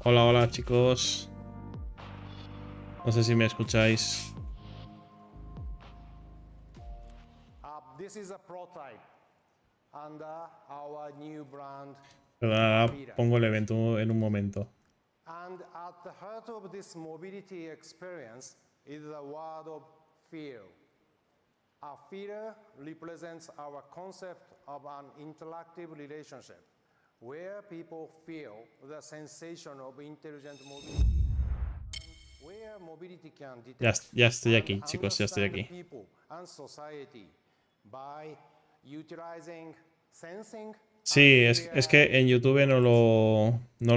Hola, hola chicos. No sé si me escucháis. Pero ahora pongo el evento en un momento. And at the heart of this mobility experience is the word of feel. A feeler represents our concept of an interactive relationship where people feel the sensation of intelligent mobility. Where mobility can detect Ya estoy and aquí, chicos, ya estoy understand aquí. people and society by utilizing sensing. Sí, es que en YouTube no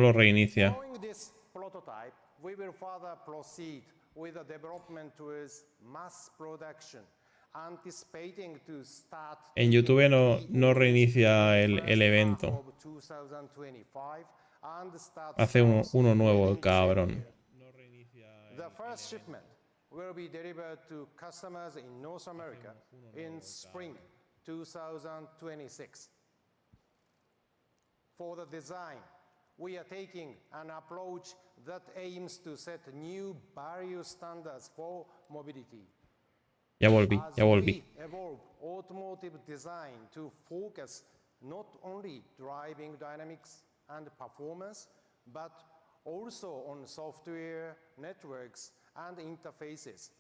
lo reinicia. Following this prototype, we will further proceed with the development towards mass production, anticipating to start En YouTube no reinicia el evento. of 2025 and start Hace sales uno nuevo, el within the same cabrón. year. The first shipment will be delivered to customers in North America in spring 2026. For the design, we are taking an approach that aims to set new value standards for mobility. Ya volví. We evolve automotive design to focus not only driving dynamics and performance, but also on software, networks, and interfaces.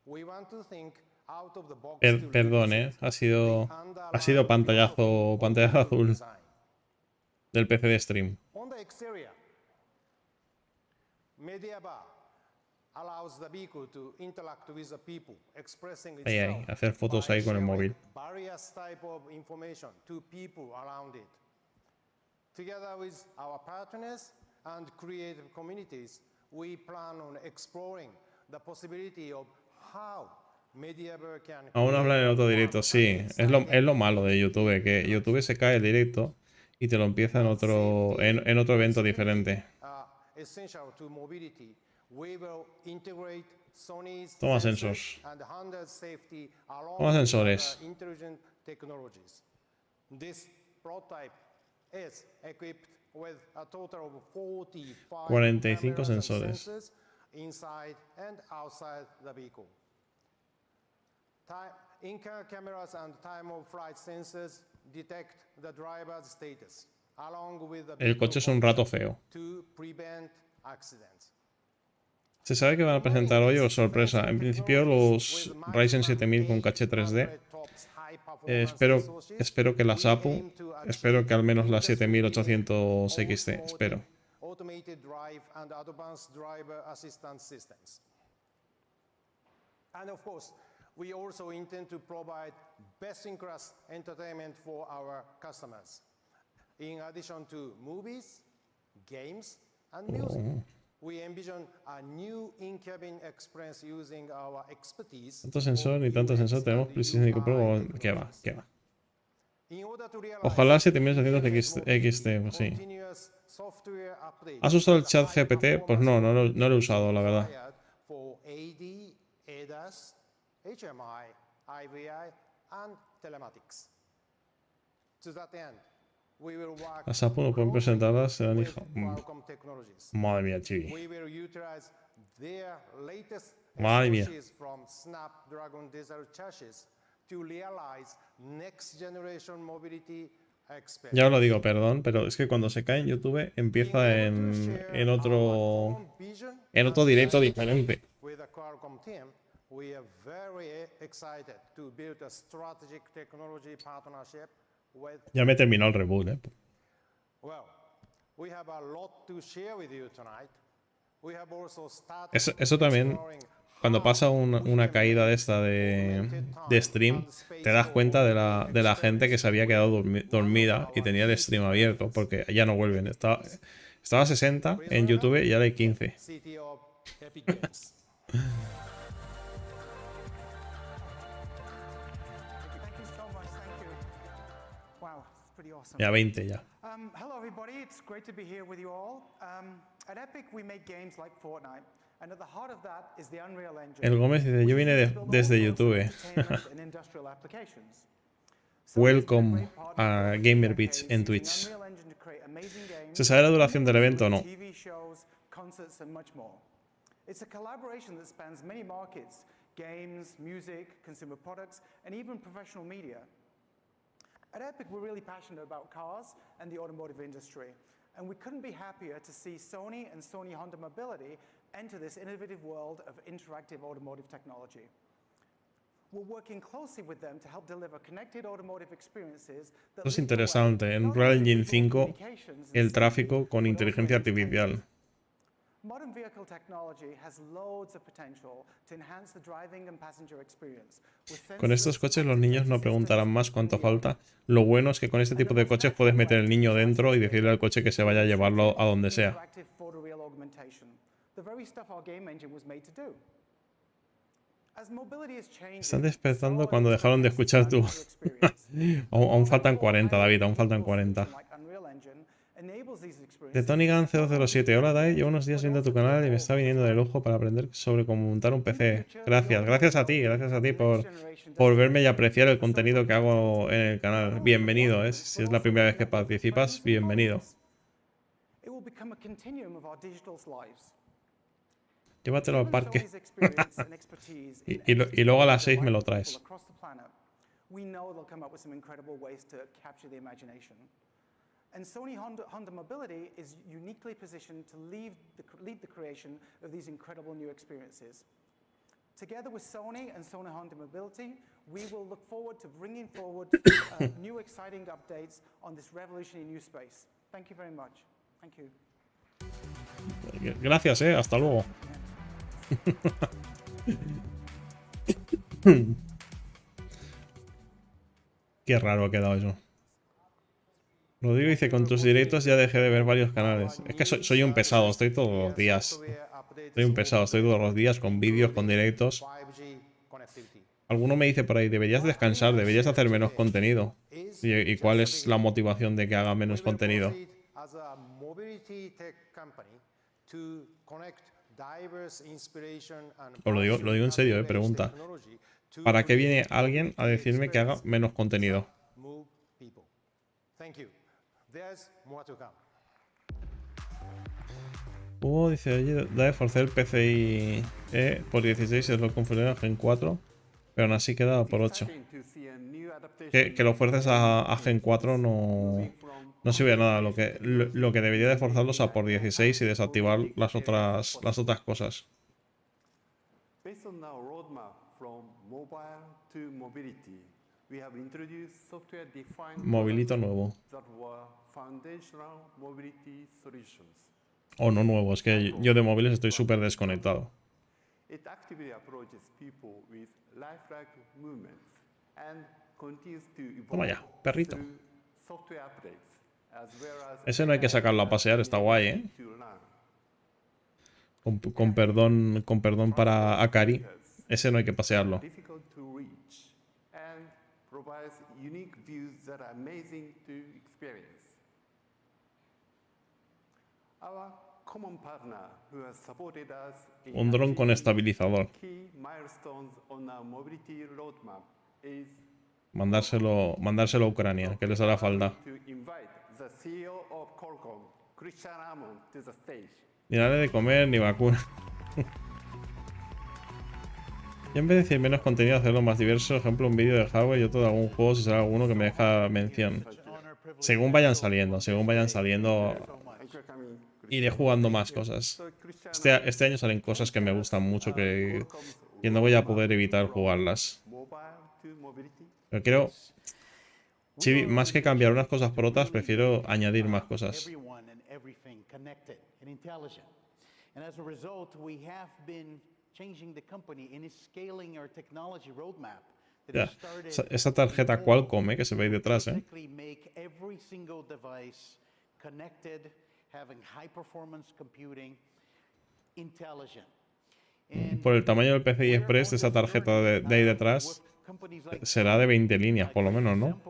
We want to think out of the box to Perdón, revisit ha the sido underlying pantallazo philosophy of azul design. del PC de stream. On the exterior, media bar allows the vehicle to interact with the people, expressing Ahí, itself hacer fotos ahí con el by móvil. sharing various type of information to people around it. Together with our partners and creative communities, we plan on exploring the possibility of how MediaBar can Aún habla en el otro directo, sí. Es lo malo de YouTube, que YouTube se cae el directo y te lo empieza en otro evento diferente. essential to mobility. We will integrate Sony's Toma sensors sensors. and handle safety along Toma with sensores. other intelligent technologies. This prototype is equipped with a total of 45 45 cameras and sensores. sensors inside and outside the vehicle. In-car cameras and time-of-flight sensors detect the driver's status, along with the El coche es un rato feo. to prevent accidents. ¿Se sabe que van a presentar hoy o sorpresa? En principio los Ryzen 7000 con caché 3D. Espero que las APU, espero que al menos las 7800 XT, espero. Automated drive and advanced driver assistance systems. And of course, we also intend to provide best-in-class entertainment for our customers. In addition to movies, games, and music, we envision a new in-cabin experience using our expertise. Tanto sensor ni tanto sensor tenemos PlayStation 5 Pro. ¿Qué va? ¿Qué va? Ojalá 7800 XT, pues sí. ¿Has usado el chat GPT? Pues no lo he usado, la verdad. HMI, IVI, and telematics. To that end, we will work Las APU no pueden presentarlas, serán hija. Qualcomm Technologies. Madre mía, Chibi. We will utilize their latest Madre mía. SoCs from Snapdragon Digital Chassis to realize next generation mobility experience. Ya os lo digo, perdón, pero es que cuando se cae en YouTube empieza en otro directo diferente. With the Qualcomm team, we are very excited to build a strategic technology partnership with. Ya me terminó el reboot, Well, we have a lot to share with you tonight. We have also started Eso también, exploring cuando how pasa we una can caída make de esta augmented de time stream, and space te das for cuenta de mobility la gente que se había quedado dormida y tenía el stream abierto, porque ya no vuelven. Estaba a 60 en YouTube y ahora hay 15. City of Epic Games. Ya 20 ya. Hello everybody, it's great to be here with you all. At Epic we make games like Fortnite, and at the heart of that is the Unreal Engine. El Gómez dice, yo vine desde YouTube. Welcome a GamerBits en Twitch. ¿Se sabe la duración del evento o no? concerts, and much more. It's a collaboration that spans many markets: games, music, consumer products, and even professional media. At Epic, we're really passionate about cars and the automotive industry, and we couldn't be happier to see Sony and Sony Honda Mobility enter this innovative world of interactive automotive technology. We're working closely with them to help deliver connected automotive experiences that Esto es interesante. En Unreal Engine 5, el tráfico con inteligencia artificial. Modern vehicle technology has loads of potential to enhance the driving and passenger experience. Con estos coches los niños no preguntarán más cuánto falta. Lo bueno es que con este tipo de coches puedes meter el niño dentro y decirle al coche que se vaya a llevarlo a donde sea. Están despertando cuando dejaron de escuchar tu... aún faltan 40, David, aún faltan 40. De Tony Gun 007. Hola, Dai. Llevo unos días viendo tu canal y me está viniendo de lujo para aprender sobre cómo montar un PC. Gracias a ti por verme y apreciar el contenido que hago en el canal. Bienvenido, si es la primera vez que participas, bienvenido. Llévatelo al parque. y luego a las 6 me lo traes. And Sony Honda Mobility is uniquely positioned to lead the creation of these incredible new experiences. Together with Sony and Sony Honda Mobility, we will look forward to bringing forward new exciting updates on this revolutionary new space. Thank you very much. Thank you. Gracias, hasta luego. Qué raro ha quedado eso. Rodrigo dice, con tus directos ya dejé de ver varios canales. Es que soy un pesado, estoy todos los días. Estoy todos los días con vídeos, con directos. Alguno me dice por ahí, deberías descansar, deberías hacer menos contenido. ¿Y cuál es la motivación de que haga menos contenido? Os lo digo en serio, pregunta. ¿Para qué viene alguien a decirme que haga menos contenido? Dice, oye, da de forzar el PCI por 16 es lo configurado a Gen 4, pero aún así queda por 8. Que lo fuerces a Gen 4 no sirve de nada. Lo que debería de forzarlo es a por 16 y desactivar las otras cosas. Movilito nuevo. O no nuevo, es que yo de móviles estoy súper desconectado. Toma ya, perrito. Ese no hay que sacarlo a pasear, está guay, Con perdón para Akari. Ese no hay que pasearlo. Un dron con estabilizador. Mandárselo a Ucrania, que les hará falta. Ni darle de comer ni vacuna. Y en vez de decir menos contenido, hacerlo más diverso. Ejemplo, un vídeo de hardware y otro de algún juego si sale alguno que me deja mención. Según vayan saliendo. Iré jugando más cosas. Este año salen cosas que me gustan mucho que no voy a poder evitar jugarlas. Pero quiero... Sí, más que cambiar unas cosas por otras, prefiero añadir más cosas. Ya, esa tarjeta Qualcomm que se ve ahí detrás, Por el tamaño del PCI Express de esa tarjeta de ahí detrás será de 20 líneas por lo menos, ¿no?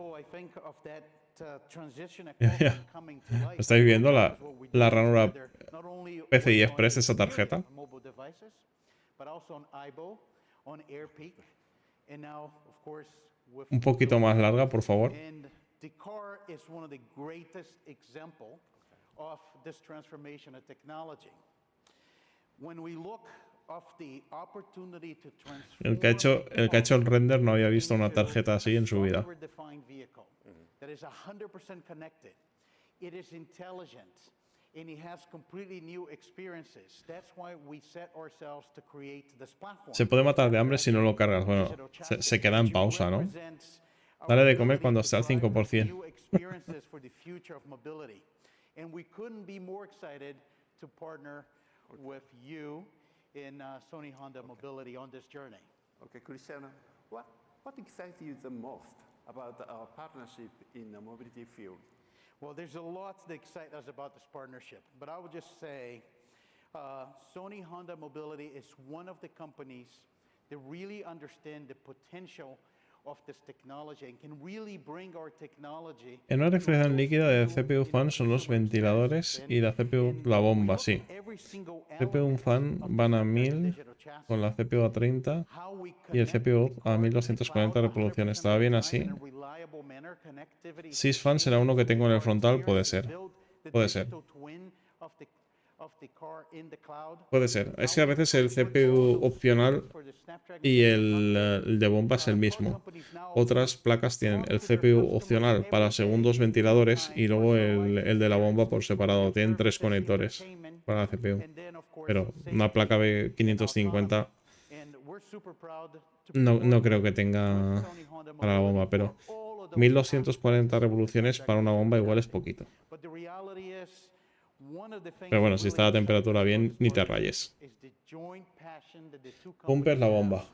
¿Estáis viendo la ranura PCI Express de esa tarjeta? Un poquito más larga, por favor. El que ha hecho el render no había visto una tarjeta así en su vida. Se puede matar de hambre si no lo cargas. Bueno, se queda en pausa, ¿no? Dale de comer cuando esté al 5%. Okay, Cristiano, what excites you the most about our partnership in the mobility field? Well, there's a lot that excites us about this partnership, but I would just say Sony Honda Mobility is one of the companies that really understand the potential of this technology and can really bring our technology. En una refrigeración líquida de CPU fan son los ventiladores y la CPU la bomba, sí. CPU fan van a 1000 con la CPU a 30 y el CPU a 1240 reproducciones. ¿Estaba bien así? SIS fan será uno que tengo en el frontal, puede ser. Puede ser. Puede ser. Es que a veces el CPU opcional y el de bomba es el mismo. Otras placas tienen el CPU opcional para segundos ventiladores y luego el de la bomba por separado. Tienen 3 conectores para la CPU. Pero una placa B550 no creo que tenga para la bomba, pero 1240 revoluciones para una bomba igual es poquito. Pero bueno, si está la temperatura bien, ni te rayes. Pump es la bomba.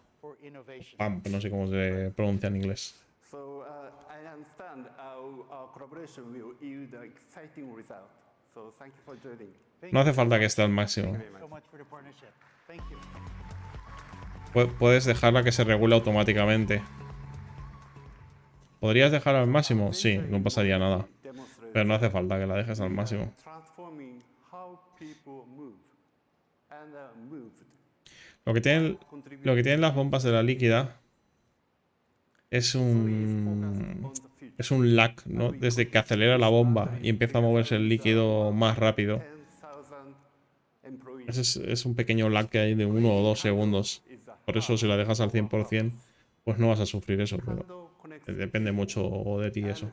Pump, no sé cómo se pronuncia en inglés. So I understand our collaboration will yield an exciting result. So thank you for joining. No hace falta que esté al máximo. Puedes dejarla que se regule automáticamente. ¿Podrías dejarla al máximo? Sí, no pasaría nada. Pero no hace falta que la dejes al máximo. Lo que tienen las bombas de la líquida es un lag, ¿no? Desde que acelera la bomba y empieza a moverse el líquido más rápido. Es un pequeño lag que hay de 1 o 2 segundos. Por eso si la dejas al 100%, pues no vas a sufrir eso. Pero depende mucho de ti eso.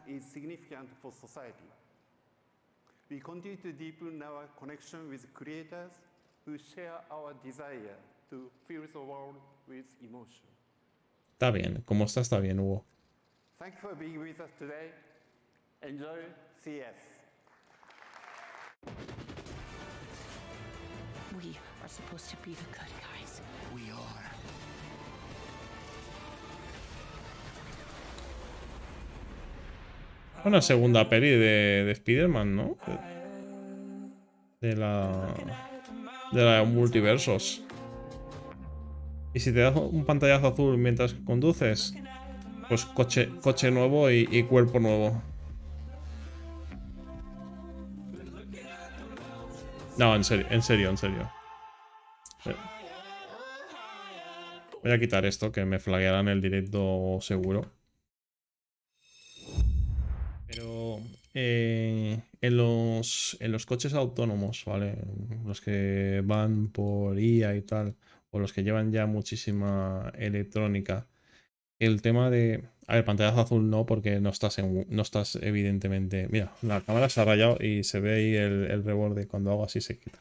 Está bien, como está bien, Hugo. Thank you for being with us today. Enjoy CES. We are supposed to be the good guys. We are. Una segunda peli de Spider-Man, ¿no? De la multiversos. Y si te das un pantallazo azul mientras conduces, pues coche nuevo y cuerpo nuevo. No, en serio. Voy a quitar esto, que me flaguearán el directo seguro. Pero en los coches autónomos, ¿vale? Los que van por IA y tal, o los que llevan ya muchísima electrónica, el tema de... A ver, pantallazo azul no, porque no estás evidentemente... Mira, la cámara se ha rayado y se ve ahí el reborde. Cuando hago así se quita.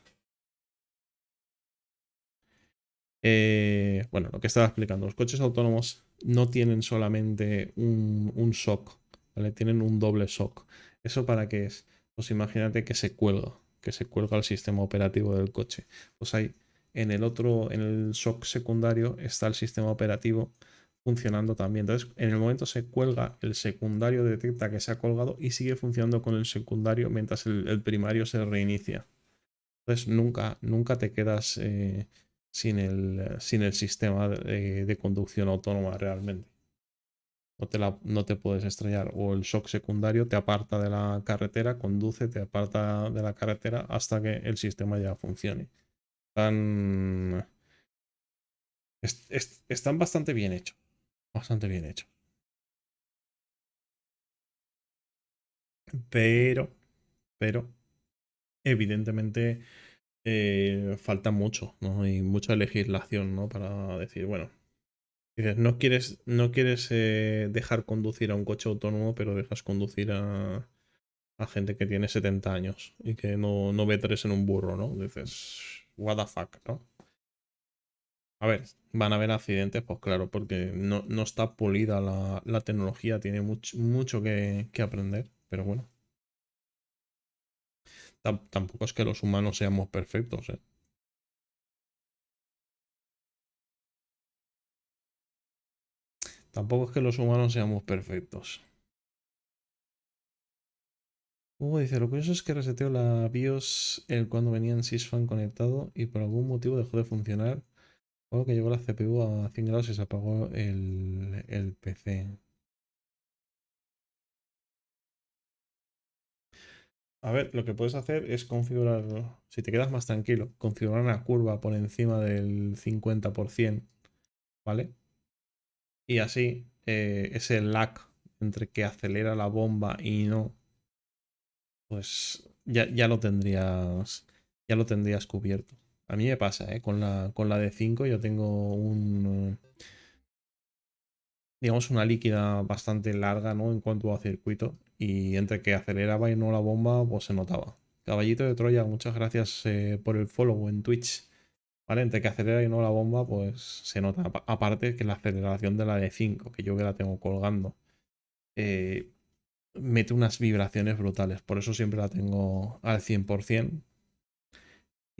Bueno, lo que estaba explicando. Los coches autónomos no tienen solamente un shock, ¿vale? Tienen un doble shock. ¿Eso para qué es? Pues imagínate que se cuelga el sistema operativo del coche. Pues hay en el shock secundario está el sistema operativo funcionando también. Entonces, en el momento se cuelga, el secundario detecta que se ha colgado y sigue funcionando con el secundario mientras el primario se reinicia. Entonces, nunca te quedas sin el sistema de conducción autónoma realmente. No te puedes estrellar. O el shock secundario te aparta de la carretera, conduce, te aparta de la carretera hasta que el sistema ya funcione. Están bastante bien hechos. Bastante bien hecho. Pero, evidentemente, falta mucho, ¿no? Y mucha legislación, ¿no? Para decir, bueno, dices, no quieres dejar conducir a un coche autónomo, pero dejas conducir a gente que tiene 70 años y que no ve tres en un burro, ¿no? Dices, what the fuck, ¿no? A ver, van a haber accidentes, pues claro, porque no está pulida la tecnología, tiene mucho que aprender, pero bueno, tampoco es que los humanos seamos perfectos, ¿eh? Tampoco es que los humanos seamos perfectos. Dice, lo curioso es que reseteo la BIOS cuando venía en SysFan conectado y por algún motivo dejó de funcionar. O que llegó la CPU a 100 grados y se apagó el PC. A ver, lo que puedes hacer es configurar, si te quedas más tranquilo, configurar una curva por encima del 50%, ¿vale? Y así ese lag entre que acelera la bomba y no, pues ya lo tendrías cubierto. A mí me pasa, ¿eh? Con la de 5 yo tengo digamos, una líquida bastante larga, ¿no? En cuanto a circuito. Y entre que aceleraba y no la bomba, pues se notaba. Caballito de Troya, muchas gracias por el follow en Twitch. ¿Vale? Entre que acelera y no la bomba, pues se nota. Aparte que la aceleración de la de 5 que yo que la tengo colgando, eh, mete unas vibraciones brutales. Por eso siempre la tengo al 100%.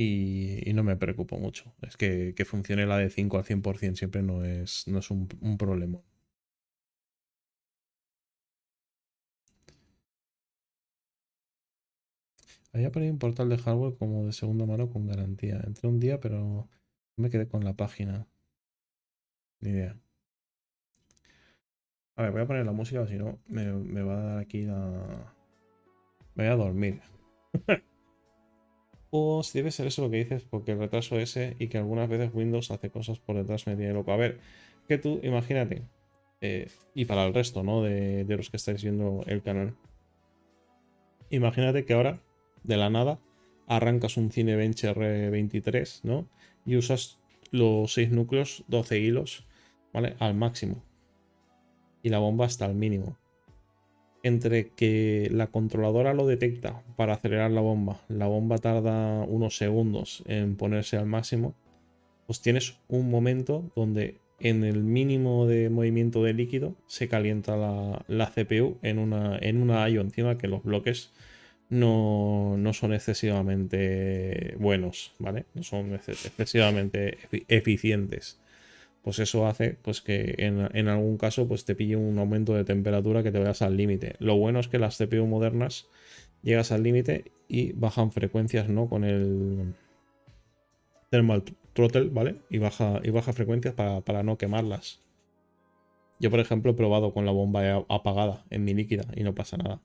Y no me preocupo mucho. Es que funcione la de 5 al 100% siempre no es un problema. Había por ahí un portal de hardware como de segunda mano con garantía. Entré un día, pero no me quedé con la página. Ni idea. A ver, voy a poner la música, si no me va a dar aquí la... Me voy a dormir. O si debe ser eso lo que dices, porque el retraso ese y que algunas veces Windows hace cosas por detrás me tiene loco. A ver, que tú, imagínate, y para el resto, ¿no? De los que estáis viendo el canal. Imagínate que ahora, de la nada, arrancas un Cinebench R23, ¿no? Y usas los 6 núcleos, 12 hilos, ¿vale? Al máximo. Y la bomba está al mínimo. Entre que la controladora lo detecta para acelerar la bomba tarda unos segundos en ponerse al máximo, pues tienes un momento donde en el mínimo de movimiento de líquido se calienta la CPU en una IO encima, que los bloques no son excesivamente buenos, ¿vale? No son excesivamente eficientes. Pues eso hace pues que en algún caso pues te pille un aumento de temperatura que te vayas al límite. Lo bueno es que las CPU modernas llegas al límite y bajan frecuencias, ¿no? Con el thermal throttle, ¿vale? Y baja frecuencias para no quemarlas. Yo, por ejemplo, he probado con la bomba apagada en mi líquida y no pasa nada.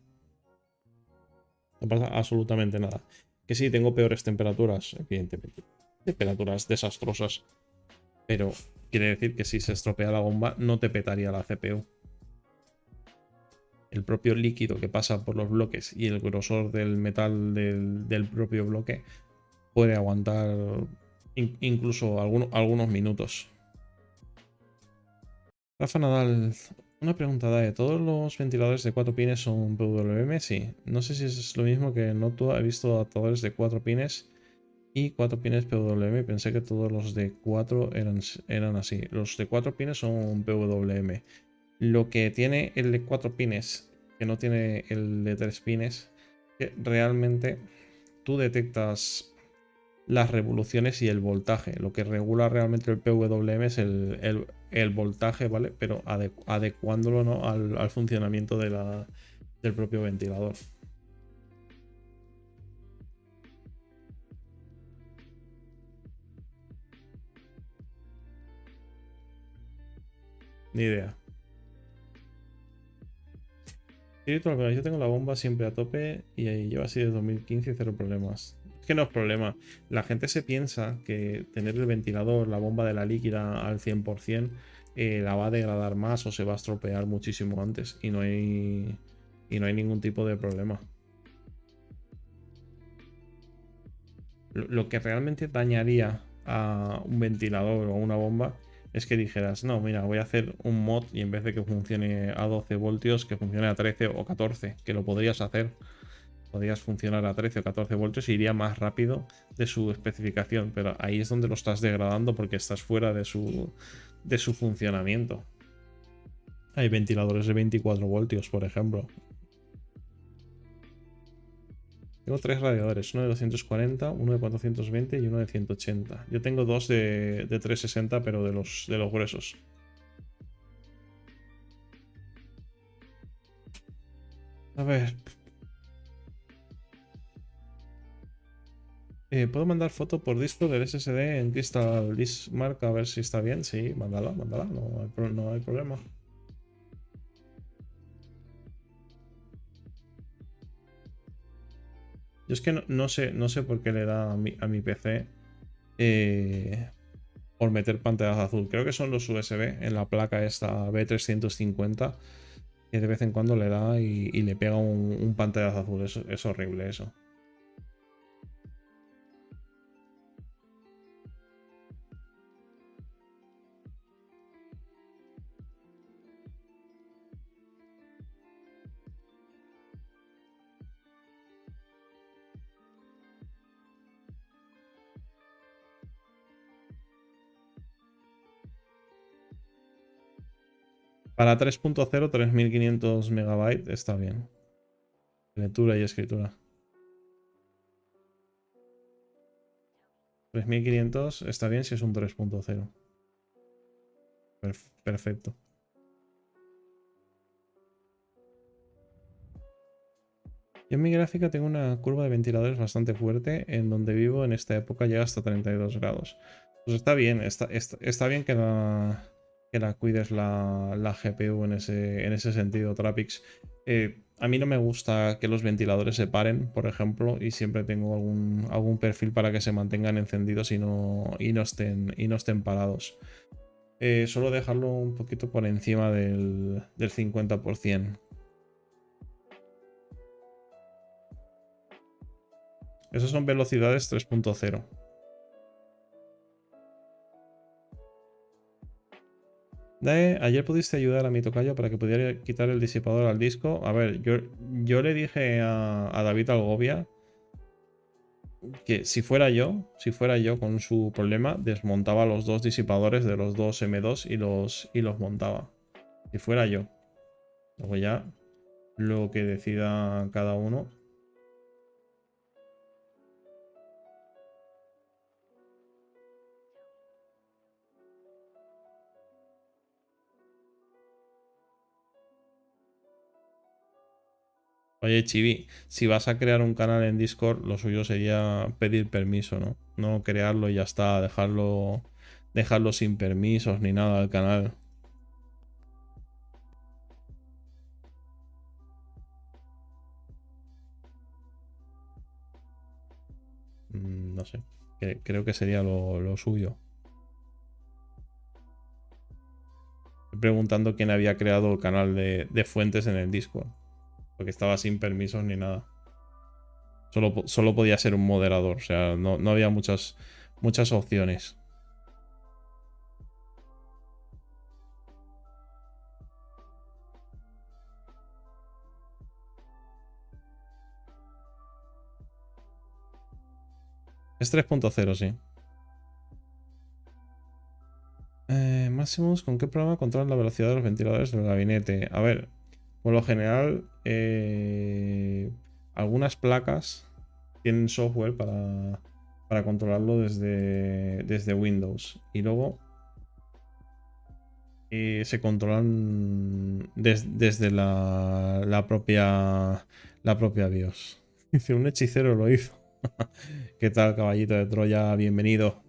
No pasa absolutamente nada. Que sí, tengo peores temperaturas, evidentemente. Temperaturas desastrosas. Pero quiere decir que si se estropea la bomba, no te petaría la CPU. El propio líquido que pasa por los bloques y el grosor del metal del propio bloque puede aguantar incluso algunos minutos. Rafa Nadal, una pregunta, Dae. ¿Todos los ventiladores de 4 pines son PWM? Sí. No sé si es lo mismo que Noto. He visto adaptadores de 4 pines y 4 pines PWM. Pensé que todos los de 4 eran así. Los de 4 pines son PWM. Lo que tiene el de 4 pines, que no tiene el de 3 pines, que realmente tú detectas las revoluciones y el voltaje. Lo que regula realmente el PWM es el voltaje, ¿vale? Pero adecuándolo, ¿no? al funcionamiento del propio ventilador. Ni idea. Sí, pero yo tengo la bomba siempre a tope y lleva así desde 2015 y cero problemas. Es que no es problema. La gente se piensa que tener el ventilador, la bomba de la líquida al 100%, la va a degradar más o se va a estropear muchísimo antes y no hay ningún tipo de problema. Lo que realmente dañaría a un ventilador o una bomba es que dijeras, no, mira, voy a hacer un mod y en vez de que funcione a 12 voltios, que funcione a 13 o 14, que lo podrías hacer. Podrías funcionar a 13 o 14 voltios y iría más rápido de su especificación, pero ahí es donde lo estás degradando porque estás fuera de su funcionamiento. Hay ventiladores de 24 voltios, por ejemplo. Tengo 3 radiadores, uno de 240, uno de 420 y uno de 180. Yo tengo 2 de 360, pero de los gruesos. A ver. ¿Puedo mandar foto por disco del SSD en Crystal Disk Mark a ver si está bien? Sí, mándala, mándala, no hay problema. Yo es que no sé por qué le da a mi PC por meter pantallas azul. Creo que son los USB en la placa esta B350 que de vez en cuando le da y le pega un pantallazo azul. Es horrible eso. Para 3.0, 3500 MB está bien. Lectura y escritura. 3500 está bien si es un 3.0. Perfecto. Yo en mi gráfica tengo una curva de ventiladores bastante fuerte. En donde vivo en esta época llega hasta 32 grados. Pues está bien, está bien que la cuides la GPU en ese sentido, Trapix. A mí no me gusta que los ventiladores se paren, por ejemplo, y siempre tengo algún perfil para que se mantengan encendidos y no estén parados. Suelo dejarlo un poquito por encima del 50%. Esas son velocidades 3.0. Ayer pudiste ayudar a mi tocayo para que pudiera quitar el disipador al disco. A ver, yo le dije a David Algovia que si fuera yo con su problema, desmontaba los dos disipadores de los dos M2 y los montaba. Si fuera yo. Luego ya lo que decida cada uno. Oye, Chibi, si vas a crear un canal en Discord, lo suyo sería pedir permiso, ¿no? No crearlo y ya está, dejarlo sin permisos ni nada al canal. No sé, creo que sería lo suyo. Estoy preguntando quién había creado el canal de fuentes en el Discord, porque estaba sin permisos ni nada. Solo podía ser un moderador, o sea, no había muchas opciones. Es 3.0, sí. Máximos, ¿con qué programa controlan la velocidad de los ventiladores del gabinete? A ver, por lo general, algunas placas tienen software para controlarlo desde Windows. Y luego se controlan desde la propia BIOS. Dice, un hechicero lo hizo. ¿Qué tal, caballito de Troya? Bienvenido.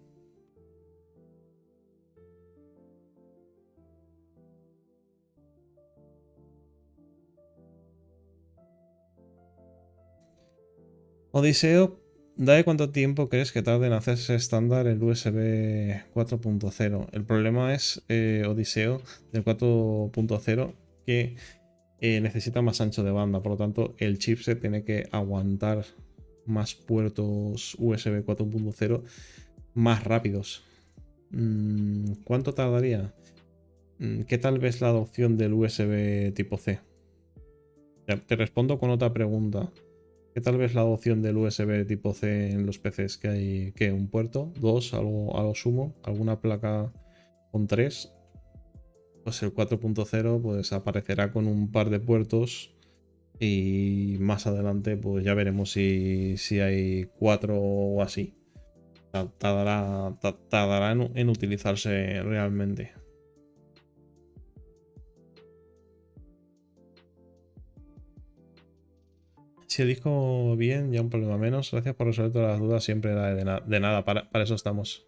Odiseo, ¿de cuánto tiempo crees que tarde en hacerse estándar el USB 4.0? El problema es, Odiseo, del 4.0, que necesita más ancho de banda. Por lo tanto, el chipset tiene que aguantar más puertos USB 4.0 más rápidos. ¿Cuánto tardaría? ¿Qué tal ves la adopción del USB tipo C? Te respondo con otra pregunta. ¿Qué tal ves la adopción del USB tipo C en los PCs? ¿Que hay que un puerto? ¿Dos? ¿Algo a lo sumo? ¿Alguna placa con tres? Pues el 4.0 pues aparecerá con un par de puertos y más adelante pues ya veremos si hay 4 o así. Tardará en utilizarse realmente. Si el disco bien, ya un problema menos. Gracias por resolver todas las dudas. Siempre de nada, para eso estamos.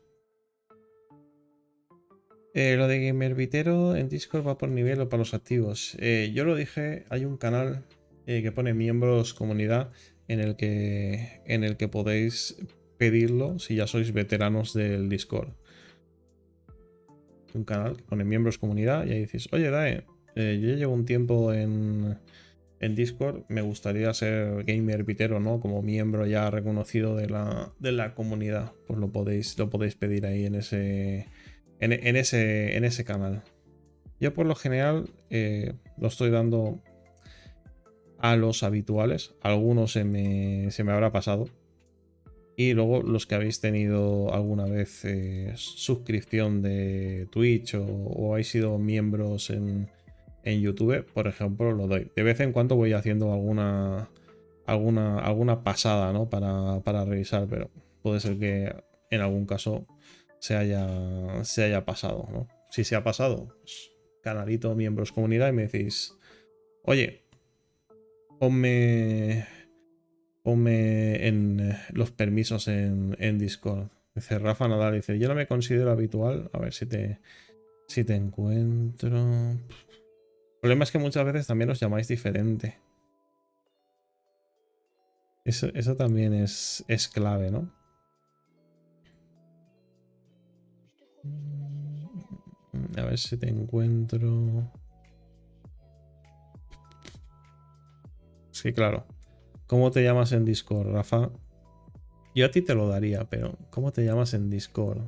Lo de GamerBitero en Discord va por nivel o para los activos. Yo lo dije, hay un canal que pone miembros comunidad en el que podéis pedirlo si ya sois veteranos del Discord. Un canal que pone miembros comunidad y ahí dices, oye Dae, yo ya llevo un tiempo en Discord, me gustaría ser GamerBitero, ¿no? Como miembro ya reconocido de la comunidad. Pues lo podéis pedir ahí en ese canal. Yo por lo general lo estoy dando a los habituales. Algunos se me habrá pasado. Y luego los que habéis tenido alguna vez suscripción de Twitch o habéis sido miembros en YouTube, por ejemplo, lo doy. De vez en cuando voy haciendo alguna pasada, ¿no? Para revisar, pero puede ser que en algún caso se haya pasado, ¿no? Si se ha pasado, pues, canalito, miembros, comunidad, y me decís, oye, ponme en los permisos en Discord. Dice Rafa Nadal, dice, yo no me considero habitual. A ver si te encuentro. El problema es que muchas veces también os llamáis diferente. Eso también es clave, ¿no? A ver si te encuentro. Sí, claro. ¿Cómo te llamas en Discord, Rafa? Yo a ti te lo daría, pero ¿cómo te llamas en Discord?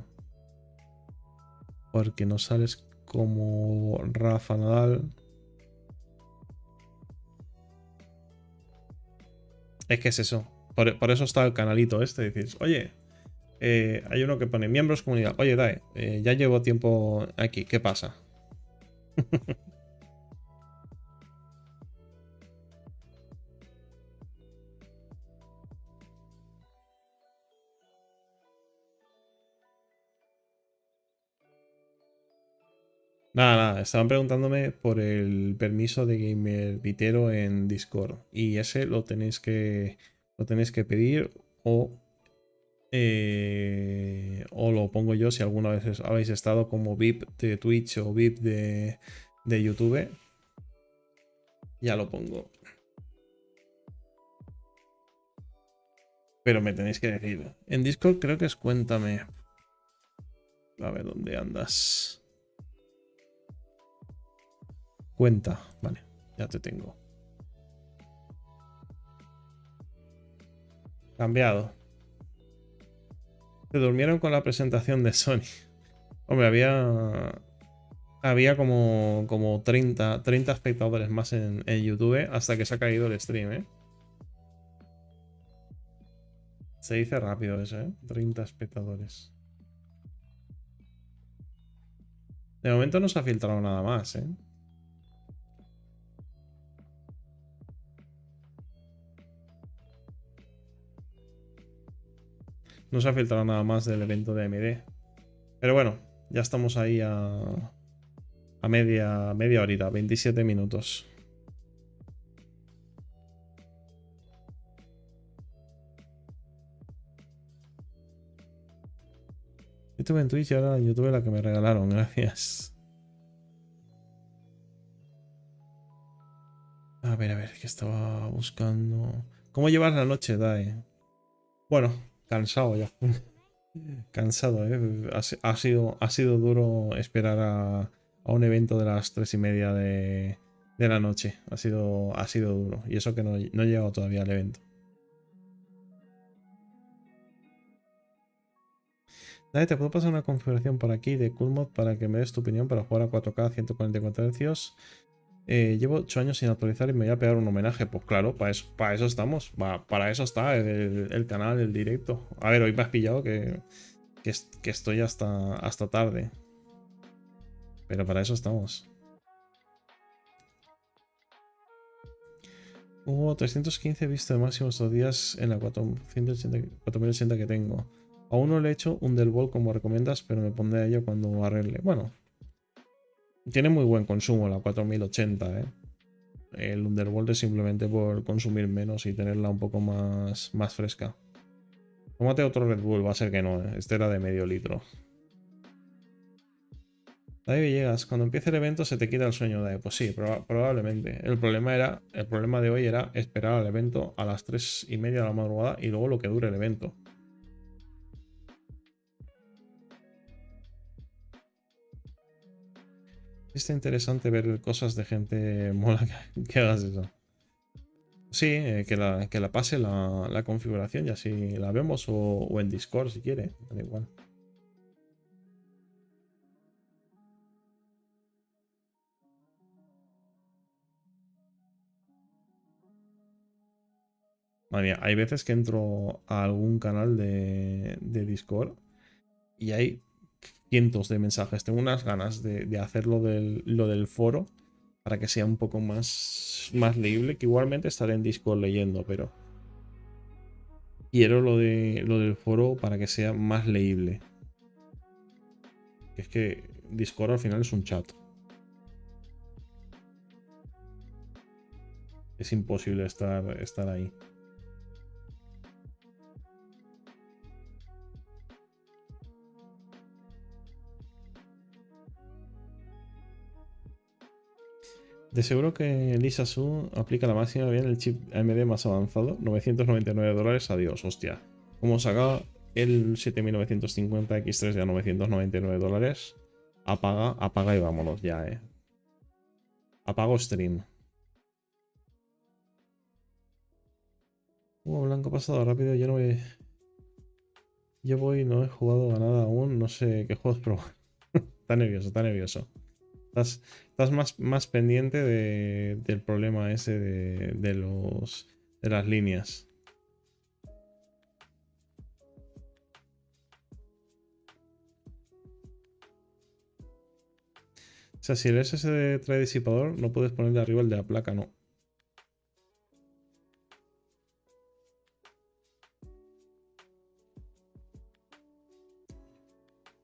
Porque no sales como Rafa Nadal. Es que es eso. Por eso está el canalito este. Dices, oye, hay uno que pone miembros comunidad. Oye, Dae, ya llevo tiempo aquí. ¿Qué pasa? Nada, estaban preguntándome por el permiso de GamerBitero en Discord. Y ese lo tenéis que pedir o lo pongo yo si alguna vez habéis estado como VIP de Twitch o VIP de YouTube. Ya lo pongo. Pero me tenéis que decir. En Discord creo que es cuéntame. A ver, ¿dónde andas? Cuenta, vale, ya te tengo. Cambiado. Se durmieron con la presentación de Sony. Hombre, había como 30 espectadores más en YouTube hasta que se ha caído el stream, ¿eh? Se dice rápido eso, ¿eh? 30 espectadores. De momento no se ha filtrado nada más, ¿eh? No se ha filtrado nada más del evento de AMD. Pero bueno, ya estamos ahí a media horita, 27 minutos. Yo estuve en Twitch y ahora en YouTube la que me regalaron, gracias. A ver, que estaba buscando. ¿Cómo llevas la noche, Dae? Bueno, cansado ya. Cansado, ¿eh? Ha sido duro esperar a un evento de las 3:30 de la noche. Ha sido duro. Y eso que no he llegado todavía al evento. Dale, te puedo pasar una configuración por aquí de CoolMod para que me des tu opinión para jugar a 4K a 144 Hz. Llevo 8 años sin actualizar y me voy a pegar un homenaje. Pues claro, para eso estamos. Para eso está el canal, el directo. A ver, hoy me has pillado que estoy hasta tarde. Pero para eso estamos. Hubo 315 vistas de máximo estos días en la 4080 que tengo. Aún no le he hecho un del bol como recomiendas, pero me pondré a ello cuando arregle. Bueno, tiene muy buen consumo la 4080, ¿eh? El Underworld es simplemente por consumir menos y tenerla un poco más fresca. Tómate otro Red Bull, va a ser que no, ¿eh? Este era de medio litro. David Villegas, cuando empiece el evento se te quita el sueño, David. Pues sí, probablemente. El problema de hoy era esperar al evento a las 3:30 de la madrugada y luego lo que dure el evento. Está interesante ver cosas de gente mola que hagas eso. Sí, que la pase la configuración y así la vemos o en Discord si quiere, da igual. Madre mía, hay veces que entro a algún canal de Discord y hay cientos de mensajes. Tengo unas ganas de hacer lo del foro para que sea un poco más leíble, que igualmente estaré en Discord leyendo, pero quiero lo del foro para que sea más leíble. Es que Discord al final es un chat. Es imposible estar ahí. De seguro que Lisa Su aplica la máxima bien el chip AMD más avanzado. $999, adiós, hostia. Como saca el 7950 X3 de a $999, apaga y vámonos ya, Apago stream. Blanco pasado rápido, yo no voy. Yo voy, no he jugado a nada aún, no sé qué juegos probar. Está nervioso, está nervioso. Estás más pendiente del problema ese de las líneas. O sea, si el SSD trae disipador, no puedes ponerle arriba el de la placa, no.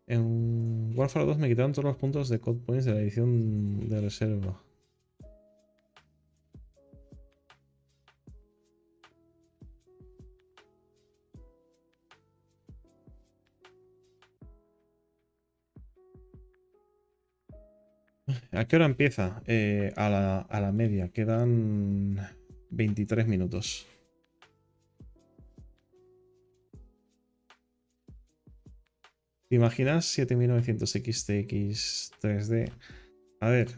En Warfare 2 me quitaron todos los puntos de Code Points de la edición de reserva. ¿A qué hora empieza? A la media. Quedan 23 minutos. ¿Te imaginas 7900 XTX 3D? A ver,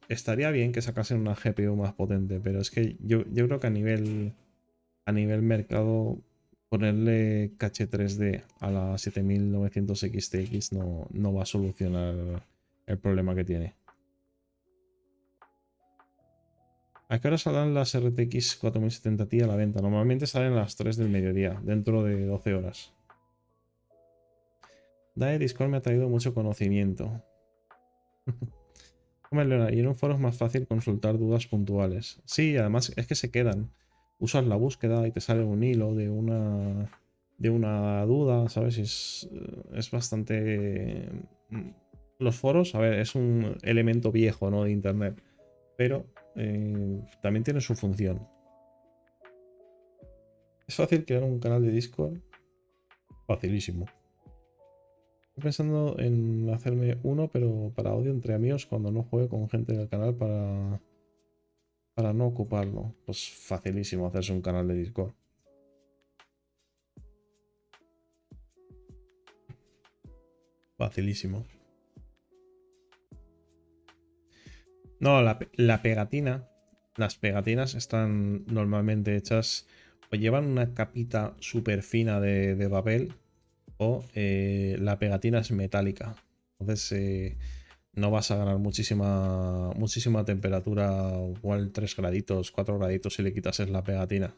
estaría bien que sacasen una GPU más potente, pero es que yo creo que a nivel mercado ponerle caché 3D a la 7900 XTX no va a solucionar el problema que tiene. ¿A qué hora saldrán las RTX 4070 Ti a la venta? Normalmente salen a las 3 del mediodía, dentro de 12 horas. Discord me ha traído mucho conocimiento. Hombre, Leona, y en un foro es más fácil consultar dudas puntuales. Sí, además es que se quedan. Usas la búsqueda y te sale un hilo de una duda, ¿sabes? Es bastante... Los foros, a ver, es un elemento viejo, ¿no? De internet. Pero también tiene su función. ¿Es fácil crear un canal de Discord? Facilísimo. Estoy pensando en hacerme uno, pero para audio entre amigos cuando no juegue con gente del canal para no ocuparlo. Pues facilísimo hacerse un canal de Discord. Facilísimo. No, la pegatina. Las pegatinas están normalmente hechas o llevan una capita súper fina de papel o la pegatina es metálica. Entonces no vas a ganar muchísima temperatura, igual 3 graditos, 4 graditos si le quitas la pegatina.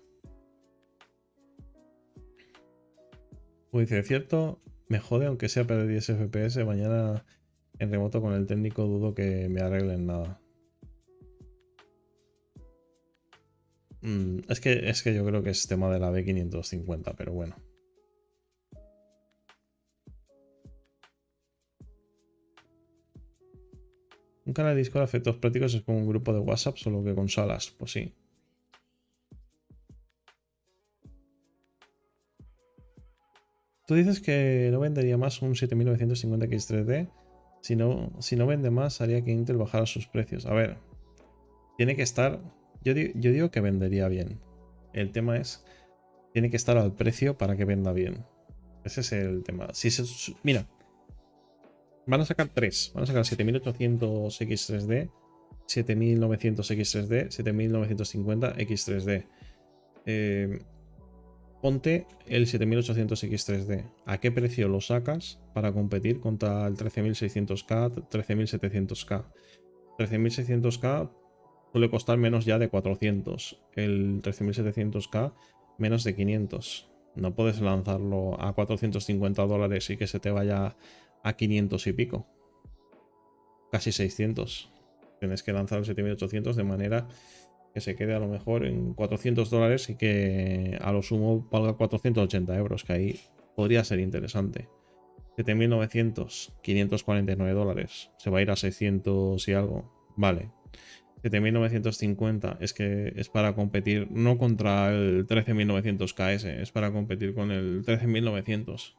Pues dice, cierto, me jode aunque sea perder 10 FPS. Mañana en remoto con el técnico dudo que me arreglen nada. Es que yo creo que es tema de la B550, pero bueno. Un canal de Discord a efectos prácticos es como un grupo de WhatsApp, solo que con salas. Pues sí. Tú dices que no vendería más un 7950X3D. Si no vende más, haría que Intel bajara sus precios. A ver, tiene que estar... Yo digo que vendería bien. El tema es, tiene que estar al precio para que venda bien. Ese es el tema. Mira, van a sacar 3. Van a sacar 7800X3D, 7900X3D, 7950X3D. Ponte el 7800X3D. ¿A qué precio lo sacas para competir contra el 13600K, 13700K? 13600K suele costar menos ya de 400. El 13700K menos de 500. No puedes lanzarlo a $450 y que se te vaya a 500 y pico. Casi 600. Tienes que lanzar el 7800 de manera que se quede a lo mejor en $400 y que a lo sumo valga 480 euros, que ahí podría ser interesante. 7900, $549. Se va a ir a 600 y algo. Vale. 7950 es que es para competir no contra el 13900KS, es para competir con el 13900.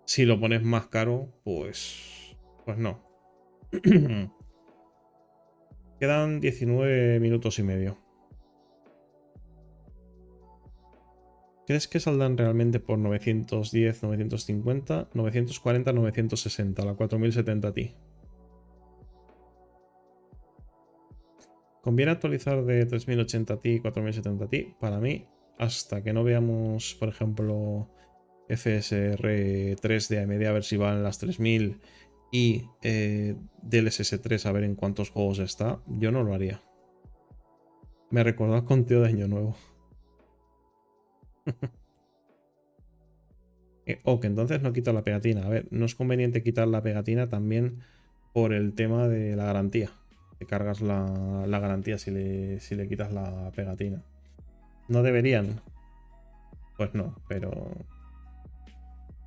Si lo pones más caro, pues no. Quedan 19 minutos y medio. ¿Crees que saldrán realmente por 910, 950, 940, 960, la 4070 Ti? ¿Conviene actualizar de 3080 Ti y 4070 Ti? Para mí, hasta que no veamos, por ejemplo, FSR 3 de AMD a ver si van las 3000 y DLSS 3 a ver en cuántos juegos está, yo no lo haría. Me recordó al conteo de Año Nuevo. O que entonces no quita la pegatina. A ver, no es conveniente quitar la pegatina también por el tema de la garantía. Te cargas la garantía si le quitas la pegatina. ¿No deberían? Pues no, pero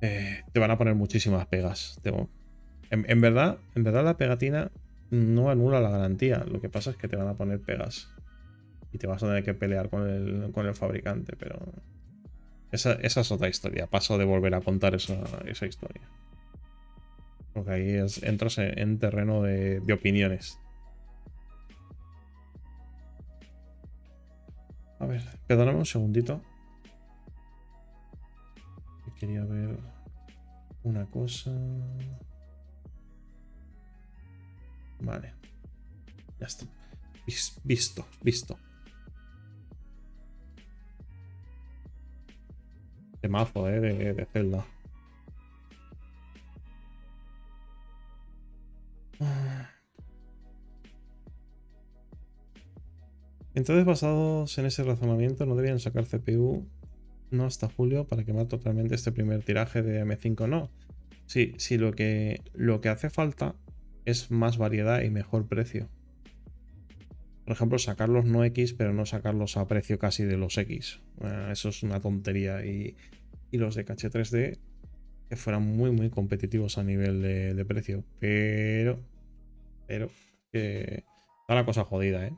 te van a poner muchísimas pegas. En verdad la pegatina no anula la garantía. Lo que pasa es que te van a poner pegas. Y te vas a tener que pelear con el fabricante, pero... Esa es otra historia. Paso de volver a contar esa historia. Porque ahí entras en terreno de opiniones. A ver, perdóname un segundito. Quería ver una cosa. Vale. Ya está. Visto. Temazo, de Zelda. Entonces, basados en ese razonamiento, no debían sacar CPU no hasta julio para quemar totalmente este primer tiraje de M5. No. Sí, lo que hace falta es más variedad y mejor precio. Por ejemplo, sacarlos no X, pero no sacarlos a precio casi de los X. Eso es una tontería. Y los de caché 3D que fueran muy competitivos a nivel de precio. Pero que está la cosa jodida, ¿eh?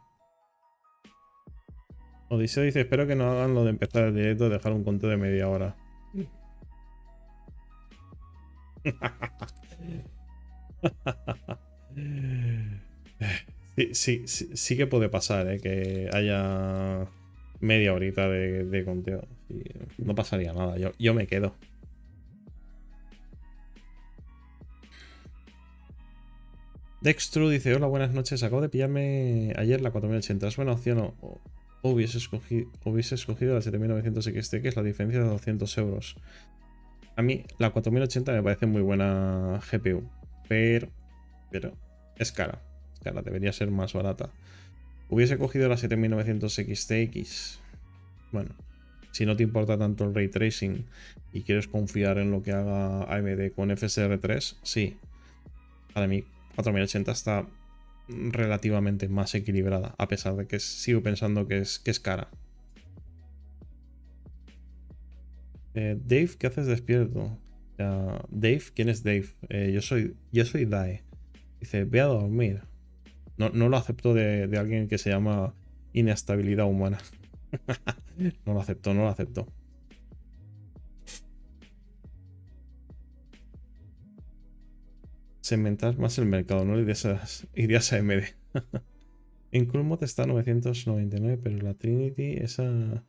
Odiseo dice, espero que no hagan lo de empezar el directo y dejar un conteo de media hora. Sí que puede pasar, ¿eh? Que haya media horita de conteo. No pasaría nada, yo me quedo. Dextru dice, hola, buenas noches, acabo de pillarme ayer la 4080. Es buena opción o hubiese escogido la 7900 XT, que es la diferencia de 200 euros. A mí la 4080 me parece muy buena GPU, pero es cara. Es cara, debería ser más barata. Hubiese cogido la 7900 XTX. Bueno, si no te importa tanto el ray tracing y quieres confiar en lo que haga AMD con FSR3, sí. Para mí 4080 está relativamente más equilibrada, a pesar de que sigo pensando que es cara. Dave, ¿qué haces despierto? Dave, ¿quién es Dave? Yo soy Dae. Dice, ve a dormir. No, no lo acepto de alguien que se llama inestabilidad humana. No lo acepto, no lo acepto. Segmentar más el mercado, no irías a AMD. En Coolmod está 999, pero la Trinity, esa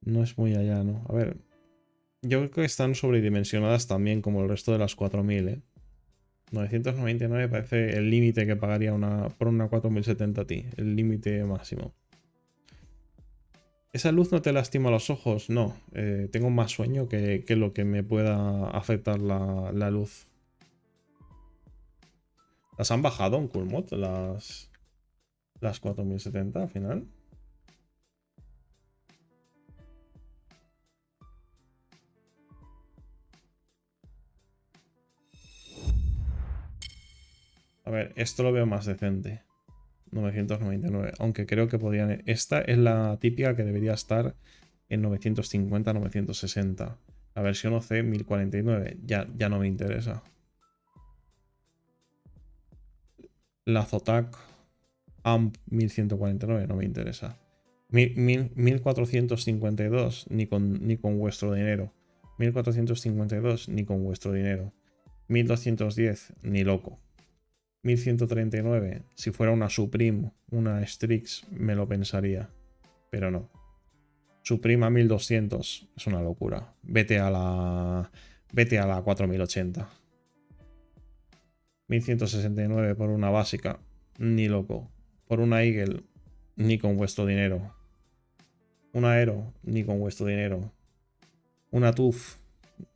no es muy allá, ¿no? A ver, yo creo que están sobredimensionadas también como el resto de las 4000, ¿eh? 999 parece el límite que pagaría por una 4070 Ti, el límite máximo. ¿Esa luz no te lastima los ojos? No, tengo más sueño que lo que me pueda afectar la luz. ¿Las han bajado en Coolmod, las 4070 al final? A ver, esto lo veo más decente. 999, aunque creo que podrían... Esta es la típica que debería estar en 950, 960. La versión OC 1049, ya no me interesa. La Zotac AMP 1149 no me interesa. 1452 ni con vuestro dinero. 1452 ni con vuestro dinero. 1210 ni loco. 1139, si fuera una Supreme, una Strix, me lo pensaría. Pero no. Supreme a 1200 es una locura. Vete a la 4080. 1169 por una básica, ni loco. Por una Eagle, ni con vuestro dinero. Una Aero, ni con vuestro dinero. Una TUF,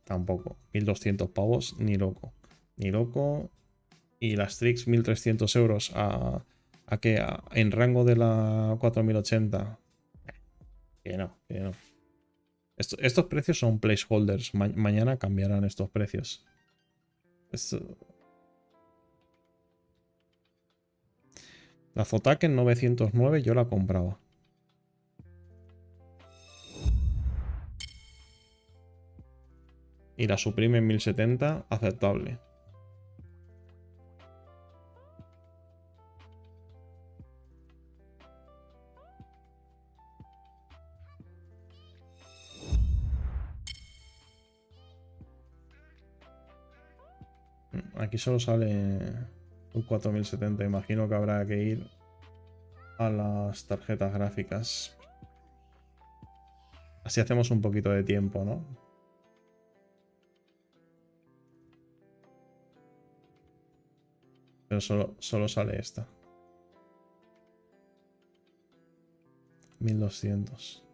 tampoco. 1200 pavos, ni loco. Ni loco. Y las Strix 1300 euros ¿a qué? En rango de la 4080. Que no, que no. Estos precios son placeholders. Mañana cambiarán estos precios. La Zotac en 909 yo la compraba. Y la Supreme en 1070, aceptable. Aquí solo sale un 4070. Imagino que habrá que ir a las tarjetas gráficas. Así hacemos un poquito de tiempo, ¿no? Pero solo sale esta. 1200.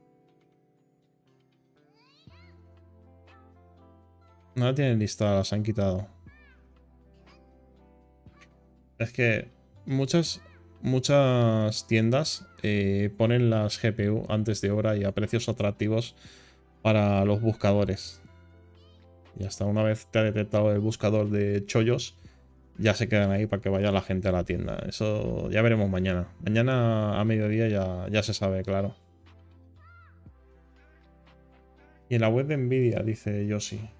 No la tienen listada, las han quitado. Es que muchas tiendas ponen las GPU antes de hora y a precios atractivos para los buscadores. Y hasta una vez te ha detectado el buscador de chollos, ya se quedan ahí para que vaya la gente a la tienda. Eso ya veremos mañana. Mañana a mediodía ya se sabe, claro. Y en la web de Nvidia, dice Yoshi.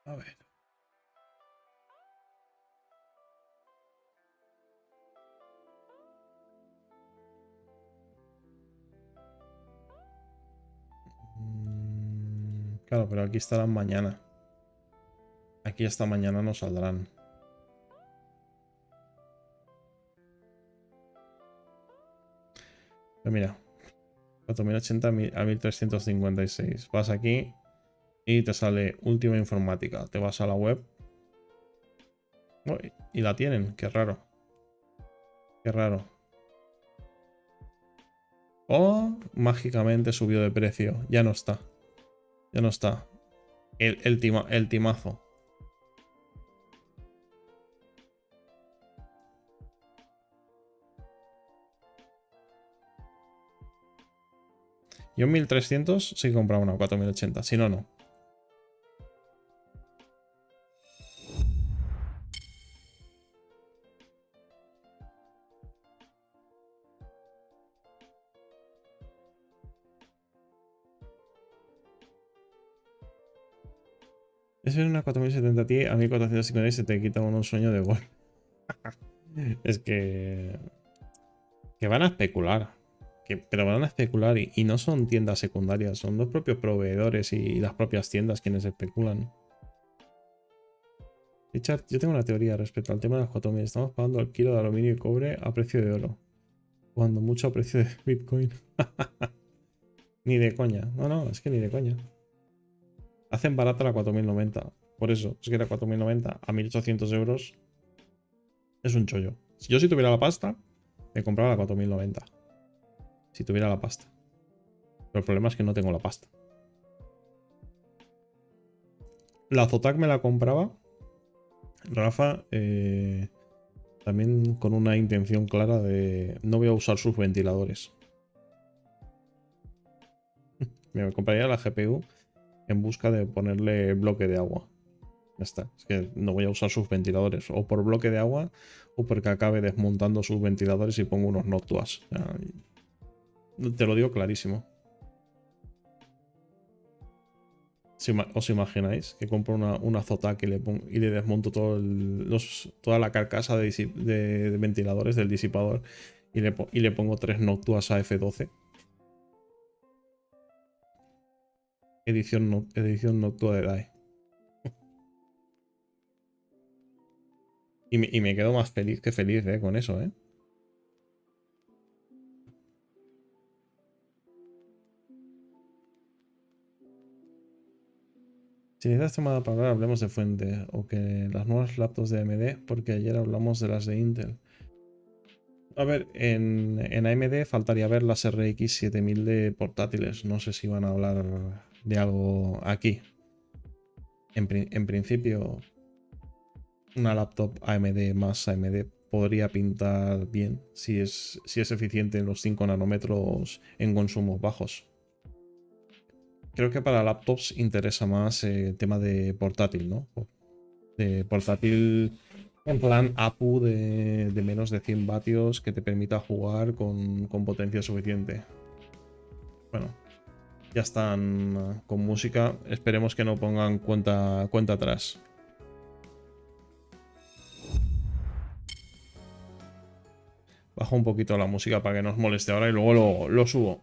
A ver. Claro, pero aquí estarán mañana. Aquí hasta mañana no saldrán. Pero mira, 4080 a 1356. Vas aquí y te sale última informática. Te vas a la web. Uy, y la tienen, qué raro. Qué raro. Oh, mágicamente subió de precio. Ya no está. Ya no está. El timazo. Yo en 1300 sí compraba una 4080. Si no, no. Es ver una 4070 Ti, a 1450 y se te quita un sueño de gol. Es que van a especular. Pero van a especular y no son tiendas secundarias, son los propios proveedores y las propias tiendas quienes especulan. Richard, yo tengo una teoría respecto al tema de las 4000. Estamos pagando el kilo de aluminio y cobre a precio de oro. Cuando mucho a precio de Bitcoin. Ni de coña. No, no, es que ni de coña. Hacen barata la 4090. Por eso, es que la 4090 a 1800 euros es un chollo. Si tuviera la pasta, me compraba la 4090. Si tuviera la pasta. Pero el problema es que no tengo la pasta. La Zotac me la compraba Rafa, también con una intención clara de no voy a usar sus ventiladores. Me compraría la GPU en busca de ponerle bloque de agua. Ya está. Es que no voy a usar sus ventiladores. O por bloque de agua o porque acabe desmontando sus ventiladores y pongo unos noticias. O sea, te lo digo clarísimo. ¿Os imagináis que compro una Zotac y le desmonto toda la carcasa de ventiladores del disipador y le pongo 3 noctuas a F12? Edición noctua de DAE. Y me quedo más feliz que feliz, con eso, Si necesitas llamada para hablar, hablemos de fuente. O que las nuevas laptops de AMD, porque ayer hablamos de las de Intel. A ver, en AMD faltaría ver las RX 7000 de portátiles. No sé si van a hablar de algo aquí. En principio, una laptop AMD más AMD podría pintar bien si es eficiente en los 5 nanómetros en consumos bajos. Creo que para laptops interesa más el tema de portátil, ¿no? De portátil en plan APU de menos de 100 vatios que te permita jugar con potencia suficiente. Bueno, ya están con música. Esperemos que no pongan cuenta atrás. Bajo un poquito la música para que no os moleste ahora y luego lo subo.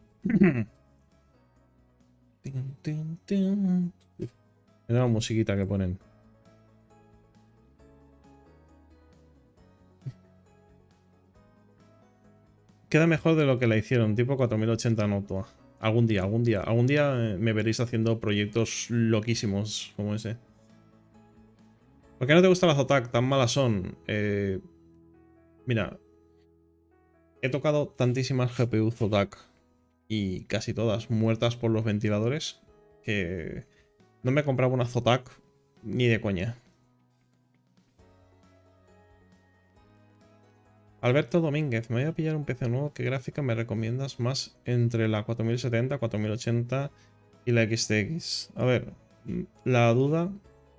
Mira la musiquita que ponen. Queda mejor de lo que la hicieron, tipo 4080 Notua. Algún día me veréis haciendo proyectos loquísimos como ese. ¿Por qué no te gusta la Zotac? Tan malas son. Mira, he tocado tantísimas GPU Zotac y casi todas muertas por los ventiladores que no me compraba una Zotac ni de coña. Alberto Domínguez, me voy a pillar un PC nuevo. ¿Qué gráfica me recomiendas más entre la 4070, 4080 y la XTX? A ver, la duda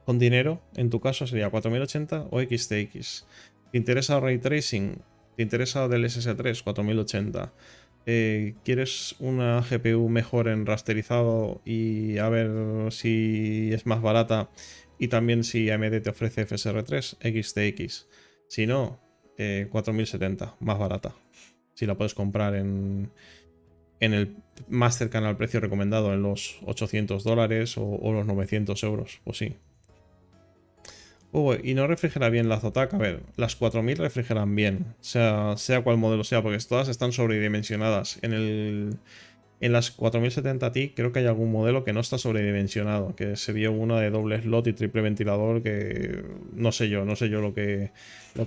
con dinero en tu caso sería 4080 o XTX. ¿Te interesa Ray Tracing? ¿Te interesa DLSS 3 4080? ¿Quieres una GPU mejor en rasterizado y a ver si es más barata y también si AMD te ofrece FSR3, XTX? Si no, 4070, más barata. Si la puedes comprar en el más cercano al precio recomendado, en los $800 o los 900 euros, pues sí. Y no refrigera bien la Zotac. A ver, las 4000 refrigeran bien, sea cual modelo sea, porque todas están sobredimensionadas. En las 4070 Ti creo que hay algún modelo que no está sobredimensionado, que se vio una de doble slot y triple ventilador que no sé yo lo que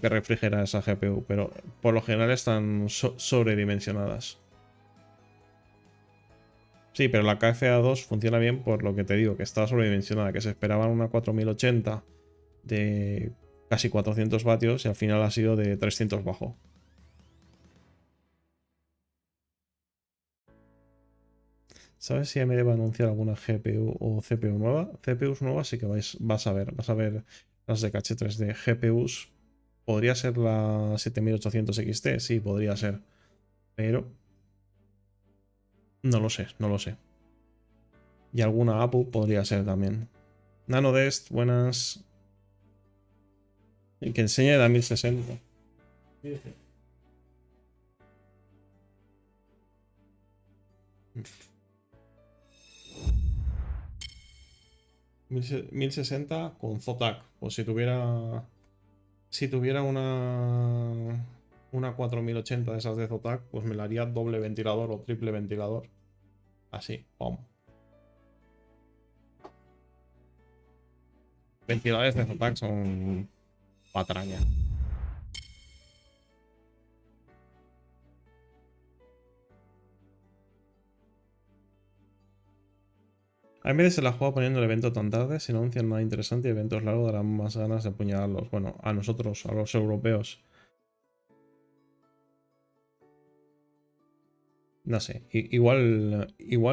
refrigera esa GPU, pero por lo general están sobredimensionadas. Sí, pero la KFA2 funciona bien por lo que te digo, que está sobredimensionada, que se esperaban una 4080 de casi 400 vatios y al final ha sido de 300 bajo. ¿Sabes si AMD va a anunciar alguna GPU o CPU nueva? CPUs nuevas sí que vas a ver las de caché 3D. GPUs podría ser la 7800 XT, sí, podría ser, pero no lo sé, no lo sé. Y alguna APU podría ser también. NanoDest, buenas. Y que enseñe la 1060. 1060 con Zotac. Pues si tuviera una 4080 de esas de Zotac, pues me la haría doble ventilador o triple ventilador. Así, pum. Ventiladores de Zotac son patraña. AMD se la juega poniendo el evento tan tarde, si no anuncian nada interesante y eventos largos darán más ganas de apuñalarlos. Bueno, a nosotros, a los europeos. No sé, igual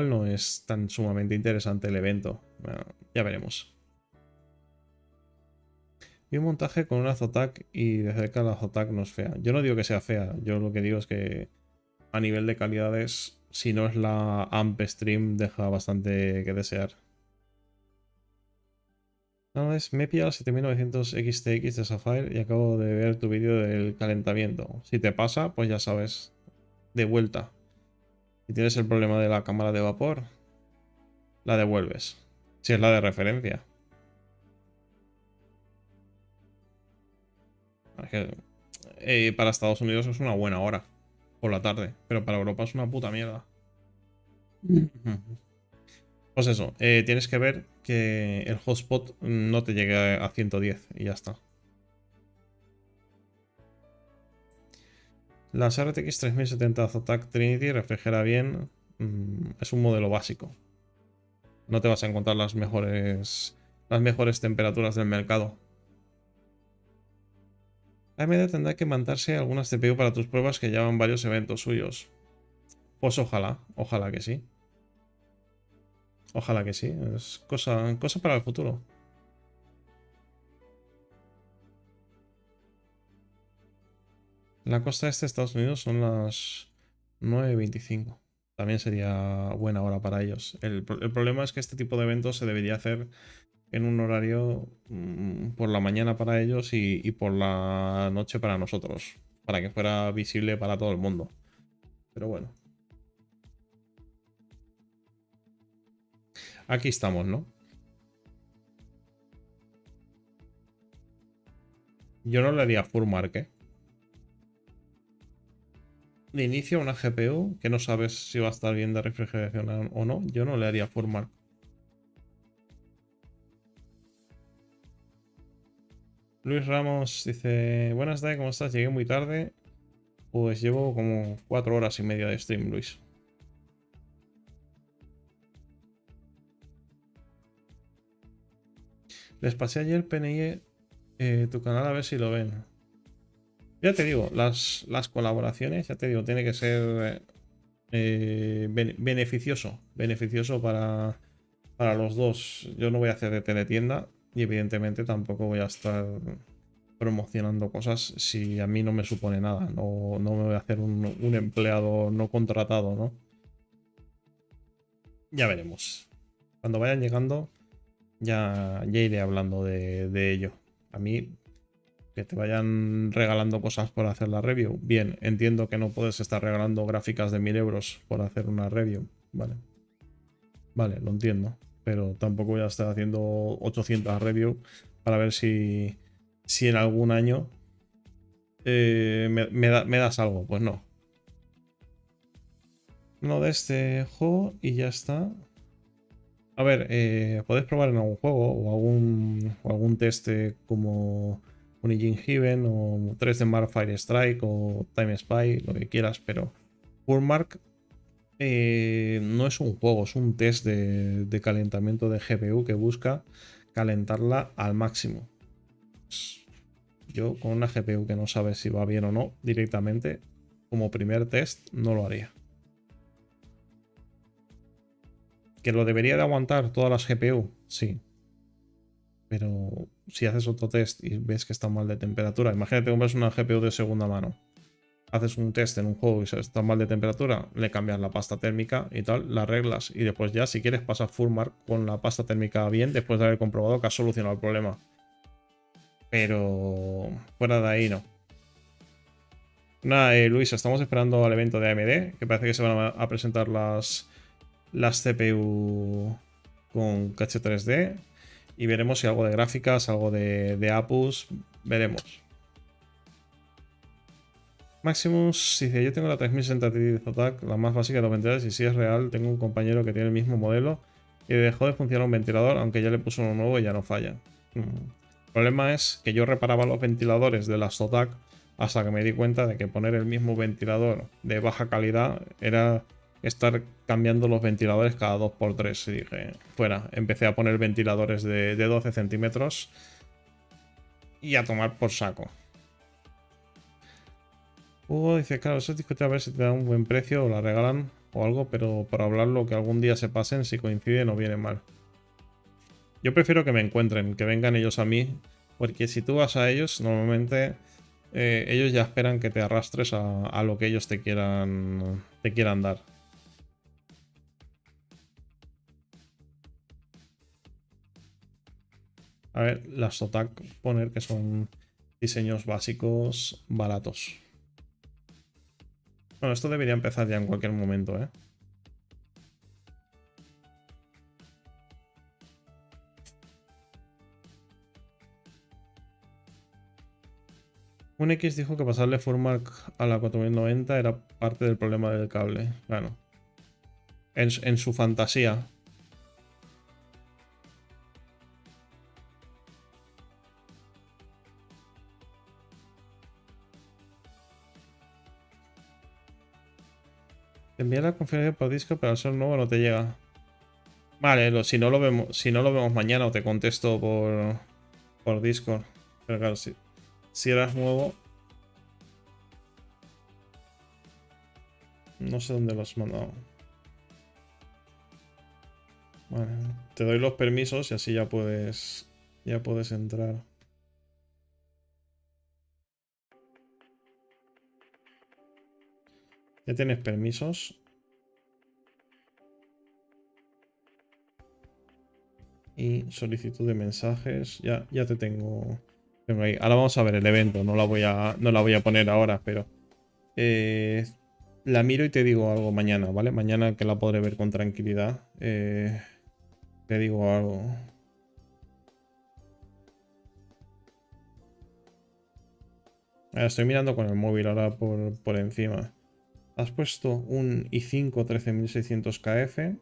no es tan sumamente interesante el evento. Bueno, ya veremos. Vi un montaje con una Zotac y de cerca la Zotac no es fea. Yo no digo que sea fea, yo lo que digo es que a nivel de calidades, si no es la AMP Stream, deja bastante que desear. No, me he pillado 7900 XTX de Sapphire y acabo de ver tu vídeo del calentamiento. Si te pasa, pues ya sabes, de vuelta. Si tienes el problema de la cámara de vapor, la devuelves. Si es la de referencia. Es que, para Estados Unidos es una buena hora por la tarde, pero para Europa es una puta mierda. Pues eso, tienes que ver que el hotspot no te llegue a 110 y ya está. Las RTX 3070 Zotac Trinity refrigera bien, es un modelo básico. No te vas a encontrar las mejores temperaturas del mercado. AMD tendrá que mandarse algunas CPU para tus pruebas que llevan varios eventos suyos. Pues ojalá que sí. Ojalá que sí, es cosa para el futuro. La costa este de Estados Unidos son las 9:25. También sería buena hora para ellos. El problema es que este tipo de eventos se debería hacer en un horario por la mañana para ellos y por la noche para nosotros, para que fuera visible para todo el mundo. Pero bueno. Aquí estamos, ¿no? Yo no le haría full mark, ¿eh? De inicio una GPU que no sabes si va a estar bien de refrigeración o no, yo no le haría full mark. Luis Ramos dice: buenas tardes, ¿cómo estás? Llegué muy tarde. Pues llevo como 4 horas y media de stream, Luis. Les pasé ayer PNI tu canal a ver si lo ven. Ya te digo, las colaboraciones, ya te digo, tiene que ser beneficioso para los dos. Yo no voy a hacer de teletienda y evidentemente tampoco voy a estar promocionando cosas si a mí no me supone nada. No me voy a hacer un empleado no contratado, ¿no? Ya veremos. Cuando vayan llegando, ya iré hablando de ello. A mí, que te vayan regalando cosas por hacer la review. Bien, entiendo que no puedes estar regalando gráficas de 1000 euros por hacer una review. Vale. Vale, lo entiendo. Pero tampoco voy a estar haciendo 800 reviews para ver si en algún año me das algo. Pues no. No de este juego y ya está. A ver, podéis probar en algún juego o algún test como Unigine Heaven o 3D Mark Fire Strike o Time Spy, lo que quieras, pero Fullmark no es un juego, es un test de calentamiento de GPU que busca calentarla al máximo. Yo con una GPU que no sabe si va bien o no, directamente, como primer test, no lo haría. ¿Que lo debería de aguantar todas las GPU? Sí. Pero si haces otro test y ves que está mal de temperatura, imagínate que compras una GPU de segunda mano. Haces un test en un juego y está mal de temperatura, le cambias la pasta térmica y tal, la arreglas. Y después ya, si quieres, pasas full mark con la pasta térmica bien, después de haber comprobado que has solucionado el problema. Pero fuera de ahí no. Nada, Luis, estamos esperando al evento de AMD, que parece que se van a presentar las CPU con caché 3D. Y veremos si algo de gráficas, algo de APUs, veremos. Maximus dice, yo tengo la 3060 Ti Zotac, la más básica de los ventiladores, y si es real, tengo un compañero que tiene el mismo modelo y dejó de funcionar un ventilador, aunque ya le puso uno nuevo y ya no falla. El problema es que yo reparaba los ventiladores de las Zotac hasta que me di cuenta de que poner el mismo ventilador de baja calidad era estar cambiando los ventiladores cada 2x3. Y dije, fuera, empecé a poner ventiladores de 12 centímetros y a tomar por saco. Hugo dice, claro, eso es discutir a ver si te dan un buen precio o la regalan o algo, pero para hablarlo que algún día se pasen, si coinciden o viene mal. Yo prefiero que me encuentren, que vengan ellos a mí, porque si tú vas a ellos, normalmente ellos ya esperan que te arrastres a lo que ellos te quieran dar. A ver, las Zotac poner que son diseños básicos baratos. Bueno, esto debería empezar ya en cualquier momento, ¿eh? Un X dijo que pasarle FurMark a la 4090 era parte del problema del cable. Claro. En su fantasía. Te envía la conferencia por disco, pero al ser nuevo no te llega. Vale, si no lo vemos mañana o te contesto por Discord. Pero claro, si eras nuevo. No sé dónde lo has mandado. Vale, te doy los permisos y así ya puedes entrar. Ya tienes permisos. Y solicitud de mensajes. Ya te tengo ahí. Ahora vamos a ver el evento. No la voy a poner ahora, pero la miro y te digo algo mañana, ¿vale? Mañana que la podré ver con tranquilidad. Te digo algo. Estoy mirando con el móvil ahora por encima. Has puesto un i5 13600KF.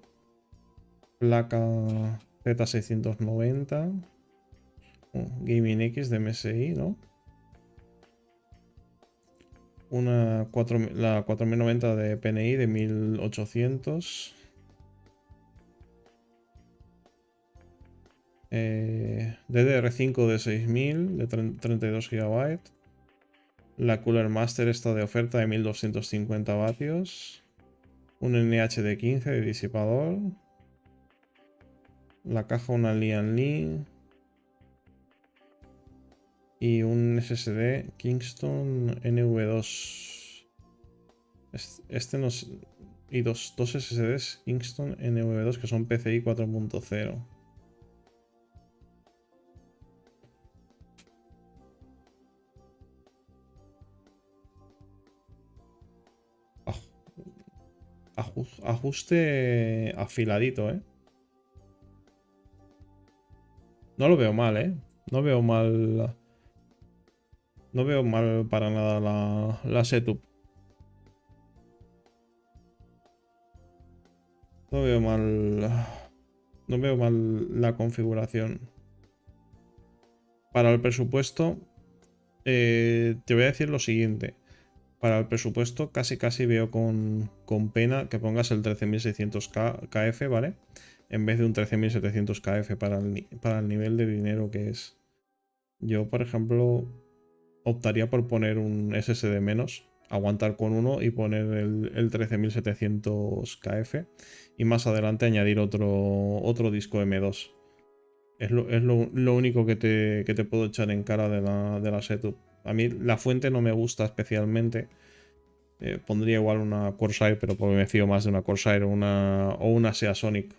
Placa Z690. Gaming X de MSI, ¿no? La 4090 de PNI de 1800. DDR5 de 6000 de 32 GB. La Cooler Master está de oferta de 1250 vatios. Un NH de 15 de disipador. La caja una Lian Li. Y un SSD Kingston NV2. Este nos... Y dos SSDs Kingston NV2 que son PCI 4.0. Ajuste afiladito, ¿eh? No lo veo mal, ¿eh? No veo mal... No veo mal para nada la setup. No veo mal... No veo mal la configuración. Para el presupuesto, te voy a decir lo siguiente. Para el presupuesto casi veo con pena que pongas el 13600 KF, ¿vale? En vez de un 13700 KF para el nivel de dinero que es. Yo, por ejemplo, optaría por poner un SSD menos, aguantar con uno y poner el 13700 KF y más adelante añadir otro disco M2. Es lo único que te puedo echar en cara de la setup. A mí la fuente no me gusta especialmente. Pondría igual una Corsair, pero porque me fío más de una Corsair o una Seasonic.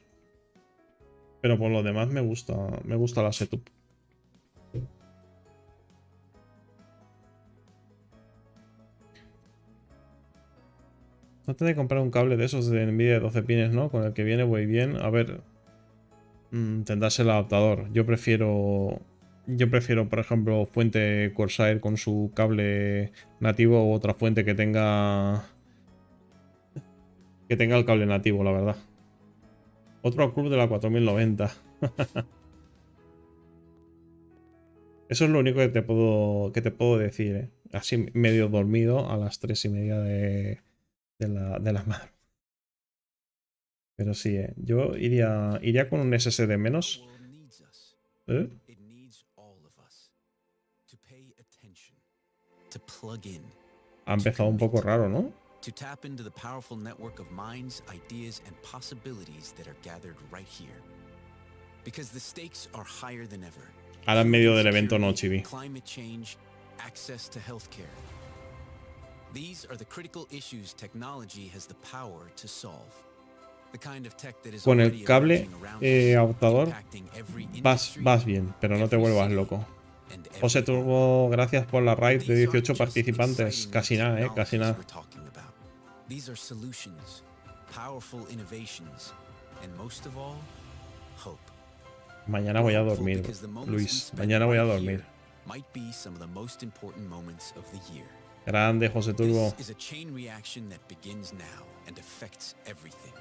Pero por lo demás me gusta la setup. No te de comprar un cable de esos de Nvidia de 12 pines, ¿no? Con el que viene muy bien. A ver, tendrás el adaptador. Yo prefiero, por ejemplo, fuente Corsair con su cable nativo u otra fuente que tenga el cable nativo, la verdad. Otro club de la 4090. Eso es lo único que te puedo decir, ¿eh? Así medio dormido a las 3:30 de la madrugada. Pero sí, yo iría con un SSD menos. ¿Eh? Ha empezado un poco raro, ¿no? To tap into the powerful network of minds, ideas, and possibilities that are gathered right here. Because the stakes are higher than ever. Ahora en medio del evento no, Chibi. Climate change, access to healthcare. These are the critical issues technology has the power to solve. The kind of tech that is Con el already cable emerging around us, adaptador impacting every vas industry, bien, pero no te every vuelvas city, loco. and every José home. Turbo, gracias por la raid de These aren't 18 just participantes. exciting Casi new nada, casi technologies nada. we're talking about. These are solutions, powerful innovations, and most of all, hope. Mañana voy a dormir, Luis. Mañana voy a dormir. Might be some of the most important moments of the year. Grande, José Turbo. This is a chain reaction that begins now and affects everything,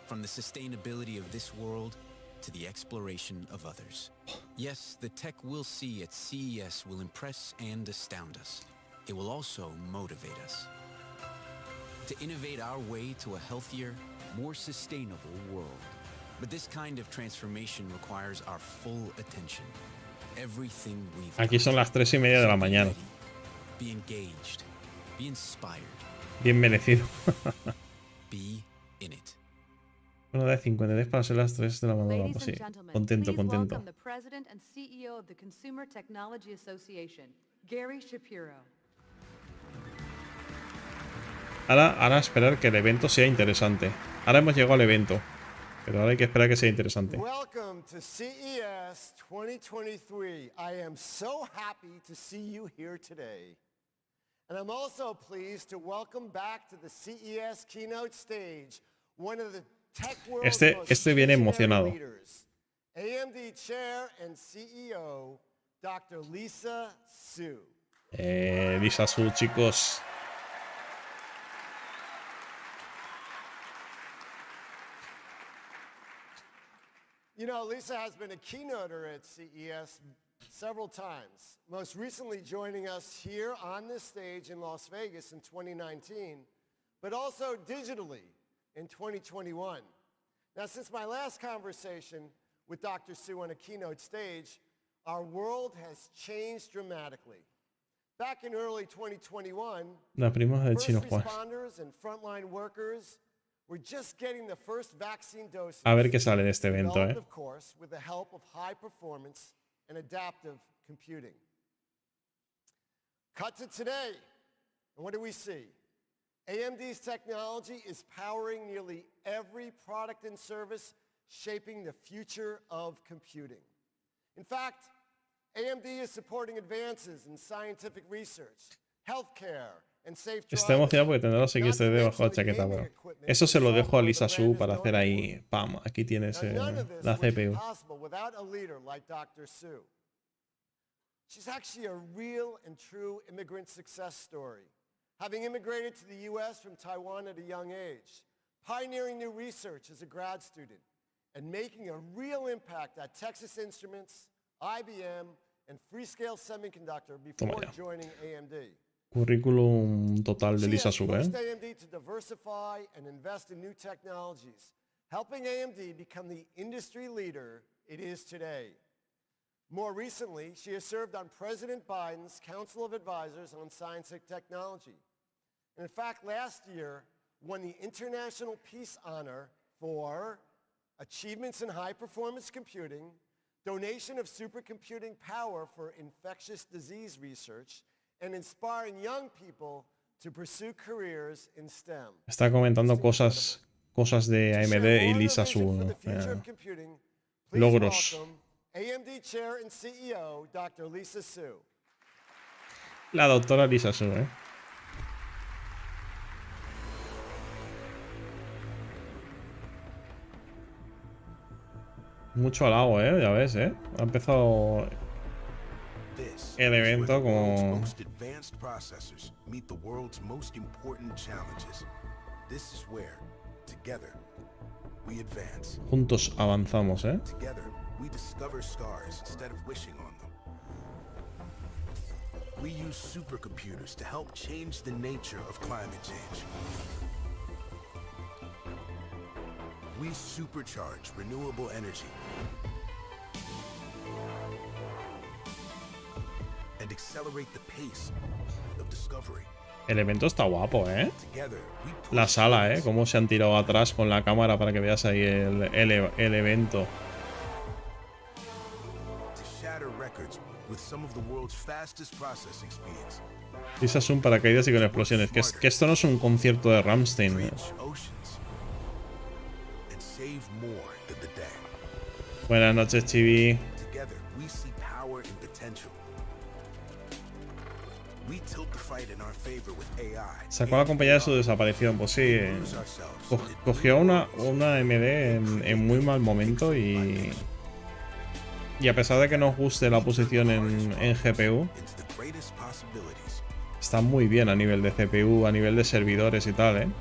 from the sustainability of this world to the exploration of others. Yes, the tech we'll see at CES will impress and astound us. It will also motivate us to innovate our way to a healthier, more sustainable world. But this kind of transformation requires our full attention. Everything we've Aquí son las 3:30 de la mañana. Be engaged, be inspired, Bien merecido. be in it. Bueno, de 53 para ser las 3 de la madrugada. Ladies Pues sí, and gentlemen, contento, please contento. welcome the President and CEO of the Consumer Technology Association, Gary Shapiro. Ahora esperar que el evento sea interesante. Ahora hemos llegado al evento, pero ahora hay que esperar que sea interesante. Welcome to CES 2023. I am so happy to see you here today. And I'm also pleased to welcome back to the CES keynote stage one of the tech world's most viene visionary emocionado. leaders, AMD Chair and CEO, Dr. Lisa Su. Lisa Su, chicos. You know, Lisa has been a keynoter at CES several times, most recently joining us here on this stage in Las Vegas in 2019, but also digitally in 2021. Now, since my last conversation with Dr. Su on a keynote stage, our world has changed dramatically. Back in early 2021, La prima de first Chino Juan. responders and frontline workers were just getting the first vaccine doses. A ver qué sale de este evento, Developed, of course, with the help of high performance and adaptive computing. Cut to today, and what do we see? AMD's technology is powering nearly every product and service, shaping the future of computing. In fact, AMD is supporting advances in scientific research, healthcare, and safe driving. Estoy emocionado porque tendrá los XD debajo de la chaqueta, bro. Eso se lo dejo a Lisa Su para hacer ahí. ¡Pam! Aquí tienes la CPU. Without a leader like Dr. Su. She's actually a real and true immigrant success story, having immigrated to the US from Taiwan at a young age, pioneering new research as a grad student, and making a real impact at Texas Instruments, IBM, and Freescale Semiconductor before joining AMD. Currículum total de Lisa CES Su, pushed AMD to diversify and invest in new technologies, helping AMD become the industry leader it is today. More recently, she has served on President Biden's Council of Advisors on Science and Technology. And in fact, last year, won the International Peace Honor for achievements in high-performance computing, donation of supercomputing power for infectious disease research, and inspiring young people to pursue careers in STEM. Está comentando cosas de AMD y Lisa Su. Logros. AMD Chair and CEO, Dr. Lisa Su. La doctora Lisa Su, Mucho halago, ya ves, Ha empezado el evento como... Juntos avanzamos, We discover stars instead of wishing on them. We use supercomputers to help change the nature of climate change. We supercharge renewable energy and accelerate the pace of discovery. El evento está guapo, La sala, Cómo se han tirado atrás con la cámara para que veas ahí el evento. Esas son paracaídas y con explosiones. Que esto no es un concierto de Rammstein. Buenas noches, Chibi. Sacó la compañía de su desaparición. Pues sí, cogió una AMD en muy mal momento y a pesar de que nos guste la posición en GPU, está muy bien a nivel de CPU, a nivel de servidores y tal,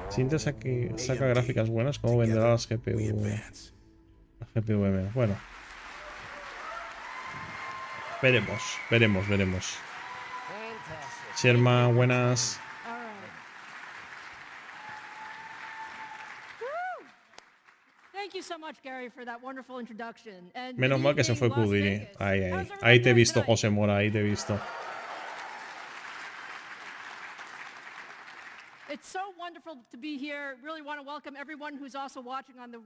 Si Intel saca gráficas buenas, ¿cómo venderá las GPU? Las GPU M. Bueno. Veremos. Sherma, buenas. Menos mal que se fue Kudiri. Ahí te he visto, José Mora, ahí te he visto. It's so wonderful to be here. Really want to welcome everyone who's also watching on the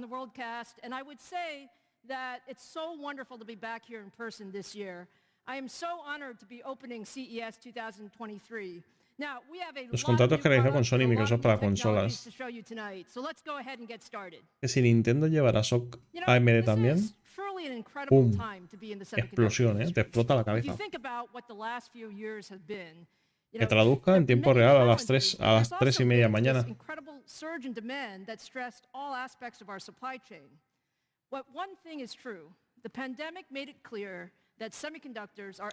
Worldcast. And I would say that it's so wonderful to be back here in person this year. I am so honored to be opening CES 2023. Now, we have a Los contratos que realizó con Sony y Microsoft para consolas. Que si Nintendo llevará SOC AMD también. ¡Pum! Explosión, Te explota la cabeza. Que traduzca en tiempo real a las 3:30 mañana.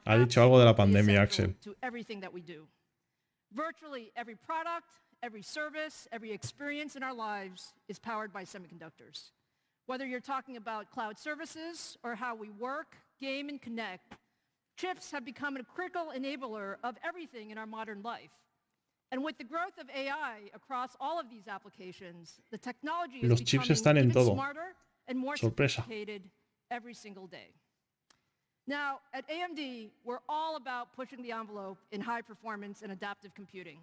Ha dicho algo de la pandemia, Axel. Virtually every product, every service, every experience in our lives is powered by semiconductors. Whether you're talking about cloud services or how we work, game, and connect, chips have become a critical enabler of everything in our modern life. And with the growth of AI across all of these applications, the technology is becoming even smarter and more sophisticated every single day. Now, at AMD, we're all about pushing the envelope in high performance and adaptive computing,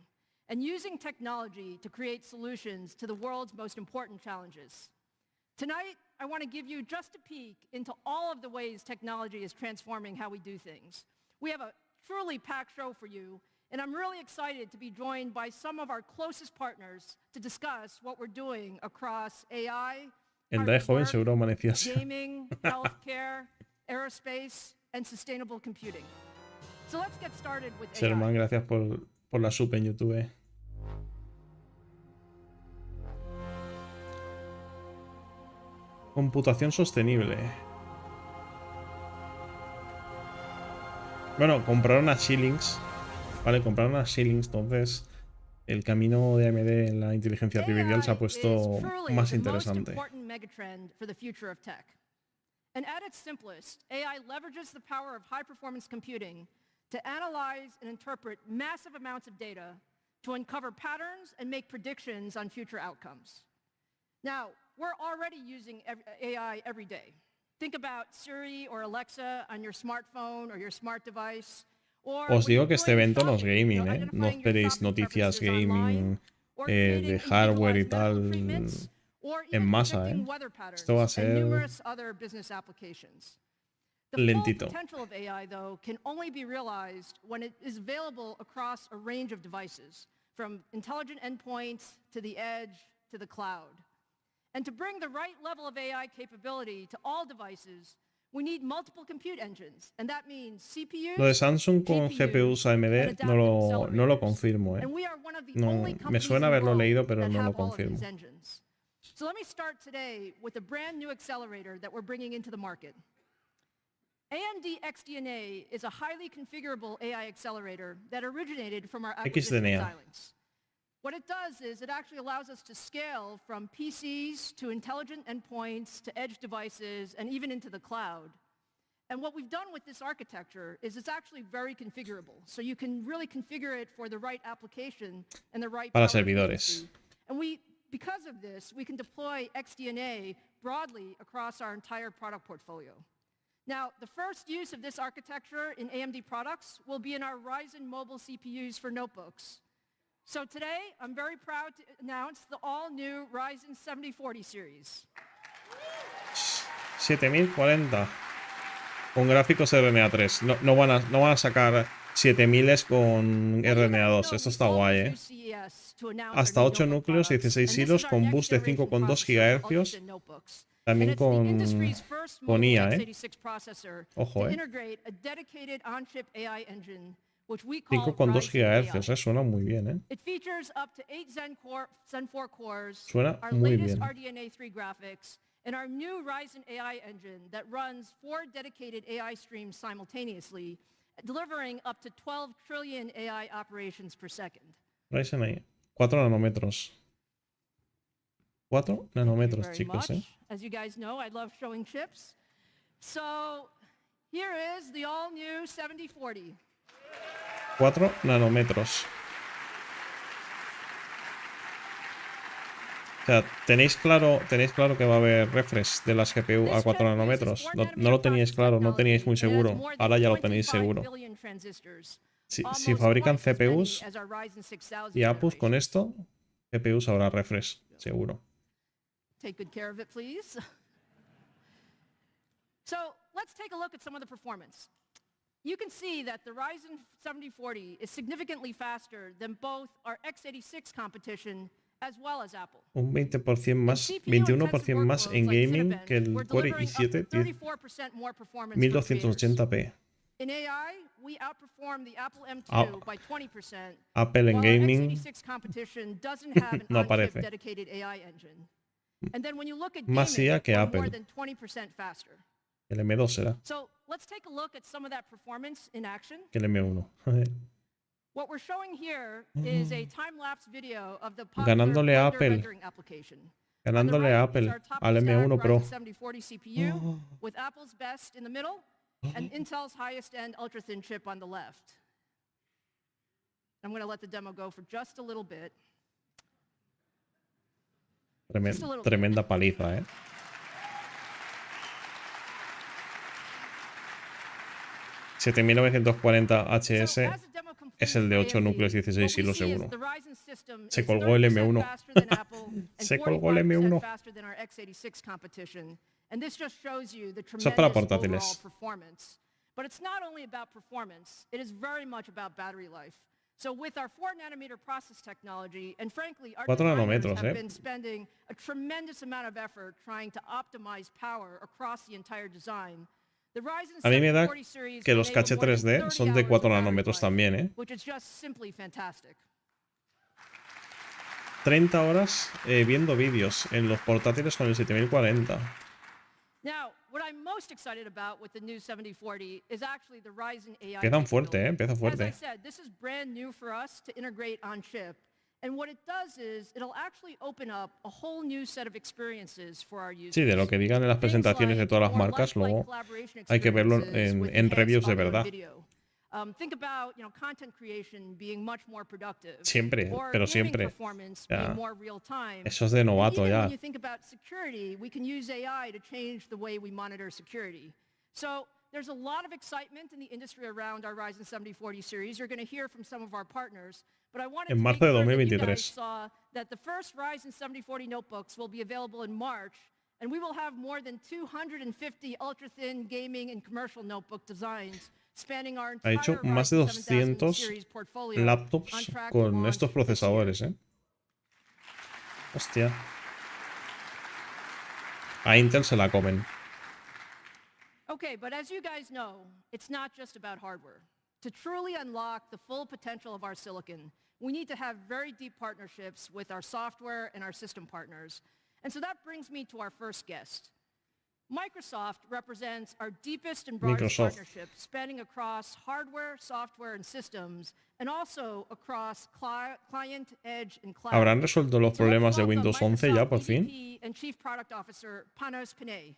and using technology to create solutions to the world's most important challenges. Tonight, I want to give you just a peek into all of the ways technology is transforming how we do things. We have a truly packed show for you, and I'm really excited to be joined by some of our closest partners to discuss what we're doing across AI, gaming, healthcare, aerospace, and sustainable computing. So let's get started with AI. Sherman, gracias por la sub en YouTube. Computación sostenible. Bueno, compraron a Xilinx. Vale, compraron a Xilinx, entonces el camino de AMD en la inteligencia artificial se ha puesto más interesante. And at its simplest, AI leverages the power of high-performance computing to analyze and interpret massive amounts of data to uncover patterns and make predictions on future outcomes. Now, we're already using AI every day. Think about Siri or Alexa on your smartphone or your smart device. Os digo que este evento no es gaming, ¿eh? No esperéis noticias gaming de hardware y tal en masa, ¿eh? Esto va a ser lentito. The full potential of AI, though, can only be realized when it is available across a range of devices, from intelligent endpoints to the edge to the cloud. And to bring the right level of AI capability to all devices, we need multiple compute engines, and that means CPUs, Lo de Samsung con GPUs AMD no lo confirmo, ¿eh? and we are one of the No, only me companies suena in the haberlo world leído, pero that no lo have all of confirmo. these engines. So let me start today with a brand new accelerator that we're bringing into the market. AMD XDNA is a highly configurable AI accelerator that originated from our acquisition of XDNA. Xilinx. What it does is it actually allows us to scale from PCs to intelligent endpoints to edge devices and even into the cloud. And what we've done with this architecture is it's actually very configurable. So you can really configure it for the right application and the right Para power servidores. efficiency. And because of this, we can deploy XDNA broadly across our entire product portfolio. Now, the first use of this architecture in AMD products will be in our Ryzen mobile CPUs for notebooks. So today, I'm very proud to announce the all-new Ryzen 7040 series. 7040 con gráficos RDNA 3. No van a sacar 7000 con RDNA 2. Esto está guay, ¿eh? Hasta 8 núcleos y 16 hilos con boost de 5,2 GHz. También con IA, ¿eh? Ojo, ¿eh? 5,2 GHz, ¿eh? Suena muy bien, ¿eh? It features up to 8 Zen 4 cores, Suena our muy latest bien. RDNA 3 graphics, and our new Ryzen AI engine that runs 4 dedicated AI streams simultaneously, delivering up to 12 trillion AI operations per second. Ryzen AI. 4 nanómetros. 4 nanómetros, Very chicos, ¿eh? much. As you guys know, I love showing chips. So here is the all-new 7040. 4 nanómetros. O sea, ¿tenéis claro que va a haber refresh de las GPU a 4 nanómetros? No lo teníais claro, no teníais muy seguro. Ahora ya lo tenéis seguro. Si fabrican CPUs y APUs con esto, GPUs habrá refresh, seguro. Take good care of it, please. So let's take a look at some of the performance. You can see that the Ryzen 7040 is significantly faster than both our x86 competition as well as Apple. Un 20% más, 21% más en gaming que el Core i7 1280p. In AI, we outperform the Apple M2 by 20%. Apple en gaming x86 competition doesn't have an no on-chip aparece. dedicated AI engine. And then when you look at Más gaming, IA que we're Apple. more than 20% faster. El M2 será. So let's take a look at some of that performance in action. Que el M1. What we're showing here is a time-lapse video of the Ganándole a Blender Apple. rendering application. Ganándole a Apple al M1 Pro. Ryzen 7040 CPU with Apple's best in the middle and Intel's highest-end ultra-thin chip on the left. I'm going to let the demo go for just a little bit. Tremenda paliza, ¿eh? $7940 HS es el de 8 núcleos 16 hilos seguro. Se colgó el M1. Se colgó el M1. Eso es para portátiles. But it's not only about performance, it is very much about battery life. So with our 4-nanometer process technology, and frankly, our 4 designers nanómetros, have been spending a tremendous amount of effort trying to optimize power across the entire design. The Ryzen A mí me da 7040 series que los enable caché more than 3D 30 son de hours 4 of battery nanómetros life, también, ¿eh? which is just simply fantastic. 30 horas viendo vídeos en los portátiles con el 7040. Now, what I'm most excited about with the new 7040 is actually the Ryzen AI. Empiezan fuerte, empieza As I fuerte. said, this is brand new for us to integrate on chip, And what it does is it'll actually open up a whole new set of experiences for our users. Sí, de lo que digan en las presentaciones de todas las marcas, luego hay que verlo en reviews de verdad. Think about, content creation being much more productive. Siempre, or pero gaming siempre. performance Ya. being more real time. Eso es de novato And even ya. when you think about security, we can use AI to change the way we monitor security. So there's a lot of excitement in the industry around our Ryzen 7040 series. You're going to hear from some of our partners. But I wanted En to marzo make de sure that you 2023. guys saw that the first Ryzen 7040 notebooks will be available in March, and we will have more than 250 ultra-thin gaming and commercial notebook designs spanning our Ha entire hecho más de Ryzen 7000 200 series portfolio on laptops track to con launch estos this year. procesadores, ¿eh? Hostia. A Intel se la comen. Okay, but as you guys know, it's not just about hardware. To truly unlock the full potential of our silicon, we need to have very deep partnerships with our software and our system partners. And so that brings me to our first guest. Microsoft represents our deepest and broadest partnership, spanning across hardware, software, and systems, and also across client, edge, and cloud. ¿Habrán resuelto los So let's problemas de welcome Windows 11 ya por Microsoft fin? EVP and Chief Product Officer Panos Panay.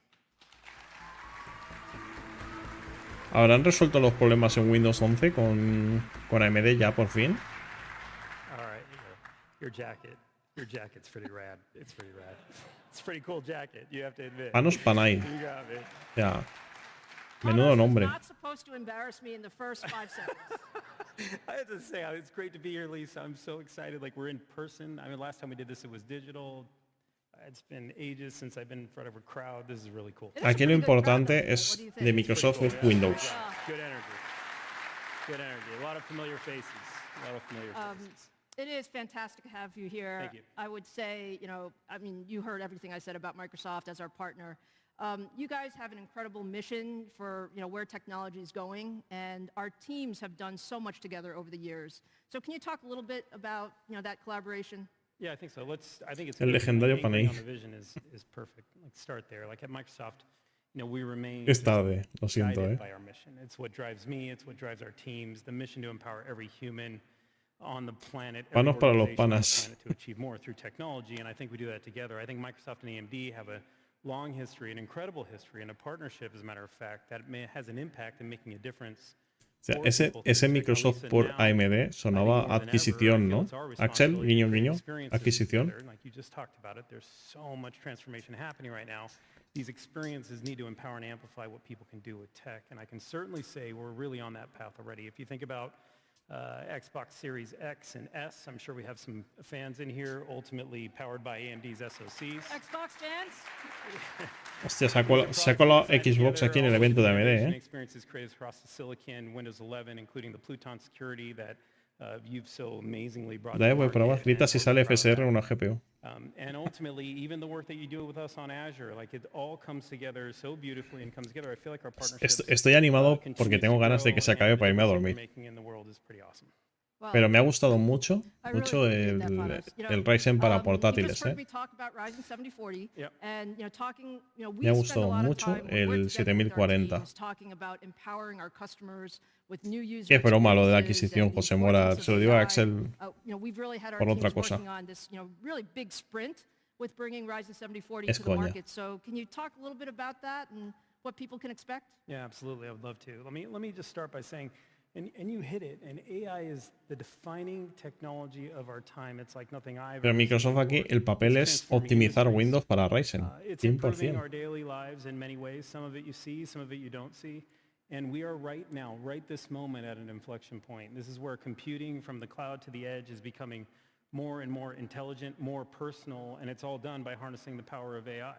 ¿Habrán resuelto los problemas en Windows 11 con AMD ya por fin? All right, your jacket's pretty rad. It's pretty rad. It's a pretty cool jacket, you have to admit. Panos Panay. You got me. Ya. Menudo nombre. Not supposed to embarrass me in the first 5 seconds. I have to say, it's great to be here, Lisa. I'm so excited. Like, we're in person. I mean, last time we did this, it was digital. It's been ages since I've been in front of a crowd. This is really cool. Aquí lo importante es de Microsoft es Windows. Good energy. Good energy. A lot of familiar faces. A lot of familiar faces. It is fantastic to have you here. Thank you. I would say, you heard everything I said about Microsoft as our partner. You guys have an incredible mission for, where technology is going, and our teams have done so much together over the years. So can you talk a little bit about, that collaboration? Yeah, I think so. I think it's El legendario Panay. on the vision is perfect. Like, start there. Like, at Microsoft, we remain Es tarde, lo siento, guided by our mission. It's what drives me. It's what drives our teams. The mission to empower every human on the planet, every Panos para los organization on the panas. planet to achieve more through technology, and I think we do that together. I think Microsoft and AMD have a long history, an incredible history, and a partnership, as a matter of fact, that has an impact in making a difference. O sea, ese Microsoft por AMD sonaba adquisición, ¿no? Axel, guiño, guiño, adquisición. Like you just talked about it, there's so much transformation happening right now. These experiences need to empower and amplify what people can do with tech, and I can certainly say we're really on that path already. If you think about Xbox Series X and S, I'm sure we have some fans in here, ultimately powered by AMD's SoCs. Xbox fans? Hostia, sacó la Xbox aquí en el evento de AMD, ¿eh? Experiences created across the silicon, Windows 11, including the Pluton security that you've so amazingly brought to Voy a probar, grita si sale FSR en una GPU. And ultimately, even the work that you do with us on Azure, like it all comes together so beautifully and comes together. I feel like our partnership. Estoy animado porque tengo ganas de que se acabe para irme a dormir. Pero me ha gustado mucho el Ryzen para portátiles, ¿eh? Me ha gustado mucho el 7040. Qué broma lo de la adquisición, José Mora. Se lo digo a Axel por otra cosa. Es coña. Yeah, absolutely. I would love to. Let me just start by saying, and you hit it, and AI is the defining technology of our time. It's like nothing I've Pero Microsoft aquí, el papel es optimizar Windows para Ryzen. It's improving 100%. our daily lives in many ways. Some of it you see, some of it you don't see. And we are right now, right this moment, at an inflection point. This is where computing from the cloud to the edge is becoming more and more intelligent, more personal, and it's all done by harnessing the power of AI.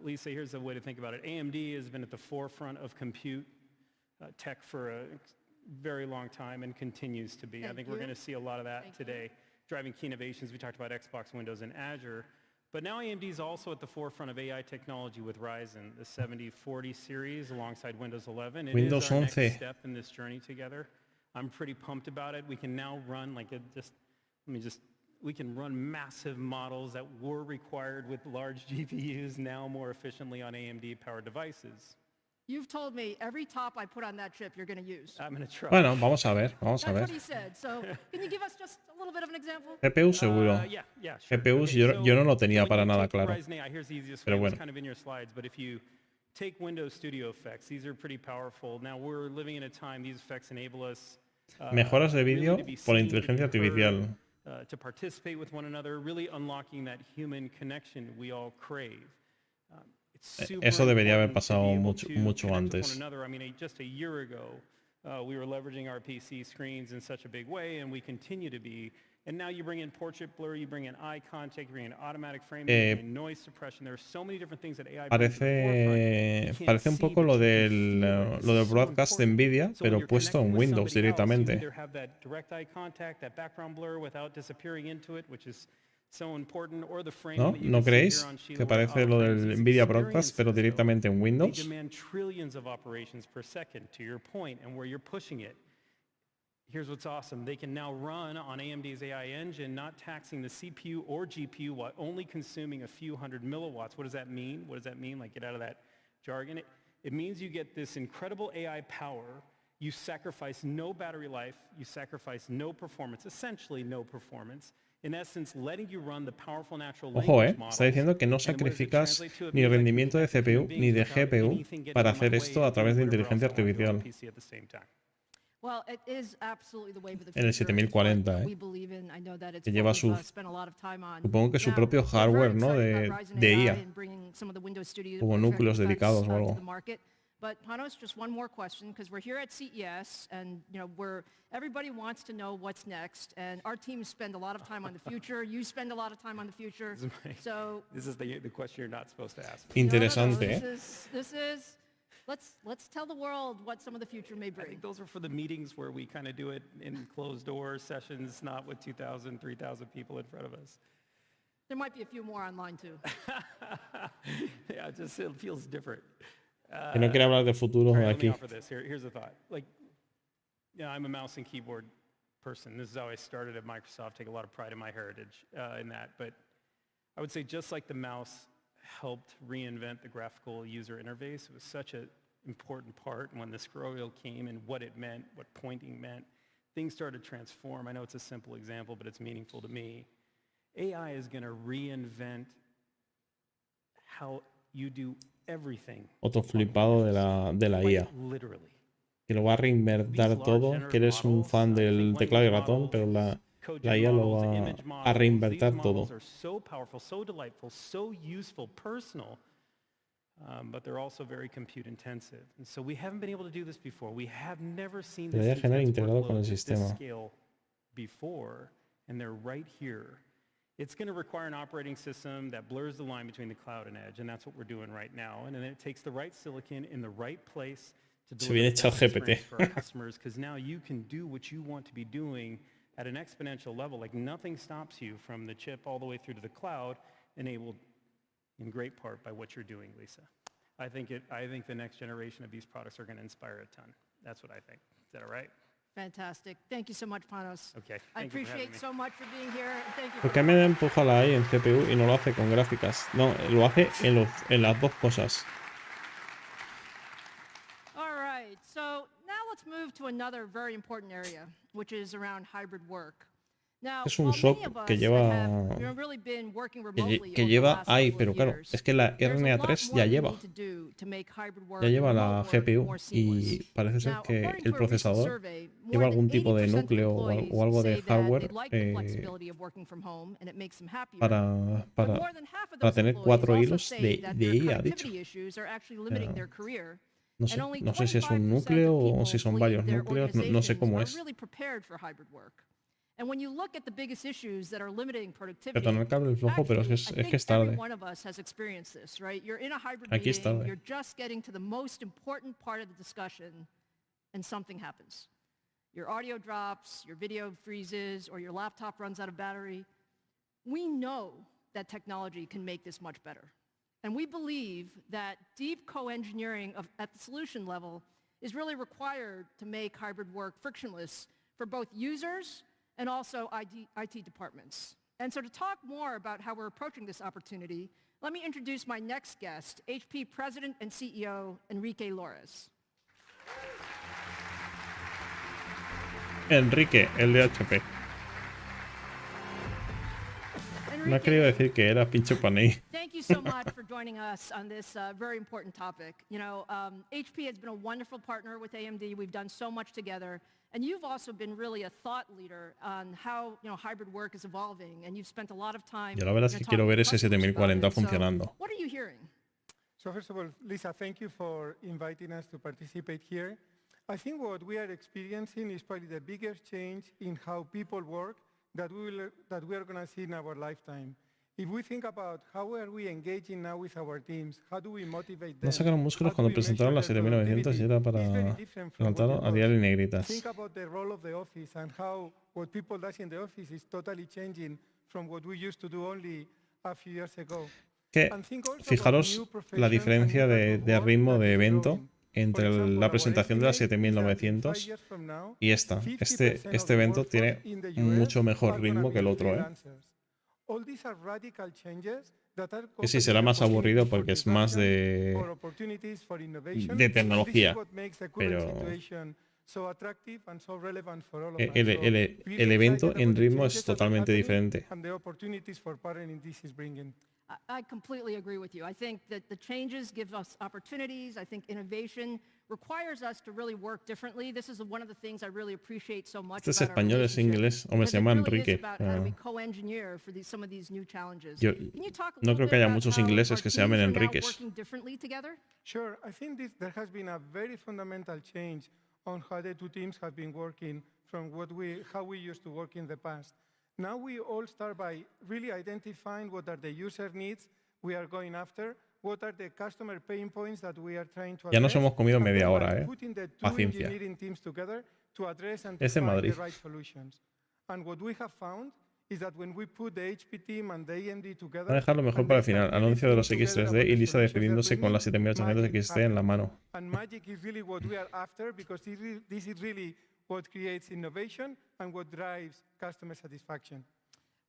Lisa, here's a way to think about it. AMD has been at the forefront of compute tech for a very long time and continues to be. I think we're going to see a lot of that today, driving key innovations. We talked about Xbox, Windows, and Azure. But now AMD is also at the forefront of AI technology with Ryzen, the 7040 series alongside Windows 11. It Windows is our 11. next step in this journey together. I'm pretty pumped about it. We can now run we can run massive models that were required with large GPUs now more efficiently on AMD-powered devices. You've told me every top I put on that chip you're going to use. I'm going to try. Bueno, vamos a ver, vamos a That's ver. what he said. So, can you give us just a little bit of an example? GPU seguro. Yeah, sure. GPUs Okay, yo no lo so tenía when para you nada take claro. Ryzen 8, here's the easiest Pero way. bueno. It's kind of in your slides, but if you take Windows Studio effects, these are pretty powerful. Now we're living in a time these effects enable us Mejoras de really vídeo to be por seen, to be inteligencia artificial. heard, to participate with one another, really unlocking that human connection we all crave. Eso debería haber pasado mucho antes. I mean, just a year ago, we were leveraging our PC screens in such a big way, and we continue to be. And now you bring in portrait blur, you bring in eye contact, you bring in automatic framing, you bring in noise suppression. There are so many different things that AI brings to the forefront. Parece un poco lo del broadcast de Nvidia, pero puesto en Windows directamente. Either have that direct eye contact, that background blur without disappearing into it, which is so important, or the frame ¿No? that you ¿No can see creéis here on Sheila que parece lo del Nvidia Broadcast, pero directamente en They Windows? demand trillions of operations per second, to your point, and where you're pushing it. Here's what's awesome. They can now run on AMD's AI engine, not taxing the CPU or GPU while only consuming a few hundred milliwatts. What does that mean? What does that mean? Like, get out of that jargon. It means you get this incredible AI power. You sacrifice no battery life. You sacrifice no performance, essentially no performance. In essence, letting you run the powerful natural Ojo, language está diciendo que no sacrificas ni rendimiento de CPU ni de GPU para hacer esto a través de inteligencia artificial. Well, it is absolutely the way of the En el future. 7040, We believe in. I know that it's que lleva what we've, su, spent a lot of time on. supongo que su Now, propio we're very hardware, ¿no? excited about Ryzen de AI IA, and bringing some of the Windows Studio como núcleos effects, dedicados o to algo. the market. But Panos, just one more question, because we're here at CES, and everybody wants to know what's next, and our teams spend a lot of time on the future. You spend a lot of time on the future. So this is the question you're not supposed to ask. Interesante, This is. Let's tell the world what some of the future may bring. I think those are for the meetings where we kind of do it in closed door sessions, not with 2,000, 3,000 people in front of us. There might be a few more online too. Yeah, it feels different. Que no quiere hablar del futuro All right, de let me aquí. offer this. Here's a thought. I'm a mouse and keyboard person. This is how I started at Microsoft. Take a lot of pride in my heritage in that. But I would say just like the mouse helped reinvent the graphical user interface, it was such an important part. And when the scroll wheel came and what it meant, what pointing meant, things started to transform. I know it's a simple example, but it's meaningful to me. AI is going to reinvent how you do everything. Otro flipado de la IA. Literally. Que lo va a reinventar todo, que eres un fan del teclado y ratón, pero la IA lo va a reinventar todo. Are so powerful, so delightful, so useful, personal, but they're also very compute intensive. And so we haven't been able to do this before. We have never seen this integrado con el sistema. scale before, and they're right here. It's going to require an operating system that blurs the line between the cloud and edge, and that's what we're doing right now. And then it takes the right silicon in the right place to deliver the best experience for our customers, because now you can do what you want to be doing at an exponential level. Like, nothing stops you from the chip all the way through to the cloud, enabled in great part by what you're doing, Lisa. I think the next generation of these products are going to inspire a ton. That's what I think. Is that all right? Fantastic. Thank you so much, Panos. Okay. I appreciate so much for being here. And thank you. ¿Por qué AMD empuja la AI en CPU y no lo hace con gráficas? No, lo hace en las dos cosas. All right. So now let's move to another very important area, which is around hybrid work. Now, Es un SOC que lleva AI, pero claro, es que la RNA3 ya lleva la GPU y parece ser que el procesador lleva algún tipo de núcleo o algo de hardware para tener 4 hilos de IA, dicho. No sé si es un núcleo o si son varios núcleos, no sé cómo es. And when you look at the biggest issues that are limiting productivity, Perdón el cable flojo, pero es que es tarde. every one of us has experienced this, right? You're in a hybrid meeting, you're just getting to the most important part of the discussion, and something happens. Your audio drops, your video freezes, or your laptop runs out of battery. We know that technology can make this much better. And we believe that deep co-engineering at the solution level is really required to make hybrid work frictionless for both users and also IT departments. And so to talk more about how we're approaching this opportunity, Let me introduce my next guest, HP President and CEO, Enrique Lores. Enrique, el de HP. No ha querido decir que era pinche panay. Thank you so much for joining us on this very important topic. You know, HP has been a wonderful partner with AMD. We've done so much together. And you've also been really a thought leader on how, you know, hybrid work is evolving. And you've spent a lot of time. Yo la verdad es que quiero ver ese 7040 funcionando. What are you hearing? So first of all, Lisa, thank you for inviting us to participate here. I think what we are experiencing is probably the biggest change in how people work that we are going to see in our lifetime. If we think about how are we engaging now with our teams, how do we motivate them? No sacaron músculos cuando presentaron la 7900 y era para resaltar a diario y negritas. Think about the role of the office and how what people do in the office is totally changing from what we used to do only a few years ago. Que fijaros la diferencia de ritmo de evento entre la presentación de la 7900 y esta. Este evento tiene mucho mejor ritmo que el otro, ¿eh? Que sí, será más aburrido porque es más de tecnología, pero el evento en ritmo es totalmente diferente. I completely agree with you. I think that the changes give us opportunities. I think innovation requires us to really work differently. This is one of the things I really appreciate so much. Este es español, es inglés, o me se llama Enrique. Yo no creo que haya muchos ingleses que se llamen Enriques. Sure, I think there has been a very fundamental change on how the two teams have been working from how we used to work in the past. Now we all start by really identifying what are the user needs we are going after, what are the customer pain points that we are trying to address. Ya nos hemos comido media hora, paciencia. Es de Madrid. And what we have found is that when we put the HP team and the AMD together, Voy a dejarlo mejor para el final. Anuncio de los X3D y Lisa despidiéndose con la 7800 XT en la mano. And magic is really what we are after because this is really what creates innovation and what drives customer satisfaction.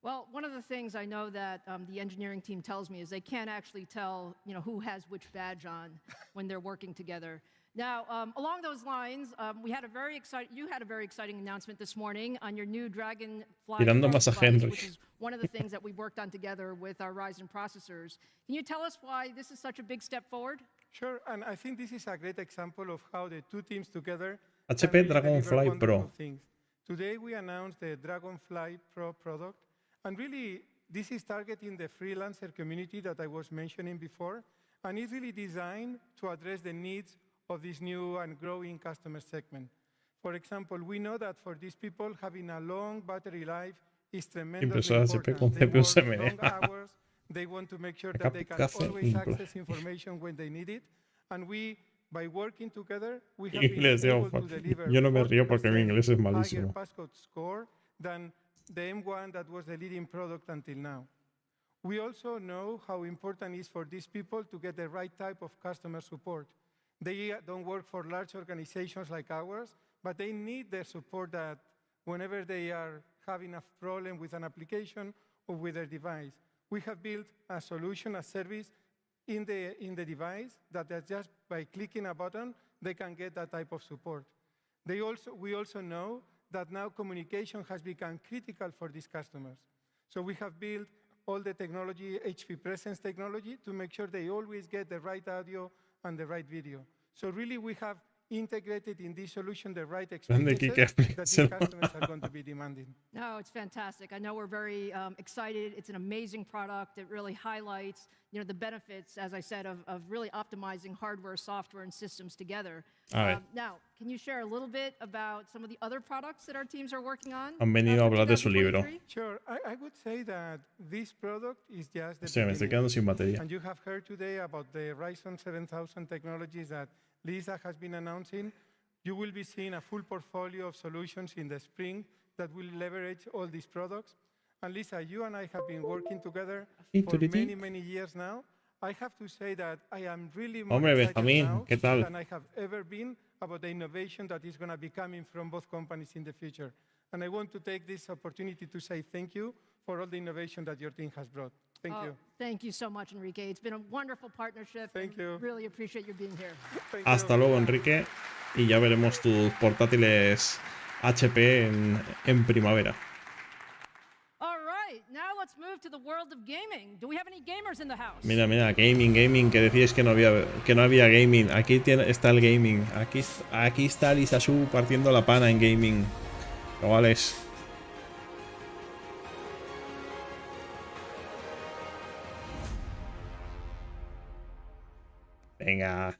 Well, one of the things I know that the engineering team tells me is they can't actually tell, you know, who has which badge on when they're working together. Now, along those lines, you had a very exciting announcement this morning on your new Dragonfly Tirando más a Henry, which is one of the things that we worked on together with our Ryzen processors. Can you tell us why this is such a big step forward? Sure, and I think this is a great example of how the two teams together HP Dragonfly Pro. Today we announced the Dragonfly Pro product, and really this is targeting the freelancer community that I was mentioning before, and it's really designed to address the needs of this new and growing customer segment. For example, we know that for these people, having a long battery life is tremendously important. They work long hours, they want to make sure that they can always access information when they need it, and by working together, we have been able to deliver Yo no me río porque mi inglés es malísimo. higher passcode score than the M1 that was the leading product until now. We also know how important it is for these people to get the right type of customer support. They don't work for large organizations like ours, but they need the support that whenever they are having a problem with an application or with their device. We have built a solution, a service in the device that just by clicking a button, they can get that type of support. We also know that now communication has become critical for these customers. So we have built all the technology, HP Presence technology, to make sure they always get the right audio and the right video. So really we have integrated in this solution the right experiences that these customers are going to be demanding. No, it's fantastic. I know we're very excited. It's an amazing product. It really highlights, you know, the benefits, as I said, of really optimizing hardware, software, and systems together. Now, can you share a little bit about some of the other products that our teams are working on? Han venido a hablar de su libro. Sure, I would say that this product is just the Sí, me estoy quedando sin batería. And you have heard today about the Ryzen 7000 technologies that Lisa has been announcing. You will be seeing a full portfolio of solutions in the spring that will leverage all these products. And Lisa, you and I have been working together for many, many years now. I have to say that I am really more excited now than I have ever been about the innovation that is going to be coming from both companies in the future. And I want to take this opportunity to say thank you for all the innovation that your team has brought. Thank you. Thank you so much, Enrique. It's been a wonderful partnership. Thank you. Really appreciate you being here. Hasta luego, Enrique. Y ya veremos tus portátiles HP en primavera. All right, now let's move to the world of gaming. Do we have any gamers in the house? Mira, mira, gaming, que decíais que no había gaming. Aquí está el gaming. Aquí está Lisa Su partiendo la pana en gaming. Chavales. Venga.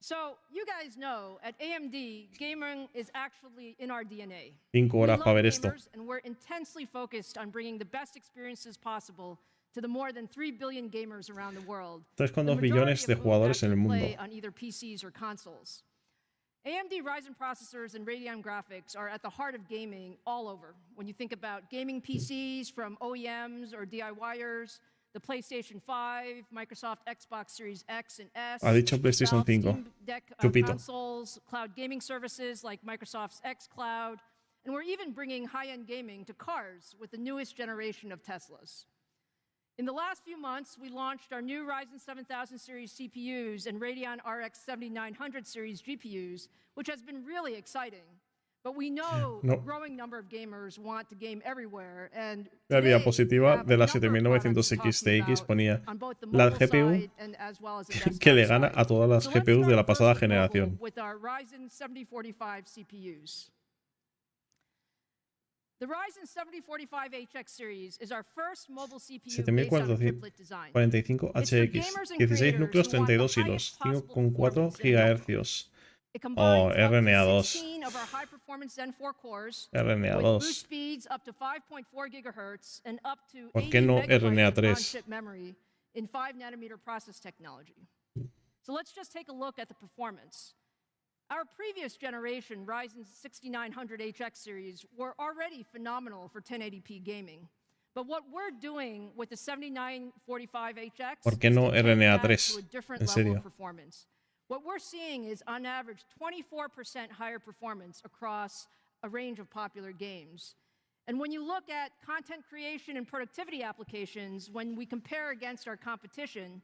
So, you guys know, at AMD, gaming is actually in our DNA. 5 horas para ver esto. And we're intensely focused on bringing the best experiences possible to the more than 3 billion gamers around the world. 3,2 billones de jugadores en el mundo. On either PCs or consoles. AMD Ryzen processors and Radeon graphics are at the heart of gaming all over. When you think about gaming PCs from OEMs or DIYers, the PlayStation 5, Microsoft Xbox Series X and S, Ha dicho PlayStation 5. Steam Deck Chupito. consoles, cloud gaming services like Microsoft's xCloud, and we're even bringing high-end gaming to cars with the newest generation of Teslas. In the last few months, we launched our new Ryzen 7000 series CPUs and Radeon RX 7900 series GPUs, which has been really exciting. But we know a growing number of gamers want to game everywhere, and la diapositiva de la 7900 XTX ponía la GPU que le gana a todas las GPUs de la pasada generación. With our Ryzen 7045 CPUs. The Ryzen 7045HX series is our first mobile CPU based on a triplet design. 45 HX, 16 núcleos, 32 hilos, 5,4 GHz. Oh, RNA2. RNA2. ¿Por qué no RNA3? In 5nm process technology. So let's just take a look at the performance. Our previous generation Ryzen 6900HX series were already phenomenal for 1080p gaming. But what we're doing with the 7945HX ¿Por qué no is to take that RNA3? to a different En level serio. of performance. What we're seeing is, on average, 24% higher performance across a range of popular games. And when you look at content creation and productivity applications, when we compare against our competition,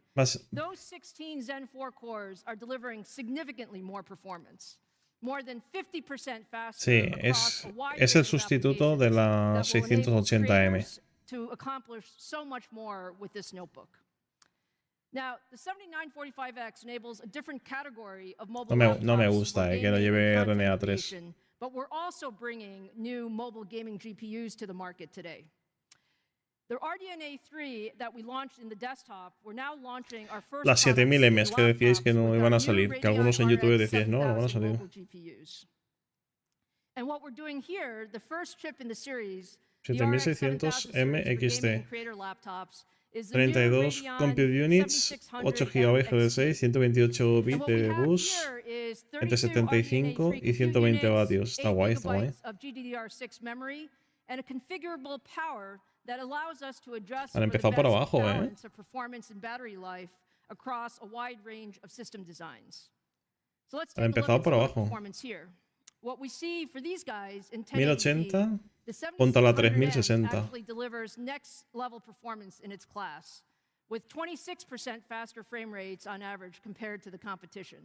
those 16 Zen 4 cores are delivering significantly more performance. More than 50% faster Sí, across a wide es el range of sustituto de la applications that will enable 680M. creators to accomplish so much more with this notebook. Now, the 7945X enables a different category of mobile No me laptops gusta for que lo gaming lleve and content RNA3. creation, but we're also bringing new mobile gaming GPUs to the market today. The RDNA 3 that we launched in the desktop, we're now launching our first Las 7000Ms que decíais que no iban a salir, que algunos en YouTube decíais no van a salir. And what we're doing here, the first chip in the series, 7600M XT. creator laptops, 32 compute units, 8 GB GDSI, 128 bits de bus, entre 75 y 120 vatios. Está guay, está guay. Han empezado por abajo, ¿eh? Han empezado por abajo. 1080 contra la 3060. actually delivers next level performance in its class, with 26% faster frame rates on average compared to the competition.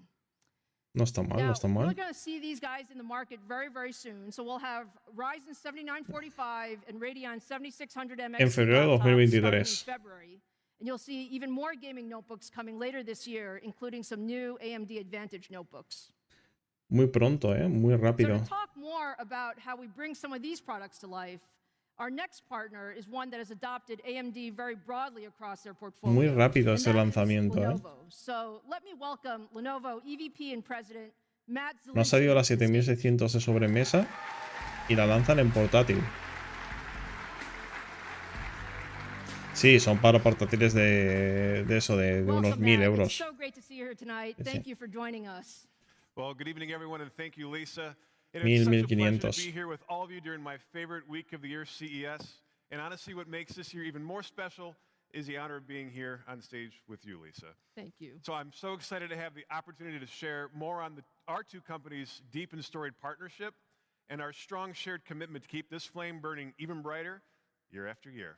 No está mal, no está We're mal. going to see these guys in the market very, very soon. So we'll have Ryzen 7945 and Radeon 7600MX En febrero de starting 2023. in February. And you'll see even more gaming notebooks coming later this year, including some new AMD Advantage notebooks. Muy pronto, muy So rápido. to talk more about how we bring some of these products to life, our next partner is one that has adopted AMD very broadly across their portfolio. Muy rápido and ese that is lanzamiento, Lenovo. So let me welcome Lenovo EVP and President Matt No ha salido la Zielinski. 7600 de sobremesa y la lanzan en portátil. Sí, son para portátiles de eso, de unos Welcome, 1000 Matt. euros. It's so great to see you here tonight. Sí, Thank sí. you for joining us. Well, good evening, everyone, and thank you, Lisa. It 1000, is such a pleasure 1500. to be here with all of you during my favorite week of the year, CES. And honestly, what makes this year even more special is the honor of being here on stage with you, Lisa. Thank you. So I'm so excited to have the opportunity to share more on our two companies' deep and storied partnership and our strong shared commitment to keep this flame burning even brighter year after year.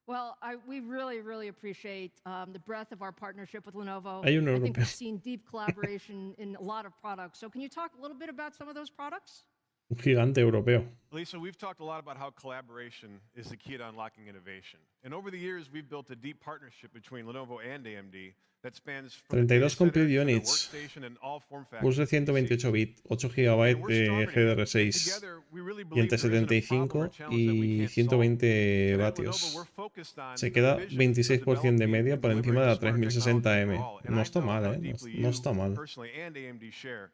Well, we really appreciate the breadth of our partnership with Lenovo. Hay un I think europeo. we've seen deep collaboration in a lot of products. So can you talk a little bit about some of those products? Un gigante europeo. Lisa, we've talked a lot about how collaboration is the key to unlocking innovation. And over the years, we've built a deep partnership between Lenovo and AMD that spans from the 32 data center compute to the units. workstation and all form Bus factors. de 128 bits, 8 GB de GDR6 Together, we really y believe entre there isn't a problem 75 or challenge that we y can't solve. 120 And at Lenovo, vatios. we're focused on Se the queda vision of 26% de developing media and por encima de la delivering smart technology 3060M. overall. And No I está know mal, how ¿eh? deeply No you está mal. personally and AMD share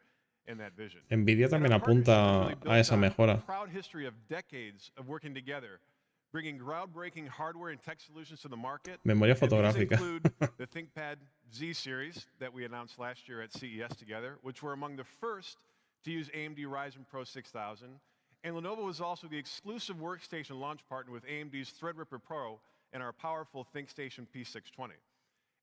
in that vision. Nvidia también And our partnership is apunta really a built esa on mejora. a proud history of decades of working together, bringing groundbreaking hardware and tech solutions to the market. Memoria And these fotográfica. include the ThinkPad Z series that we announced last year at CES together, which were among the first to use AMD Ryzen Pro 6000. And Lenovo was also the exclusive workstation launch partner with AMD's Threadripper Pro and our powerful ThinkStation P620.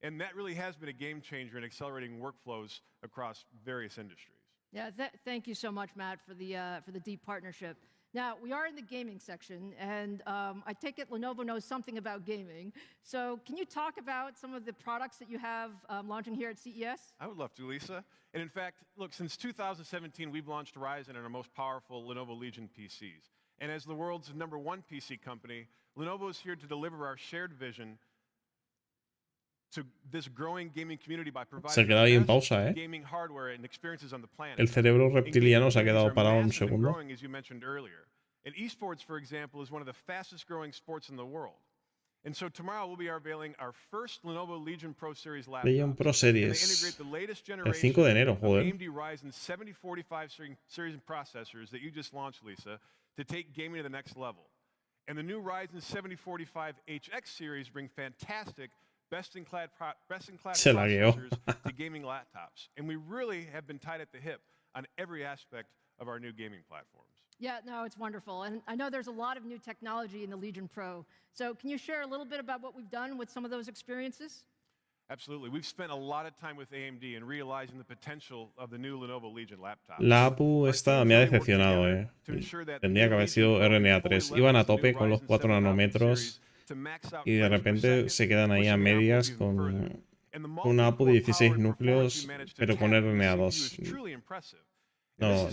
And that really has been a game changer in accelerating workflows across various industries. Yeah, thank you so much, Matt, for the deep partnership. Now, we are in the gaming section, and I take it Lenovo knows something about gaming. So can you talk about some of the products that you have launching here at CES? I would love to, Lisa. And in fact, look, since 2017, we've launched Ryzen and our most powerful Lenovo Legion PCs. And as the world's #1 PC company, Lenovo is here to deliver our shared vision to this growing gaming community by Se providing queda ahí en the best pausa, ¿eh? gaming hardware and experiences on the planet. El cerebro reptiliano se ha Engagement quedado communities are parado un massive and segundo. growing, as you mentioned earlier. And esports, for example, is one of the fastest growing sports in the world. And so tomorrow we'll be unveiling our first Lenovo Legion Pro Series laptop. Legion Pro And they Series. integrate the latest El generation 5 de enero, of joder. AMD Ryzen 7045 series processors that you just launched, Lisa, to take gaming to the next level. And the new Ryzen 7045 HX series bring fantastic best-in-class Se la guió. processors to gaming laptops. And we really have been tied at the hip on every aspect of our new gaming platforms. Yeah, no, it's wonderful. And I know there's a lot of new technology in the Legion Pro. So can you share a little bit about what we've done with some of those experiences? Absolutely. We've spent a lot of time with AMD in realizing the potential of the new Lenovo Legion laptops. La APU esta me ha decepcionado, ¿eh? Tendría que haber sido RNA3. Iban a tope con los 4 nanómetros y de repente se quedan ahí a medias con una APU de 16 núcleos, pero con RNA2.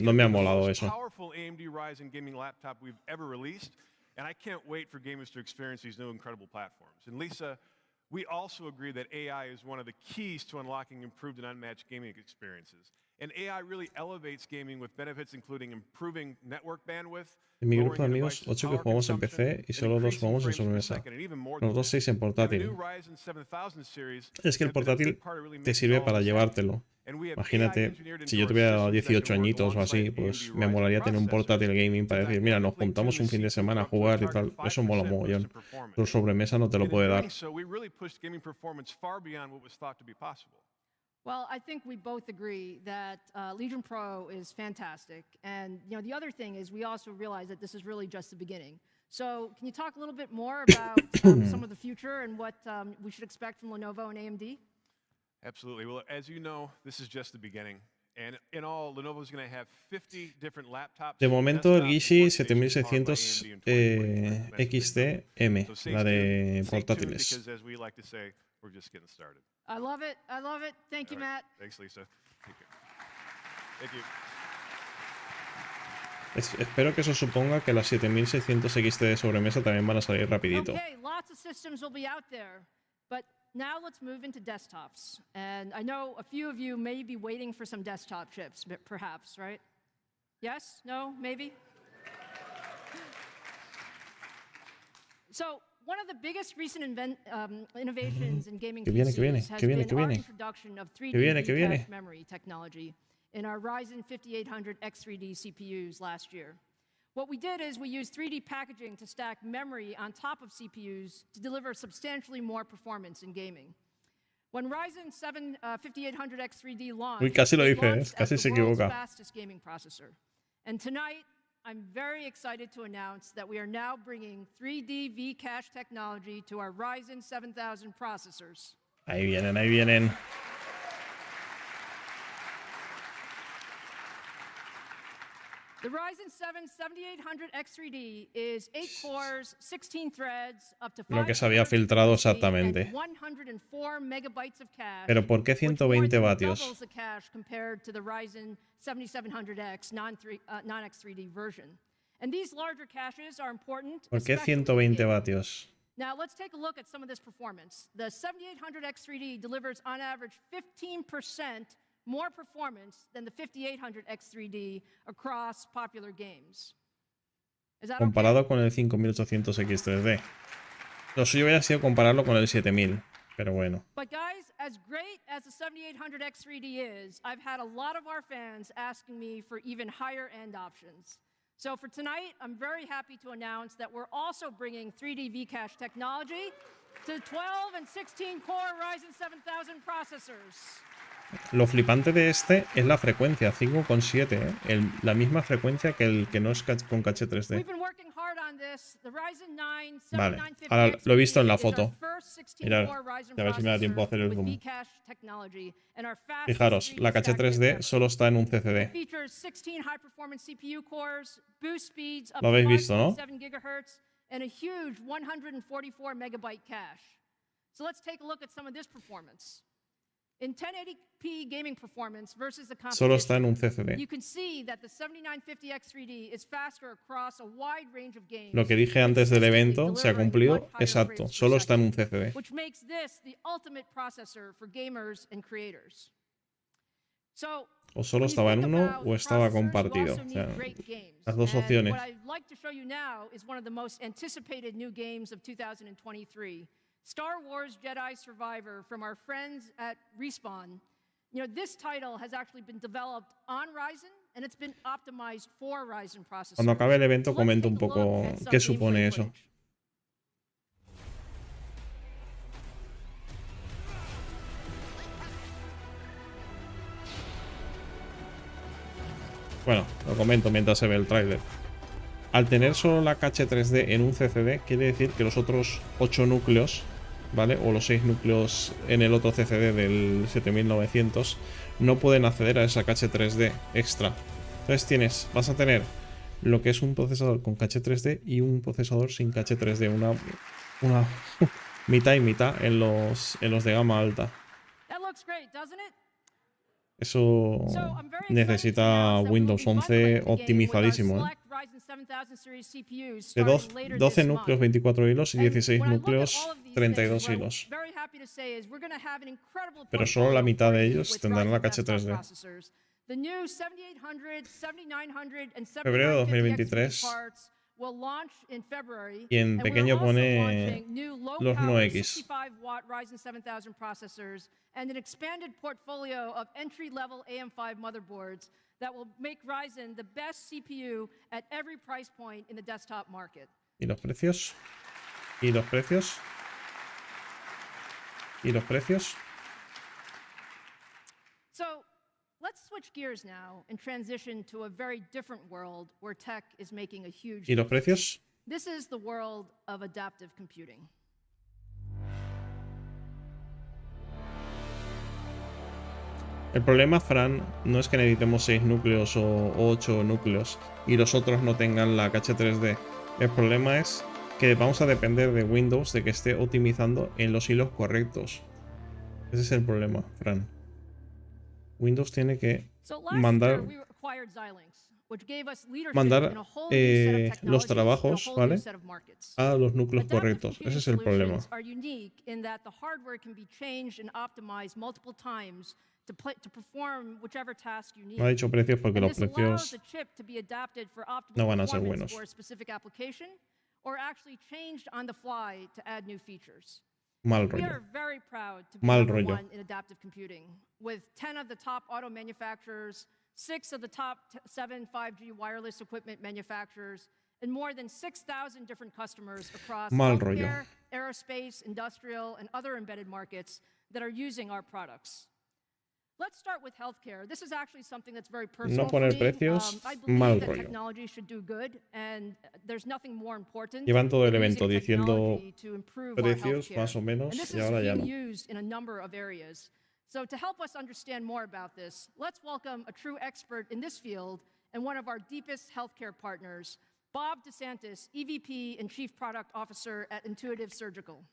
No me ha molado eso. Powerful AMD Ryzen gaming laptop we've ever released, and I can't wait for gamers to experience these new incredible platforms. And Lisa, we also agree that AI is one of the keys to unlocking improved and unmatched gaming experiences. And AI really elevates gaming with benefits including improving network bandwidth. En mi grupo de amigos, 8 que jugamos en PC y solo 2 jugamos en sobremesa. Los otros 6 en portátil. Es que el portátil te sirve para llevártelo. Imagínate, si yo tuviera 18 añitos o así, pues me molaría tener un portátil gaming para decir, mira, nos juntamos un fin de semana a jugar y tal. Eso mola mogollón. Pero sobremesa no te lo puede dar. Well, I think we both agree that Legion Pro is fantastic. And the other thing is we also realize that this is really just the beginning. So can you talk a little bit more about some of the future and what we should expect from Lenovo and AMD? Absolutely. Well, as you know, this is just the beginning. And in all, Lenovo is going to have 50 different laptops. De momento el Gishi 7600 XT-M, la de portátiles. As we like to say, we're just getting started. I love it. I love it. Thank you, Matt. Thanks, Lisa. Thank you. Thank you. Espero que eso suponga que las 7600 XT de sobremesa también van a salir rapidito. Okay, lots of systems will be out there, but now let's move into desktops. And I know a few of you may be waiting for some desktop chips, perhaps, right? Yes? No? Maybe? So, one of the biggest recent innovations in gaming PCs has been our introduction of 3D cache memory technology in our Ryzen 5800 X3D CPUs last year. What we did is we used 3D packaging to stack memory on top of CPUs to deliver substantially more performance in gaming. When Ryzen 5800 X3D launched, casi lo it dice, launched casi as se the world's equivoca. fastest gaming processor. And tonight, I'm very excited to announce that we are now bringing 3D V-Cache technology to our Ryzen 7000 processors. Ahí vienen, ahí vienen. The Ryzen 7 7800X3D is 8 cores, 16 threads, up to 5 Lo que se había filtrado exactamente. 104 megabytes of cache. Pero ¿por qué 120 vatios? Doubles the cache compared to the Ryzen 7700X non-X3D version. And these larger caches are important. ¿Por qué 120 vatios? Now let's take a look at some of this performance. The 7800X3D delivers on average 15% more performance than the 5800X3D across popular games. Is that Comparado con el 5800X3D. Lo suyo hubiera sido compararlo con el 7000, pero bueno. But guys, as great as the 7800X3D is, I've had a lot of our fans asking me for even higher end options. So for tonight, I'm very happy to announce that we're also bringing 3D Vcache technology to 12 and 16 core Ryzen 7000 processors. Lo flipante de este es la frecuencia, 5,7, ¿eh? La misma frecuencia que el que no es con caché 3D. Vale, ahora lo he visto en la foto. Mirad, a ver si me da tiempo a hacer el zoom. Fijaros, la caché 3D solo está en un CCD. Lo habéis visto, ¿no? In 1080p gaming performance versus the solo está en un CCD. You can see that the 7950X3D is faster across a wide range of games. Lo que dije antes del evento se ha cumplido, exacto, solo está en un CCD. Which makes this the ultimate processor for gamers and creators. So, o solo estaba en uno o estaba compartido. O sea, las dos opciones. What I'd like to show you now is one of the most anticipated new games of 2023. Star Wars Jedi Survivor from our friends at Respawn. You know, this title has actually been developed on Ryzen and it's been optimized for Ryzen processors. Cuando acabe el evento comento un poco qué supone eso. Bueno, lo comento mientras se ve el tráiler. Al tener solo la caché 3D en un CCD, quiere decir que los otros 8 núcleos, ¿vale? O los 6 núcleos en el otro CCD del 7900 no pueden acceder a esa caché 3D extra. Entonces vas a tener lo que es un procesador con caché 3D y un procesador sin caché 3D, una mitad y mitad en los de gama alta. Eso necesita Windows 11 optimizadísimo, ¿eh? De 12 núcleos, 24 hilos y 16 núcleos, 32 hilos. Pero solo la mitad de ellos tendrán la caché 3D. Febrero de 2023. Y en pequeño pone los 9X. And an expanded portfolio of entry-level AM5 motherboards that will make Ryzen the best CPU at every price point in the desktop market. ¿Y los precios? ¿Y los precios? ¿Y los precios? So, let's switch gears now and transition to a very different world where tech is making a huge ¿Y los precios? This is the world of adaptive computing. El problema, Fran, no es que necesitemos 6 núcleos o 8 núcleos y los otros no tengan la caché 3D. El problema es que vamos a depender de Windows de que esté optimizando en los hilos correctos. Ese es el problema, Fran. Windows tiene que mandar los trabajos, ¿vale?, a los núcleos correctos. Ese es el problema. No ha dicho precios porque los precios no van a ser buenos. Mal rollo. Mal rollo. 6 of the top 7 5G wireless equipment manufacturers, and more than 6,000 different customers across healthcare, aerospace, industrial, and other embedded markets that are using our products. Let's start with healthcare. This is actually something that's very personal no poner for me. Precios, I believe mal that rollo. technology should do good, and there's nothing more important Llevan todo el than evento using diciendo technology to improve our precios healthcare. más o menos And this y is ahora ya being no. used in a number of areas. So to help us understand more about this, let's welcome a true expert in this field and one of our deepest healthcare partners, Bob DeSantis, EVP and Chief Product Officer at Intuitive Surgical.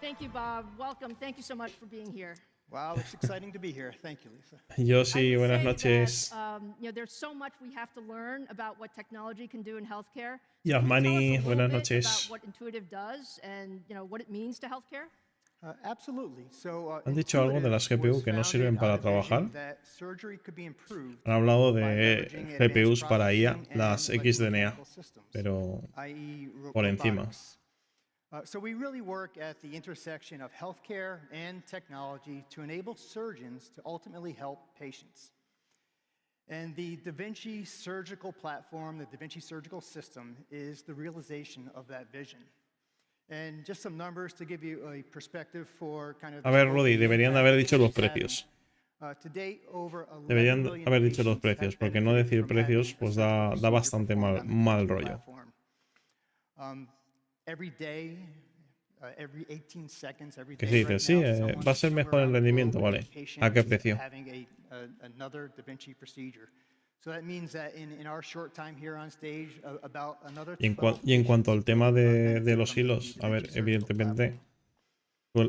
Thank you, Bob. Welcome. Thank you so much for being here. Wow, it's exciting to be here. Thank you, Lisa. Yo sí, buenas noches. There's so much we have to learn about what technology can do in healthcare. Yasmani, buenas About noches. what Intuitive does and what it means to healthcare. Absolutely. So, Han dicho algo de las GPU que no sirven para trabajar. Han hablado de GPUs para IA, las XDNA, pero por encima. So we really work at the intersection of healthcare and technology to enable surgeons to ultimately help patients. And the Da Vinci surgical platform, the Da Vinci surgical system, is the realization of that vision. And just some numbers to give you a perspective for kind of... A ver, Rudy, deberían de haber dicho los precios. Deberían haber dicho los precios, porque no decir precios pues da bastante mal rollo. Que se dice, sí, va a ser mejor el rendimiento, vale. ¿A qué precio? Y en cuanto al tema de los hilos, a ver, evidentemente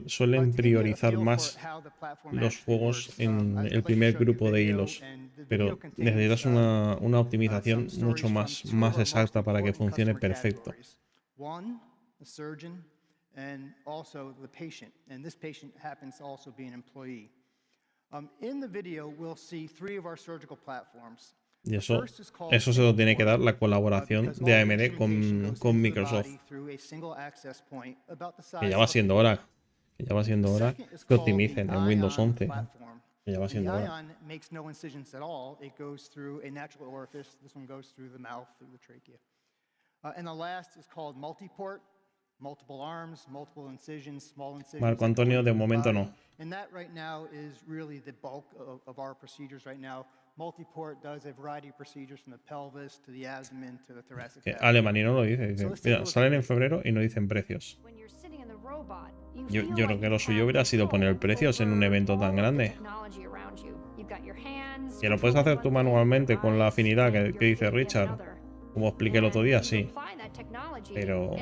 suelen priorizar más los juegos en el primer grupo de hilos, pero necesitas una optimización mucho más exacta para que funcione perfecto. One, the surgeon, and also the patient. And this patient happens to also be an employee. In the video, we'll see 3 of our surgical platforms. Y eso se lo tiene que dar la colaboración de AMD con Microsoft. Que ya va siendo hora. Que ya va siendo hora que optimicen en Windows 11. Que ya va siendo hora. Ion makes no incisions at all. It goes through a natural orifice. This one goes through the mouth, through the trachea. And the last is called multiport, multiple arms, multiple incisions, small incisions. Marco Antonio, de momento no. And that right now is really the bulk of our procedures right now. Multiport does a variety of procedures from the pelvis to the abdomen to the thoracic cavity. Alemania no lo dice. Mira, salen en febrero y no dicen precios. Yo creo que lo suyo hubiera sido poner precios en un evento tan grande. Que lo puedes hacer tú manualmente con la afinidad que dice Richard. Como expliqué el otro día, sí. Pero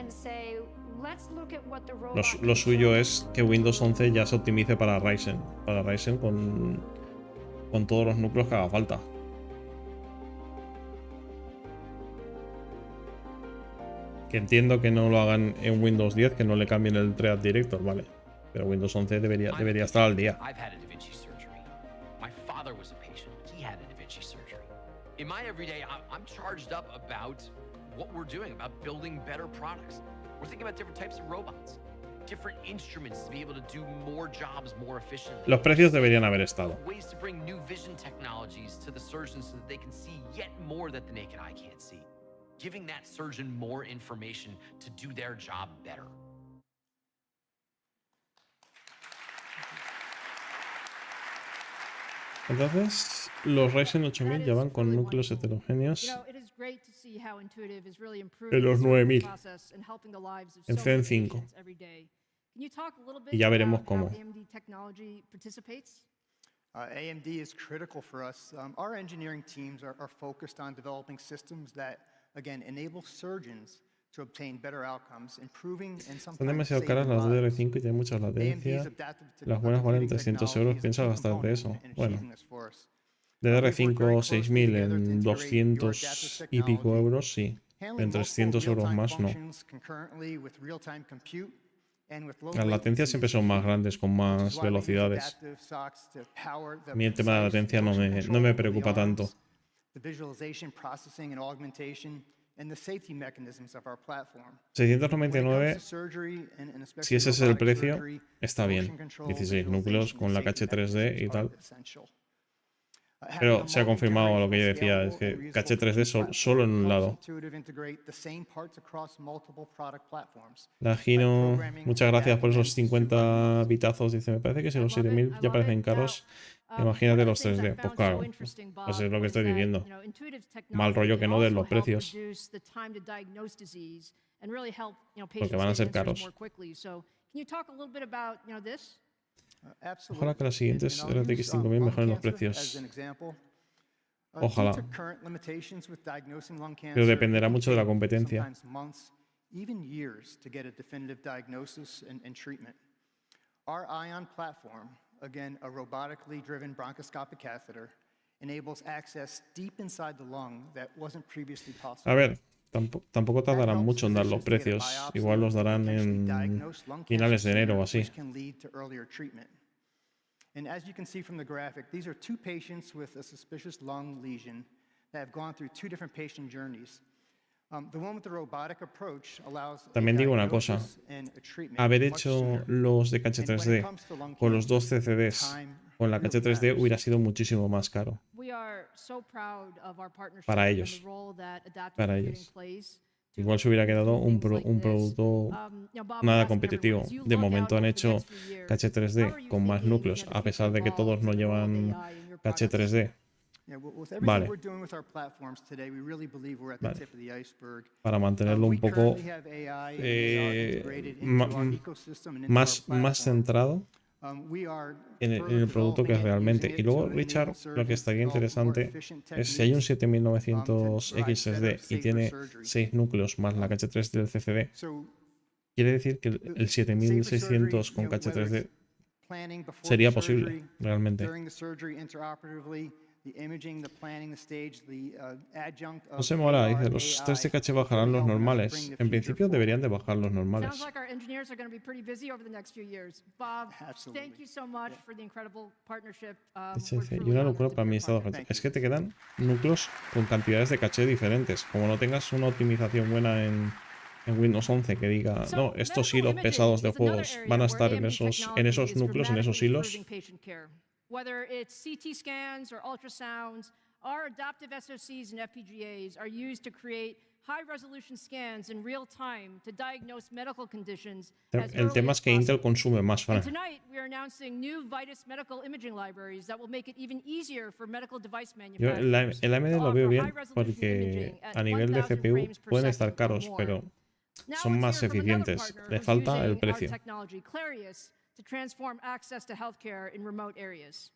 lo suyo es que Windows 11 ya se optimice para Ryzen. Para Ryzen con todos los núcleos que haga falta. Que entiendo que no lo hagan en Windows 10, que no le cambien el Thread Director, vale. Pero Windows 11 debería estar al día. In my everyday, I'm charged up about what we're doing, about building better products. We're thinking about different types of robots, different instruments to be able to do more jobs more efficiently. Los precios deberían haber estado. Ways to bring new vision technologies to the surgeons so that they can see yet more that the naked eye can't see. Giving that surgeon more information to do their job better. Entonces, los Ryzen 8000 ya van con núcleos heterogéneos en los 9000 en Zen 5. Y ya veremos cómo. AMD is critical for us. Our engineering teams are focused on developing systems that, again, enable surgeons to obtain better outcomes, improving and sometimes Son demasiado caras las DDR5 y tienen mucha latencia. Las buenas valen 300 euros. Piensa bastante eso. Bueno, DDR5 6000 en 200 y pico euros, sí. En 300 euros más, no. Las latencias siempre son más grandes, con más velocidades. A mí el tema de la latencia no me preocupa tanto. 699, si ese es el precio, está bien. 16 núcleos con la caché 3D y tal. Pero se ha confirmado lo que yo decía, es que caché 3D solo en un lado. La Gino, muchas gracias por esos 50 bitazos. Dice, me parece que si los 7000 ya parecen caros, imagínate los 3D. Pues claro, pues es lo que estoy diciendo. Mal rollo que no den los precios. Porque van a ser caros. Can you talk a little bit about, this? Ojalá que las siguientes RTX 5000 mejoren los precios. Ojalá. Pero dependerá mucho de la competencia. Even years to get a definitive diagnosis and treatment. Our ION platform, again, a robotically driven bronchoscopic catheter, enables access deep inside the lung that wasn't previously possible. A ver, tampoco tardarán mucho en dar los precios. Igual los darán en finales de enero o así. And as you can see from the graphic, these are two patients with a suspicious lung lesion that have gone through two different patient journeys. También digo una cosa, haber hecho los de caché 3D con los dos CCDs con la caché 3D hubiera sido muchísimo más caro. Para ellos. Igual se hubiera quedado un producto nada competitivo. De momento han hecho caché 3D con más núcleos, a pesar de que todos no llevan caché 3D. Vale. Para mantenerlo un poco más centrado en el producto que es realmente. Y luego, Richard, lo que estaría interesante es si hay un 7900 XSD y tiene 6 núcleos más la caché 3D del CCD, quiere decir que el 7600 con caché 3D sería posible realmente. No se mora, dice, los test de caché bajarán los normales. En principio deberían de bajar los normales. Y una locura para administrador caché. Es que te quedan núcleos con cantidades de caché diferentes. Como no tengas una optimización buena en Windows 11 que diga, no, estos hilos pesados de juegos van a estar en esos núcleos, en esos hilos. Whether it's CT scans or ultrasounds, our adaptive SoCs and FPGAs are used to create high-resolution scans in real time to diagnose medical conditions. El tema es que Intel consume más, Fran. Tonight we are announcing new Vitis medical imaging libraries that will make it even easier for medical device Yo manufacturers. el AMD lo veo bien porque a nivel de CPU pueden estar caros, pero son más eficientes. Le falta el precio. To transform access to healthcare in remote areas.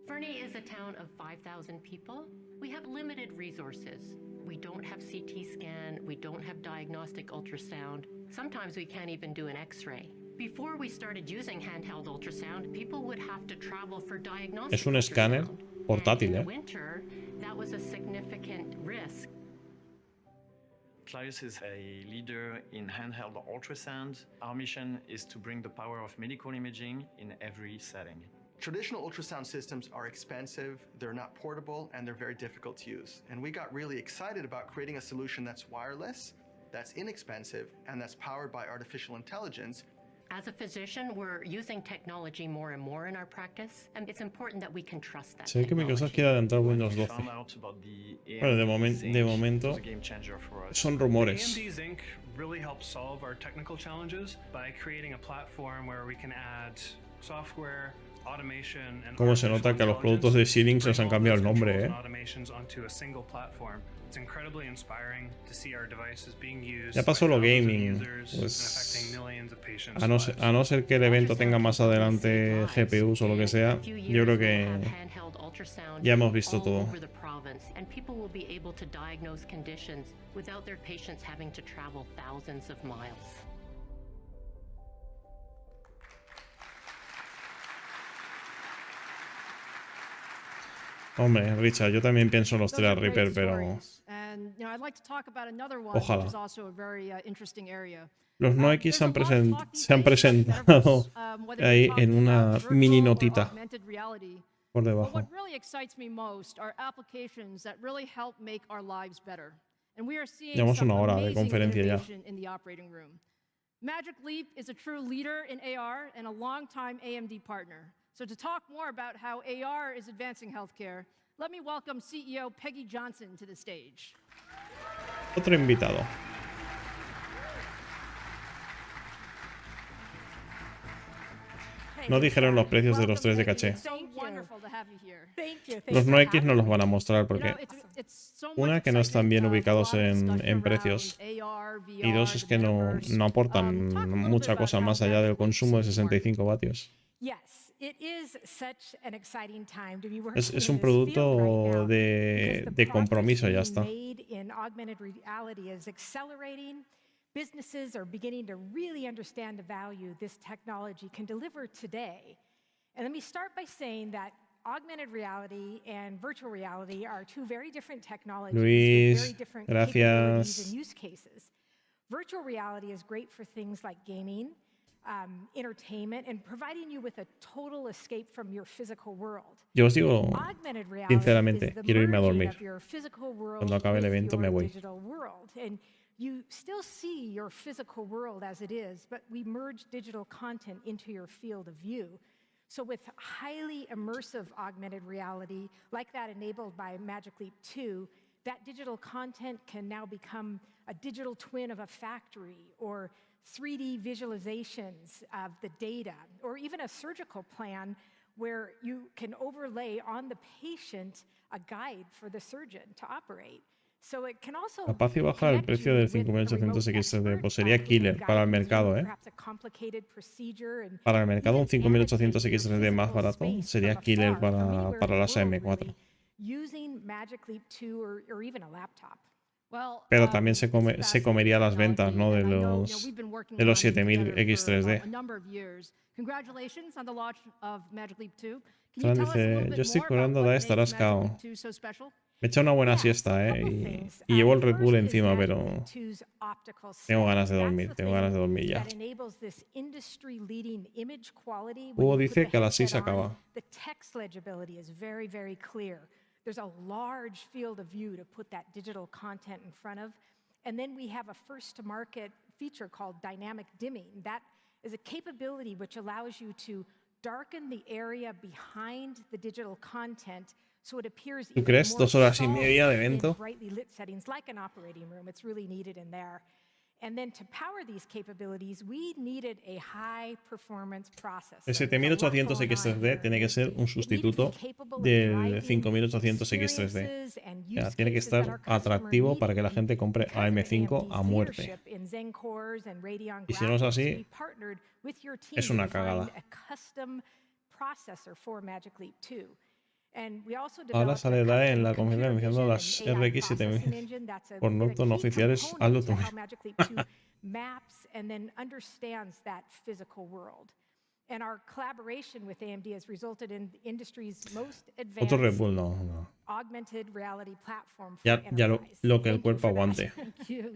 Fernie is a town of 5,000 people. We have limited resources. We don't have CT scan, we don't have diagnostic ultrasound. Sometimes we can't even do an X-ray. Before we started using handheld ultrasound, people would have to travel for diagnostic. Es un escáner portátil, In winter, that was a significant risk. Clarius is a leader in handheld ultrasound. Our mission is to bring the power of medical imaging in every setting. Traditional ultrasound systems are expensive, they're not portable, and they're very difficult to use. And we got really excited about creating a solution that's wireless, that's inexpensive, and that's powered by artificial intelligence. As a physician, we're using technology more and more in our practice, and it's important that we can trust that. Sé que Microsoft quiere adelantar Windows 12. Bueno, de momento son rumores. AMD Zinc really helps solve our technical challenges by creating a platform where we can add software, automation, and Cómo se nota que a los productos de Xilinx les han cambiado el nombre, ¿eh? Ya pasó lo gaming, pues a no ser que el evento tenga más adelante GPUs o lo que sea, yo creo que ya hemos visto todo. Hombre, Richard, yo también pienso en los Threadripper, pero ojalá. Los No X se han presentado ahí en una mini notita por debajo. Llevamos una hora de conferencia ya. Magic Leap is a true leader in AR and a long-time AMD partner. So to talk more about how AR is advancing healthcare, let me welcome CEO Peggy Johnson to the stage. Otro invitado. No dijeron los precios de los 3 de caché. So wonderful to Los no X no los van a mostrar porque una, que no están bien ubicados en precios, y dos, es que no aportan mucha cosa más allá del consumo de 65 vatios. Es un producto de compromiso, ya está. Businesses are beginning to really understand the value this technology can deliver today. And let me start by saying that augmented reality and virtual reality are two very different technologies with very different capabilities and use cases. Virtual reality is great for things like gaming, entertainment, and providing you with a total escape from your physical world. Yo os digo, sinceramente, quiero irme a dormir. Cuando acabe el evento me voy. You still see your physical world as it is, but we merge digital content into your field of view. So with highly immersive augmented reality, like that enabled by Magic Leap 2, that digital content can now become a digital twin of a factory, or 3D visualizations of the data, or even a surgical plan where you can overlay on the patient a guide for the surgeon to operate. Capaz y bajar el precio del 5800 XD, pues sería killer para el mercado, ¿eh? Para el mercado un 5800 XD más barato sería killer para las AM4. Pero también se comería las ventas, ¿no? de los 7000 X3D. Fran dice, yo estoy curando da estarás cao. Me he echado una buena siesta, ¿eh? Y llevo el Red Bull encima, pero tengo ganas de dormir ya. Hugo dice que a las 6 acaba. There's a large field of view to put that digital content in front of. And then we have a first-to-market feature called dynamic dimming. That is a capability which allows you to darken the area behind the digital content so it appears ¿Tú crees? 2 horas y media de evento. Brightly lit settings like an operating room. It's really needed in there. And then to power these capabilities, we needed a high-performance processor. El 7800 X3D tiene que ser un sustituto del 5800 X3D. Ya, tiene que estar atractivo para que la gente compre AM5 a muerte. Y si no es así, es una cagada. Ahora sale DAE en la conferencia anunciando las RX 7000 por notas no oficiales. Hazlo tú. Otro Red Bull, no. Ya lo que el cuerpo aguante.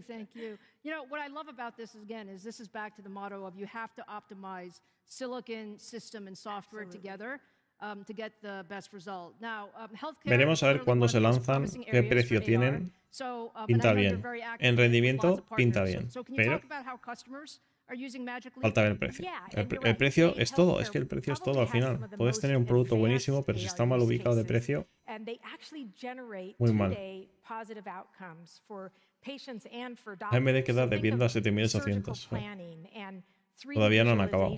Thank you. You know, what I love about this again is this is back to the motto of you have to optimize silicon, system, and software together. To get the best result. Now, veremos a ver cuándo se lanzan, qué precio tienen. Pinta bien. En rendimiento, pinta bien. Pero falta ver el precio. El precio es todo. Es que el precio es todo al final. Puedes tener un producto buenísimo, pero si está mal ubicado de precio, muy mal. AMD queda debiendo a 7800. Todavía no han acabado.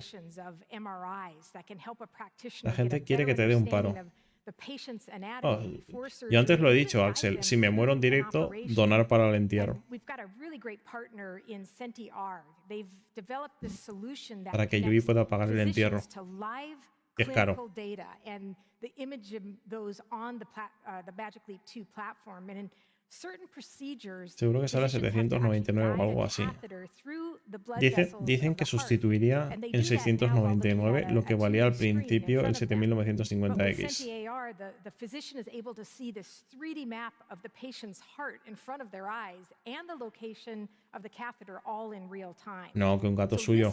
La gente quiere que te dé un paro. Oh, yo antes lo he dicho, Axel, si me muero en directo, donar para el entierro. Para que Yui pueda pagar el entierro. Es caro. Seguro que sale a 799 o algo así. Dicen que sustituiría en 699 lo que valía al principio el 7950X. No, que un gato suyo.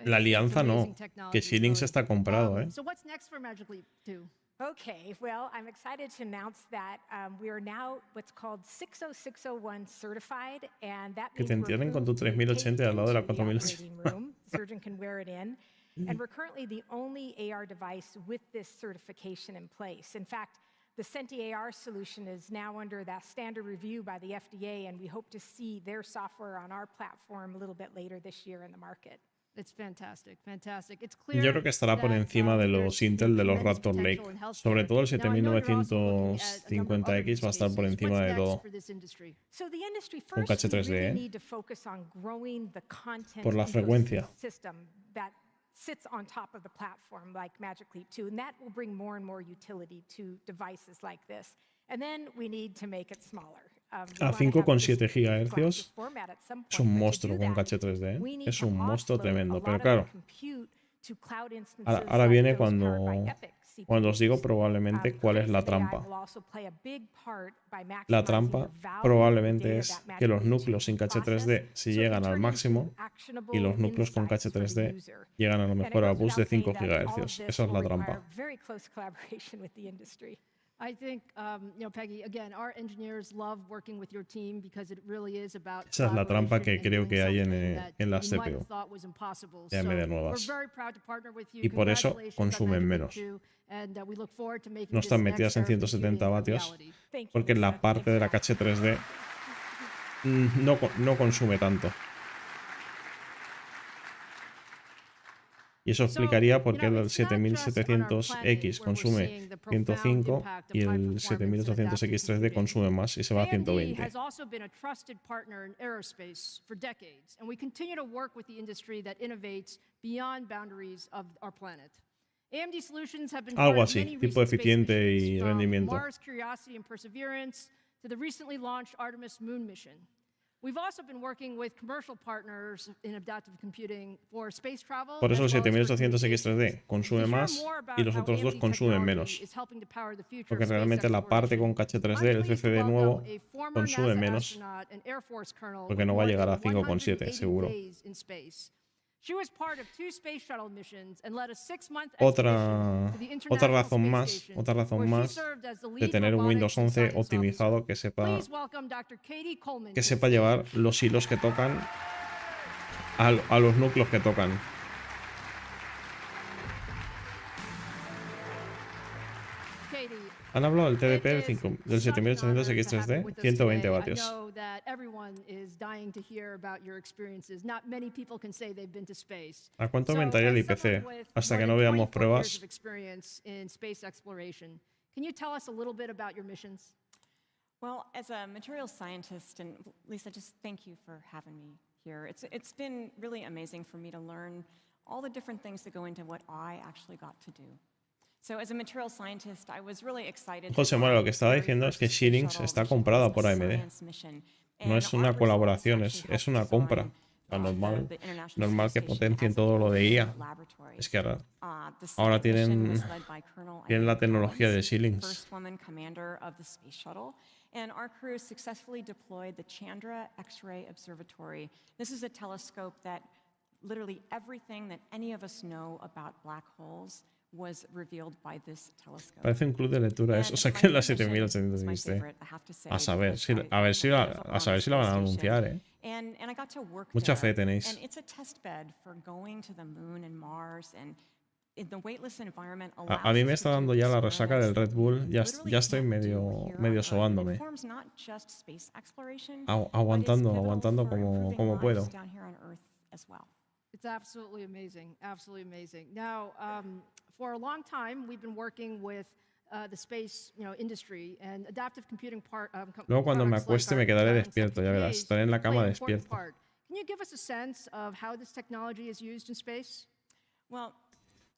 La alianza no, que Xilinx está comprado, ¿eh? Okay, well, I'm excited to announce that we are now what's called 60601 certified, and that que te entierren con tu 3080 al lado de la 4080. Surgeon can wear it in, and we're currently the only AR device with this certification in place. In fact, The Senti AR solution is now under that standard review by the FDA, and we hope to see their software on our platform a little bit later this year in the market. It's fantastic, fantastic. It's Yo clear creo que estará por encima de los Intel de los Raptor Lake. Sobre todo el 7950X va a estar por encima de todo. So the industry Con first, caché we 3D, really ¿eh? need to focus on growing the content Por la frecuencia. ecosystem that sits on top of the platform like Magic Leap 2, and that will bring more and more utility to devices like this. And then we need to make it smaller. A 5,7 GHz es un monstruo con caché 3D, ¿eh? Es un monstruo tremendo. Pero claro, ahora viene cuando os digo probablemente cuál es la trampa. La trampa probablemente es que los núcleos sin caché 3D si llegan al máximo y los núcleos con caché 3D llegan a lo mejor al bus de 5 GHz. Esa es la trampa. I think, Peggy, again, our engineers love working with your team because it really is about Esa es la trampa que creo que hay en la you might CPU have thought was impossible. de AMD So nuevas. we're very proud to partner with you. Y por eso Congratulations consumen on menos. Magic Leap 2, and we look forward to making No this están next metidas en era of computing 170 a vatios reality. porque la parte de la caché 3D no consume tanto. Y eso explicaría por qué el 7700X consume 105 y el 7800X3D consume más y se va a 120. has also been a trusted partner in aerospace for decades, and we continue to work with the industry that innovates beyond boundaries of our planet. AMD solutions have been part Algo of así, many tipo recent space eficiente missions, y from rendimiento. Mars Curiosity and Perseverance to the recently launched Artemis moon mission. We've also been working with commercial partners in adaptive computing for space travel. Por eso el as well as for 7800X3D consume más y los otros dos consumen menos. Porque realmente la parte con caché 3D, el CCD nuevo, consume menos. Porque no va a llegar a 5,7 seguro. She was part of 2 space shuttle missions and led a 6-month Otra expedition to the International razón Space más, Station, otra razón where she más served as the de lead tener un robotics Windows and 11 science optimizado officer. Please welcome Dr. Katie Coleman que to sepa the llevar los hilos que tocan a los núcleos que tocan. Katie, Han hablado del TDP del 7800X3D, 120 vatios. I know that everyone is dying to hear about your experiences. Not many people can say they've been to space. ¿A cuánto So, aumentaría el as IPC? someone with Hasta more que no than veamos 24 years pruebas. of experience in space exploration, can you tell us a little bit about your missions? Well, as a materials scientist, and Lisa, just thank you for having me here. It's been really amazing for me to learn all the different things that go into what I actually got to do. So as a materials scientist, I was really excited. José Mora, lo que estaba diciendo es que Xilinx está comprada por AMD. No es una colaboración, es una compra. Normal que potencien todo lo de IA. Es que ahora tienen la tecnología de Xilinx. And our crew successfully deployed the Chandra X-ray Observatory. This is a telescope that literally everything that any of us know about black holes was revealed by this telescope. Parece un club de lectura eso, o sea que la 7800 a saber si la van a anunciar, ¿eh? And I got to work Mucha there. fe tenéis. And it's a test bed for going to the moon and Mars, and in the weightless environment A mí me está dando ya la resaca del Red Bull, ya estoy medio sobándome. Aguantando como puedo. It's absolutely amazing, absolutely amazing. Now, for a long time, we've been working with the space, industry and adaptive computing Luego cuando me products like acueste our me quedaré giant despierto, ya verás. FPGAs Estaré en la cama play an important despierto. part. Can you give us a sense of how this technology is used in space? Well,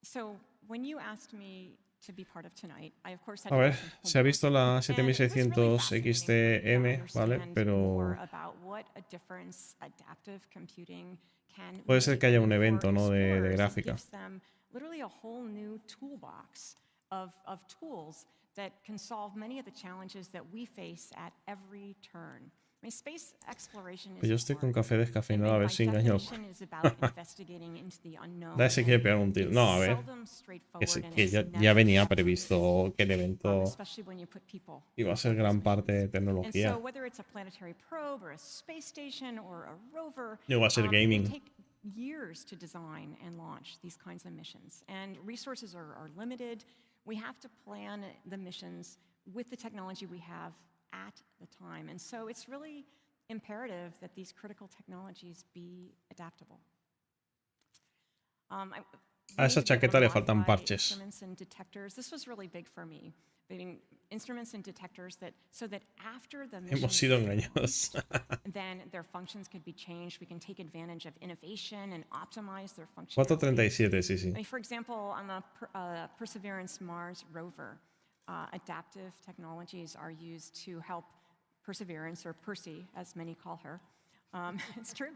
so when you asked me to be part of tonight, I of course had A to ver, do some se ha visto la 7600 XTM, ¿vale? more Pero about what a difference adaptive computing can puede ser que haya un make evento, for ¿no? De explorers. It gráfica. gives them literally a whole new toolbox of tools that can solve many of the challenges that we face at every turn. I mean, space exploration is Pues yo estoy con café descafeinado, a and ver by si engaño. definition is about investigating into the unknown. Da ese que pegar un tiro. No, a ver. Seldom straightforward and Que it's ya never venía simple. previsto que el evento Especially when you put people iba a ser gran parte de And tecnología. so whether it's a planetary probe or a space station or a rover, No va a ser it gaming. can take years to design and launch these kinds of missions. And resources are limited. We have to plan the missions with the technology we have at the time. And so it's really imperative that these critical technologies be adaptable. A esa chaqueta le faltan parches. Instruments and detectors. This was really big for me. I mean, instruments and detectors so that after the mission Hemos sido engañados. then their functions could be changed. We can take advantage of innovation and optimize their functionality. 437, sí, sí. I mean, for example, on the Perseverance Mars rover, adaptive technologies are used to help Perseverance, or Percy, as many call her, it's true,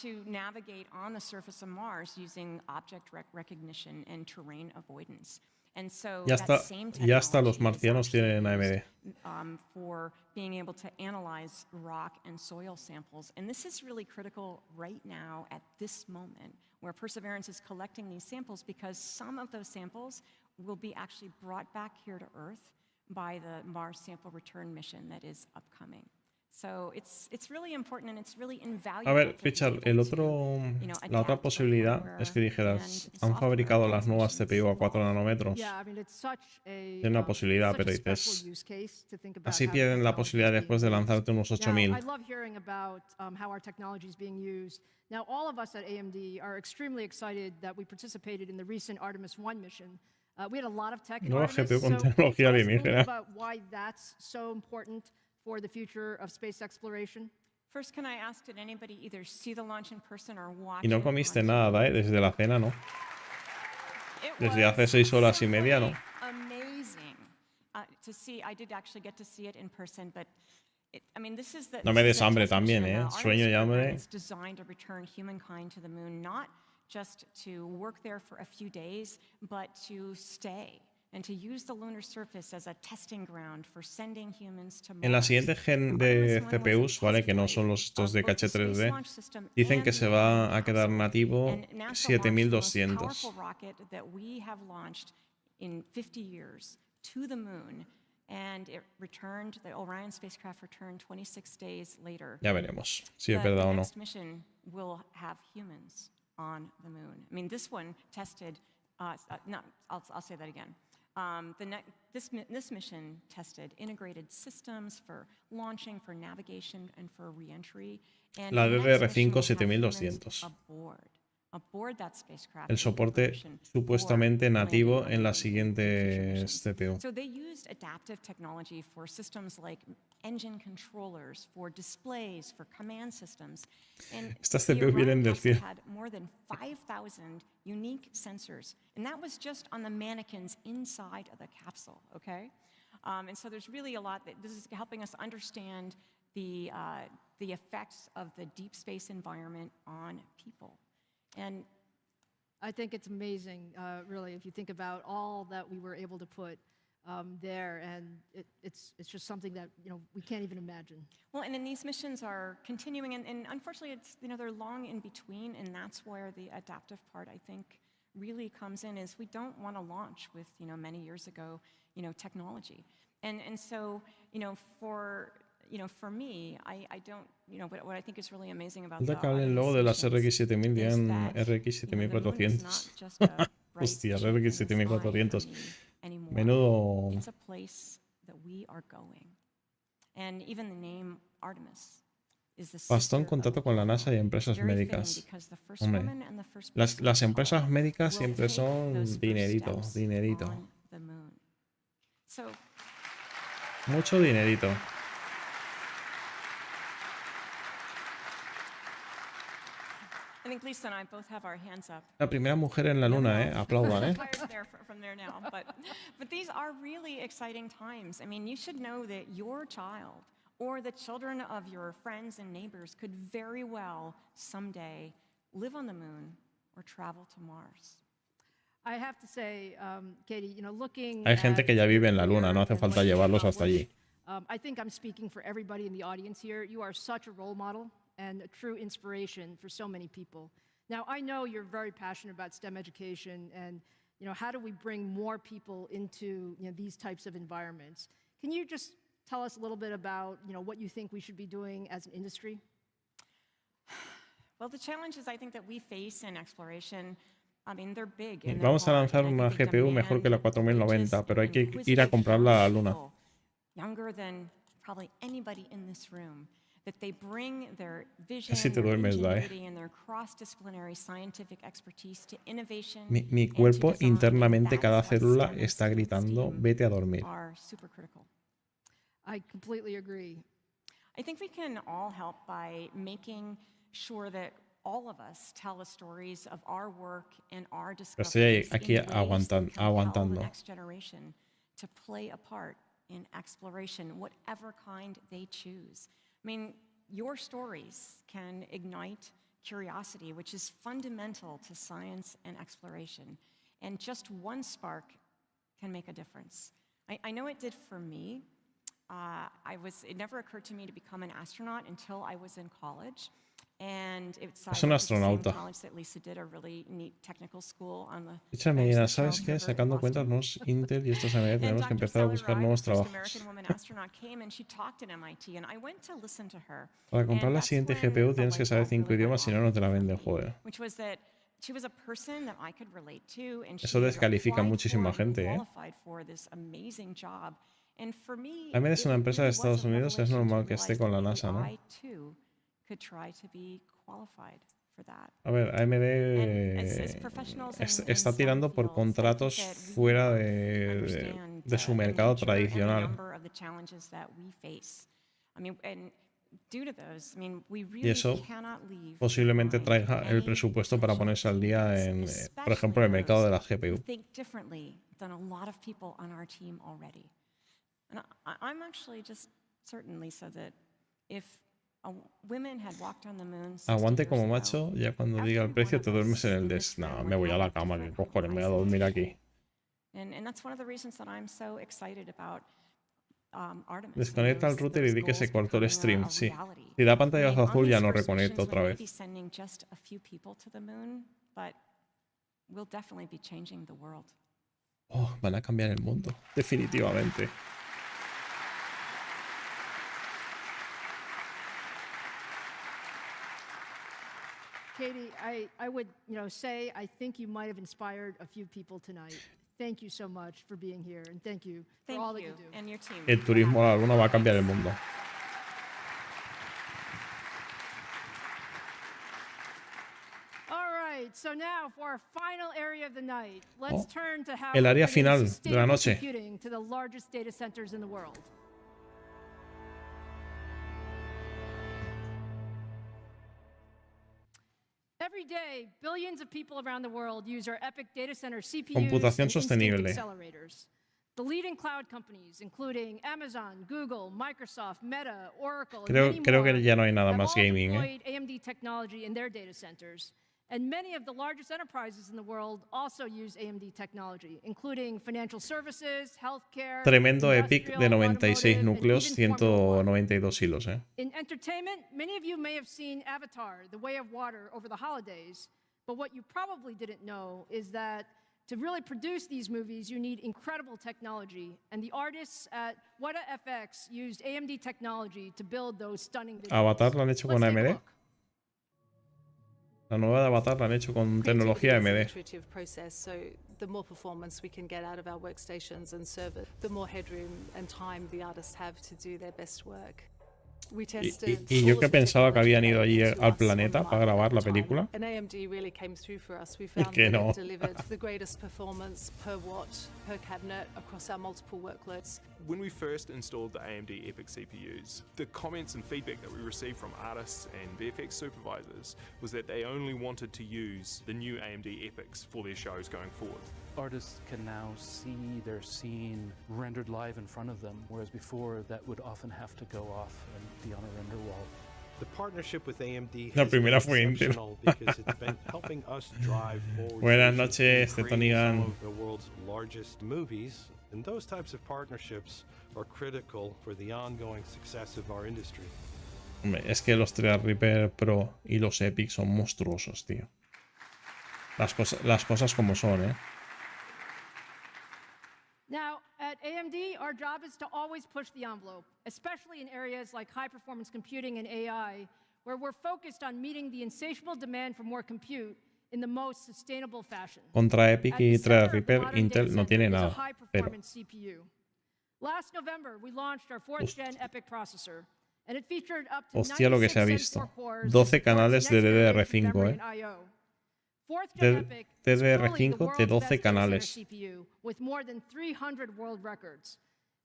to navigate on the surface of Mars using object recognition and terrain avoidance. And so Ya that same hasta los technology marcianos is tienen actually AMD. used, for being able to analyze rock and soil samples. And this is really critical right now at this moment where Perseverance is collecting these samples, because some of those samples will be actually brought back here to Earth by the Mars Sample Return mission that is upcoming. So it's really important and it's really invaluable. A ver, Richard, la otra posibilidad es que dijeras, han fabricado las nuevas CPU a 4 nanómetros. Tiene una posibilidad, pero dices, así pierden la posibilidad después de lanzarte unos 8000. Now, all of us at AMD are extremely excited that we participated in the recent Artemis 1 mission. We had a lot of tech in Nueva Artemis, GPU con so can you tecnología tell us a little bit alienígena. about why that's so important for the future of space exploration? First, can I ask, did anybody either see the launch in person or watch Y no it comiste on nada, ¿eh? Desde la cena, ¿no? It Desde was hace 6 horas y media, ¿no? amazing to see. I did actually get to see it in person, but I mean, this is the No me this is des the hambre test también, mission. ¿eh? The Sueño y Artemis program hambre. is designed to return humankind to the moon, not just to work there for a few days, but to stay and to use the lunar surface as a testing ground for sending humans to Mars. En la siguiente gen de CPUs, ¿vale? Que no son los estos de caché 3D, dicen que se va a quedar nativo And NASA launched the most 7200. powerful rocket that we have launched in 50 years to the moon, and it returned. The Orion spacecraft returned 26 days later. Ya veremos si es The verdad o no. next mission will have humans on the moon. I mean, this one tested. I'll say that again. This mission tested integrated systems for launching, for navigation, and for re-entry. And La the next mission DDR5 will have humans 7200. aboard that spacecraft El in soporte preparation supuestamente for nativo landing on en the las moon in future siguientes missions. CPU. So they used adaptive technology for systems like engine controllers, for displays, for command systems. And Estas the CPU vienen Orion del capsule cielo. had more than 5,000 unique sensors, and that was just on the mannequins inside of the capsule, okay? And so there's really a lot this is helping us understand the effects of the deep space environment on people. And I think it's amazing, really, if you think about all that we were able to put there, and it's just something that we can't even imagine. well, and then these missions are continuing, and unfortunately, it's they're long in between, and that's where the adaptive part, I think, really comes in. Is we don't want to launch with many years ago technology, and so for me, I don't what I think is really amazing about the Falta que hablen luego de las Artemis RX 7000, is digan that, RX the moon is 7400. not just a bright Hostia, shape in RX the sky for 7400. me anymore. Menudo. It's a place that we are going, and even the name Artemis is the Bastón sister contacto of con la NASA y Apollo. empresas It's very fitting médicas. because the first Hombre, woman and the first las person empresas médicas will siempre take son those first dinerito, steps dinerito. on the moon. So Mucho dinerito. I think Lisa and I both have our hands up. La primera mujer en la luna, ¿eh? Aplaudan, ¿eh? Tired there from there now, but these are really exciting times. I mean, you should know that your child or the children of your friends and neighbors could very well someday live on the moon or travel to Mars. I have to say, Katie, looking Hay gente que ya vive en la luna, no hace falta llevarlos hasta allí. I think I'm speaking for everybody in the audience here. You are such a role model and a true inspiration for so many people. Now, I know you're very passionate about STEM education and, how do we bring more people into, these types of environments? Can you just tell us a little bit about, what you think we should be doing as an industry? Well, the challenges I think that we face in exploration I mean, they're big Y and they're vamos a hard, lanzar and I una think they GPU mejor que la demand 4090, pero hay que ir a inquisitive, comprarla a la young luna. people, younger than probably anybody in this room, that they bring their vision, Casi te their duermes, Dae. ingenuity, and their cross-disciplinary scientific expertise to innovation Mi and to cuerpo design, and internamente, that's cada why célula STEM and está STEAM gritando, vete a dormir. are super critical. I completely agree. I think we can all help by making sure that all of us tell the stories of our work and our Pero estoy discoveries aquí in ways that compel the aguantando. next generation to play a part in exploration, whatever kind they choose. I mean, your stories can ignite curiosity, which is fundamental to science and exploration. And just one spark can make a difference. I know it did for me. It never occurred to me to become an astronaut until I was in college. And Es un astronauta. Echa medida, ¿sabes qué? Sacando cuentas, nuevos Intel y estos AMD tenemos que empezar a buscar nuevos trabajos. Para comprar la siguiente GPU tienes que saber 5 idiomas, si no, no te la venden, joder. Eso descalifica a muchísima gente, ¿eh? AMD es una empresa de Estados Unidos, es normal que esté con la NASA, ¿no? A ver, AMD está tirando por contratos fuera de su mercado tradicional. Y eso posiblemente traiga el presupuesto para ponerse al día en, por ejemplo, el mercado de la GPU. Aguante como macho, ya cuando diga el precio te duermes en el desk. No, me voy a la cama, que cojones, me voy a dormir aquí. Desconecta el router y di que se cortó el stream, sí. Si da pantallazo azul ya no reconecto otra vez. Oh, van a cambiar el mundo, definitivamente. Katie, I would, say I think you might have inspired a few people tonight. Thank you so much for being here, and thank you for all that you do. And your team. El turismo a la luna va a cambiar el mundo. All right, so now for our final area of the night, let's turn to how el área we're bringing final de la sustainable noche. computing to the largest data centers in the world. Every day, billions of people around the world use our epic data center CPUs Computación and sostenible. instinct accelerators. The leading cloud companies, including Amazon, Google, Microsoft, Meta, Oracle, and many Creo more, que ya no hay nada have más all gaming, deployed AMD technology in their data centers. And many of the largest enterprises in the world also use AMD technology, including financial services, healthcare, Tremendo EPIC de industrial, 96 automotive, núcleos, and even Formula 1. 192 hilos, ¿eh? In entertainment, many of you may have seen Avatar, The Way of Water, over the holidays. But what you probably didn't know is that to really produce these movies, you need incredible technology. And the artists at Weta FX used AMD technology to build those stunning visuals. Avatar la han hecho con Let's take a AMD. look. La nueva de Avatar la han hecho con tecnología Creativity is an AMD. iterative process, so the more performance we can get out of our workstations and servers, the more headroom and time the artists have to do their best work. We tested Y yo que pensaba que habían ido allí al planeta para grabar la película. and AMD really came through for us. We Y found que that no. it delivered the greatest performance per watt, per cabinet across our multiple workloads. When we first installed the AMD EPIC CPUs, the comments and feedback that we received from artists and VFX supervisors was that they only wanted to use the new AMD EPICs for their shows going forward. Artists can now see their scene rendered live in front of them, whereas before that would often have to go off and be on a render wall. The partnership with AMD La has primera been fue Intel. exceptional because it's been helping us drive forward Buenas vision noches, in creating Tetonigan. some of the world's largest movies, and those types of partnerships are critical for the ongoing success of our industry. Hombre, es que los Threadripper Pro y los Epic son monstruosos, tío. Las cosas como son, ¿eh? Now, at AMD, our job is to always push the envelope, especially in areas like high-performance computing and AI, where we're focused on meeting the insatiable demand for more compute in the most sustainable fashion. Contra Epic At y the center of the Threadripper, modern Intel data no tiene center is a nada. Pero high-performance CPU. Last November, we launched our 4th gen EPIC processor, and it featured up to hostia lo que 96 se ha Zen visto. 4 cores 12 canales de next-generation DDR5, memory and I/O. 4th gen EPIC is truly the DDR5 de world's 12 best data center canales. CPU with more than 300 world records.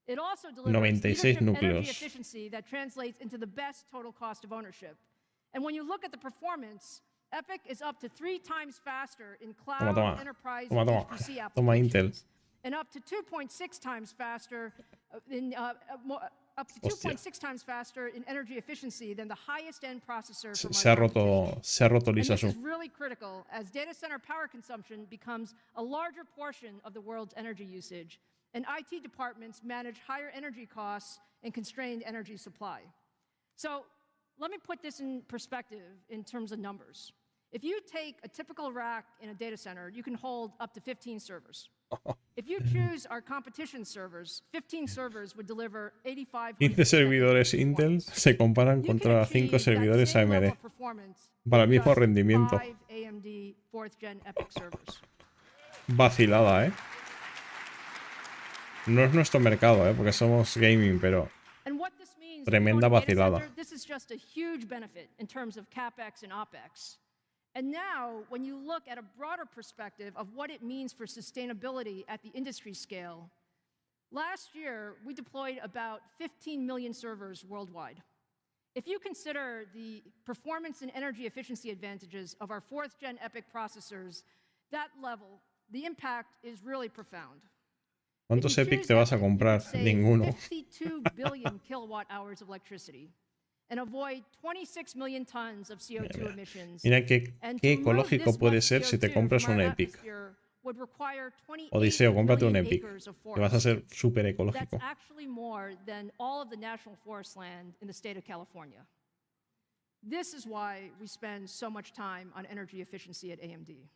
It also delivers 96 leadership energy núcleos. efficiency that translates into the best total cost of ownership. And when you look at the performance, EPIC is up to 3 times faster in cloud, enterprise, and HPC applications. Toma Intel. And up to 2.6 times faster in energy efficiency than the highest end processor from Se ha roto and Lisa this Su. is really critical as data center power consumption becomes a larger portion of the world's energy usage, and IT departments manage higher energy costs and constrained energy supply. So let me put this in perspective in terms of numbers. If you take a typical rack in a data center, you can hold up to 15 servers. If you choose our competition servers, 15 servers would deliver 85. 15 servidores Intel se comparan contra 5 servidores AMD para el mismo rendimiento. AMD 4th gen EPIC servers. Vacilada, ¿eh? No es nuestro mercado, ¿eh? Porque somos gaming, pero tremenda vacilada. This is just a huge benefit in terms of CapEx and OpEx. And now, when you look at a broader perspective of what it means for sustainability at the industry scale, last year we deployed about 15 million servers worldwide. If you consider the performance and energy efficiency advantages of our 4th gen EPIC processors, that level, the impact is really profound. ¿Cuántos Epic te vas a comprar? Ninguno. 52 billion kilowatt hours of electricity. And avoid 26 million tons of CO2 emissions. Mira qué ecológico puede ser si te compras un Epic. Odiseo, cómprate un Epic. Te vas a ser súper ecológico. That's actually more than all of the national forest land in the state of California. This is why we spend so much time on energy efficiency at AMD.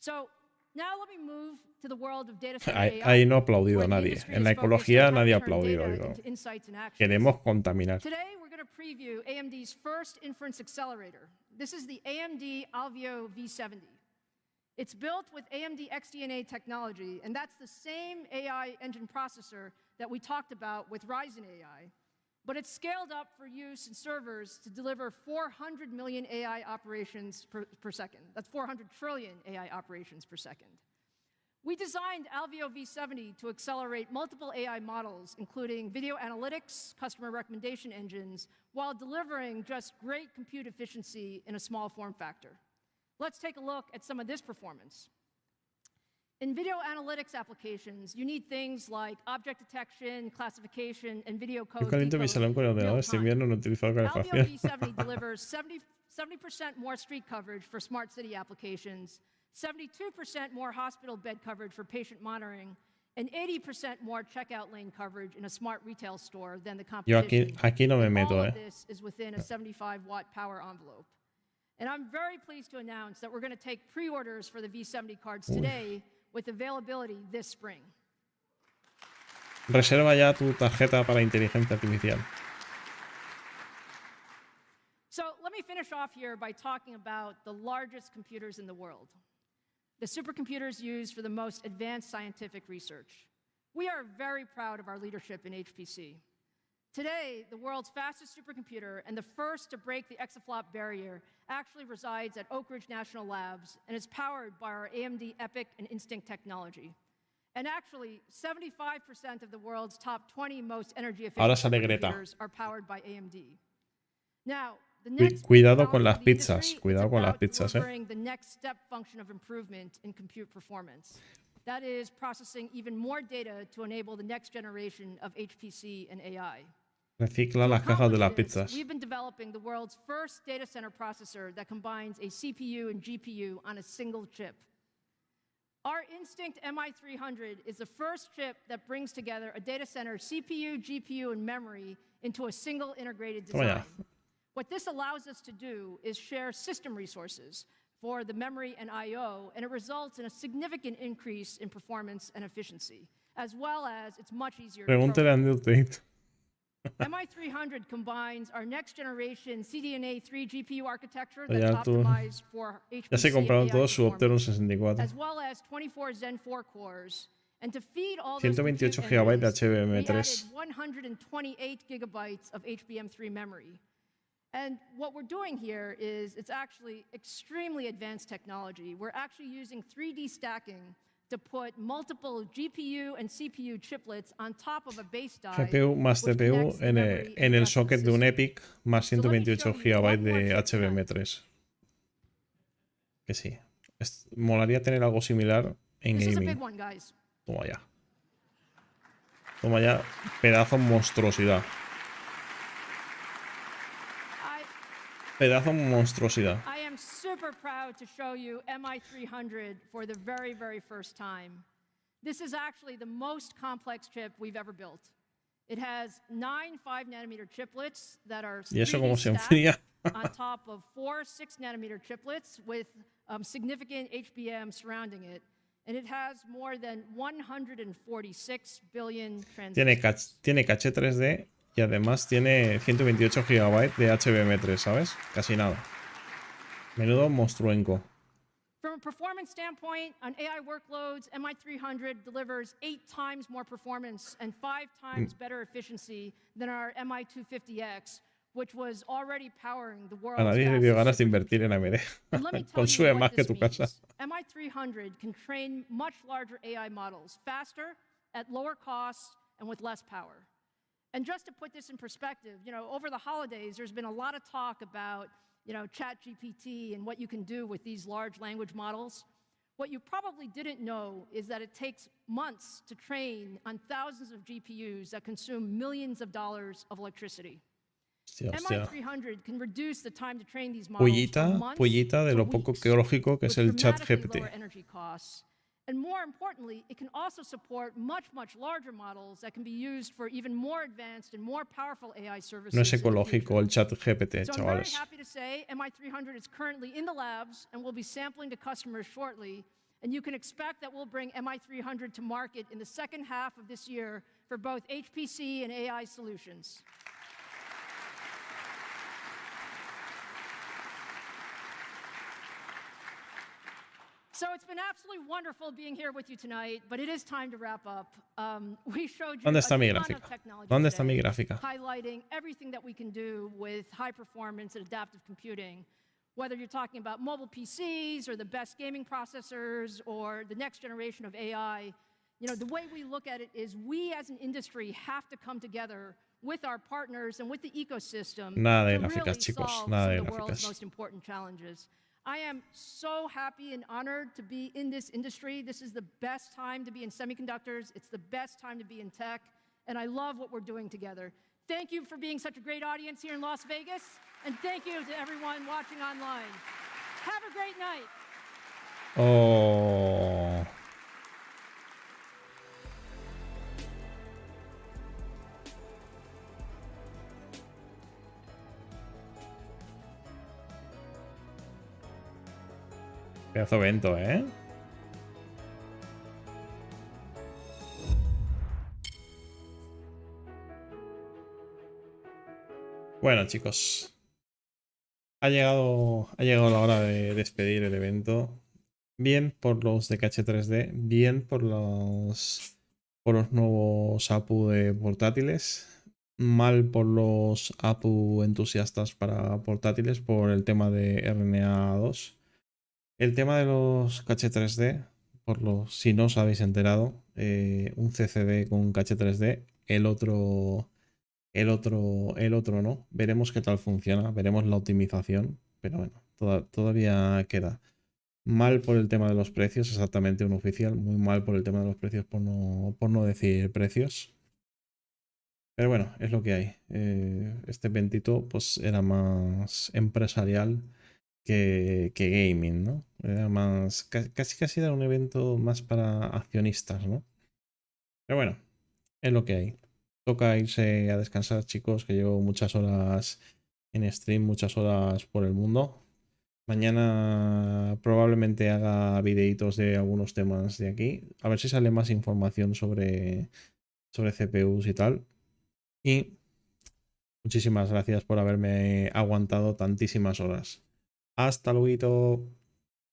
So now let me move to the world of data center AI. Ahí no ha aplaudido nadie. En la ecología nadie ha aplaudido. Digo. Queremos contaminar. Today we're going to preview AMD's first inference accelerator. This is the AMD Alveo V70. It's built with AMD XDNA technology, and that's the same AI engine processor that we talked about with Ryzen AI. But it's scaled up for use in servers to deliver 400 million AI operations per second. That's 400 trillion AI operations per second. We designed Alveo V70 to accelerate multiple AI models, including video analytics, customer recommendation engines, while delivering just great compute efficiency in a small form factor. Let's take a look at some of this performance. In video analytics applications, you need things like object detection, classification, and video code. Yo caliento mi salón con el ordenador este invierno, no utilizo la calefacción. Alveo V70 delivers 70% more street coverage for smart city applications, 72% more hospital bed coverage for patient monitoring, and 80% more checkout lane coverage in a smart retail store than the competition. Yo aquí no me meto, All of this is within a 75-watt power envelope. And I'm very pleased to announce that we're going to take pre-orders for the V70 cards today with availability this spring. Reserva ya tu tarjeta para inteligencia artificial. So let me finish off here by talking about the largest computers in the world, the supercomputers used for the most advanced scientific research. We are very proud of our leadership in HPC. Today, the world's fastest supercomputer and the first to break the exaflop barrier actually resides at Oak Ridge National Labs and is powered by our AMD EPIC and Instinct technology. And actually, 75% of the world's top 20 most energy efficient computers are powered by AMD. Now, the next cuidado con las pizzas, cuidado con las pizzas, the next step function of improvement in compute performance. That is processing even more data to enable the next generation of HPC and AI. Recicla las cajas de las pizzas. We've been developing the world's first data center processor that combines a CPU and GPU on a single chip. Our Instinct MI300 is the first chip that brings together a data center CPU, GPU, and memory into a single integrated design. What this allows us to do is share system resources for the memory and I/O, and it results in a significant increase in performance and efficiency, as well as it's much easier to program. Pregúntale a Andrew Tate. MI300 combines our next generation CDNA 3 GPU architecture that's Ya, tú, optimized for ya se HPC compraron and AI todos su Opteron performance, 64. as well as 24 Zen 4 cores. And to feed all those 128 compute GB de engines, we added HBM3. 128 gigabytes of HBM3 memory. And what we're doing here is it's actually extremely advanced technology. We're actually using 3D stacking to put multiple GPU and CPU chiplets on top of a base die. GPU más CPU en el socket de un Epic más 128 GB de HBM3. Que sí. Molaría tener algo similar en gaming. Toma ya. Toma ya. Pedazo monstruosidad. Pedazo monstruosidad. I am super proud to show you MI300 for the very, very first time. This is actually the most complex chip we've ever built. It has 9 5-nanometer chiplets that are ¿Y eso cómo se 3D enfría? stacked on top of 4 6-nanometer chiplets with significant HBM surrounding it. And it has more than 146 billion transistors. Tiene caché 3D y además tiene 128 GB de HBM3, ¿sabes? Casi nada. Menudo monstruenco. From a performance standpoint, on AI workloads, MI300 delivers 8 times more performance and 5 times better efficiency than our MI250X, which was already powering the world's A nadie le dio ganas de invertir en AMD. Consume más que tu casa. MI300 can train much larger AI models faster, at lower costs, and with less power. And just to put this in perspective, over the holidays, there's been a lot of talk about, ChatGPT and what you can do with these large language models. What you probably didn't know is that it takes months to train on thousands of GPUs that consume millions of dollars of electricity. MI300 can reduce the time to train these models from months Pullita de to lo poco weeks, lógico que es el with chat dramatically GPT. lower energy costs. And more importantly, it can also support much, much larger models that can be used for even more advanced and more powerful AI services. No es in the ecológico el chat GPT, future. So I'm very chavales. happy to say MI300 is currently in the labs and will be sampling to customers shortly. And you can expect that we'll bring MI300 to market in the second half of this year for both HPC and AI solutions. So it's been absolutely wonderful being here with you tonight, but it is time to wrap up. We showed you ¿Dónde está mi a ton gráfica? of technology ¿Dónde está today, mi gráfica? highlighting everything that we can do with high performance and adaptive computing. Whether you're talking about mobile PCs or the best gaming processors or the next generation of AI, the way we look at it is we as an industry have to come together with our partners and with the ecosystem Nada de to gráficas, really chicos, solve nada some de of the world's gráficas. most important challenges. I am so happy and honored to be in this industry. This is the best time to be in semiconductors. It's the best time to be in tech. And I love what we're doing together. Thank you for being such a great audience here in Las Vegas. And thank you to everyone watching online. Have a great night. Oh. Pedazo evento, ¿eh? Bueno, chicos. Ha llegado la hora de despedir el evento. Bien por los de caché 3D, bien por los nuevos APU de portátiles, mal por los APU entusiastas para portátiles por el tema de RNA2. El tema de los caché 3D, si no os habéis enterado, un CCD con caché 3D, el otro no. Veremos qué tal funciona, veremos la optimización, pero bueno, todavía queda. Mal por el tema de los precios, exactamente un oficial, muy mal por el tema de los precios, por no decir precios. Pero bueno, es lo que hay. Este eventito pues era más empresarial que gaming, ¿no? Era más, casi era un evento más para accionistas, ¿no? Pero bueno, es lo que hay. Toca irse a descansar, chicos, que llevo muchas horas en stream, muchas horas por el mundo. Mañana probablemente haga videitos de algunos temas de aquí. A ver si sale más información sobre CPUs y tal. Y Muchísimas gracias por haberme aguantado tantísimas horas. Hasta luego.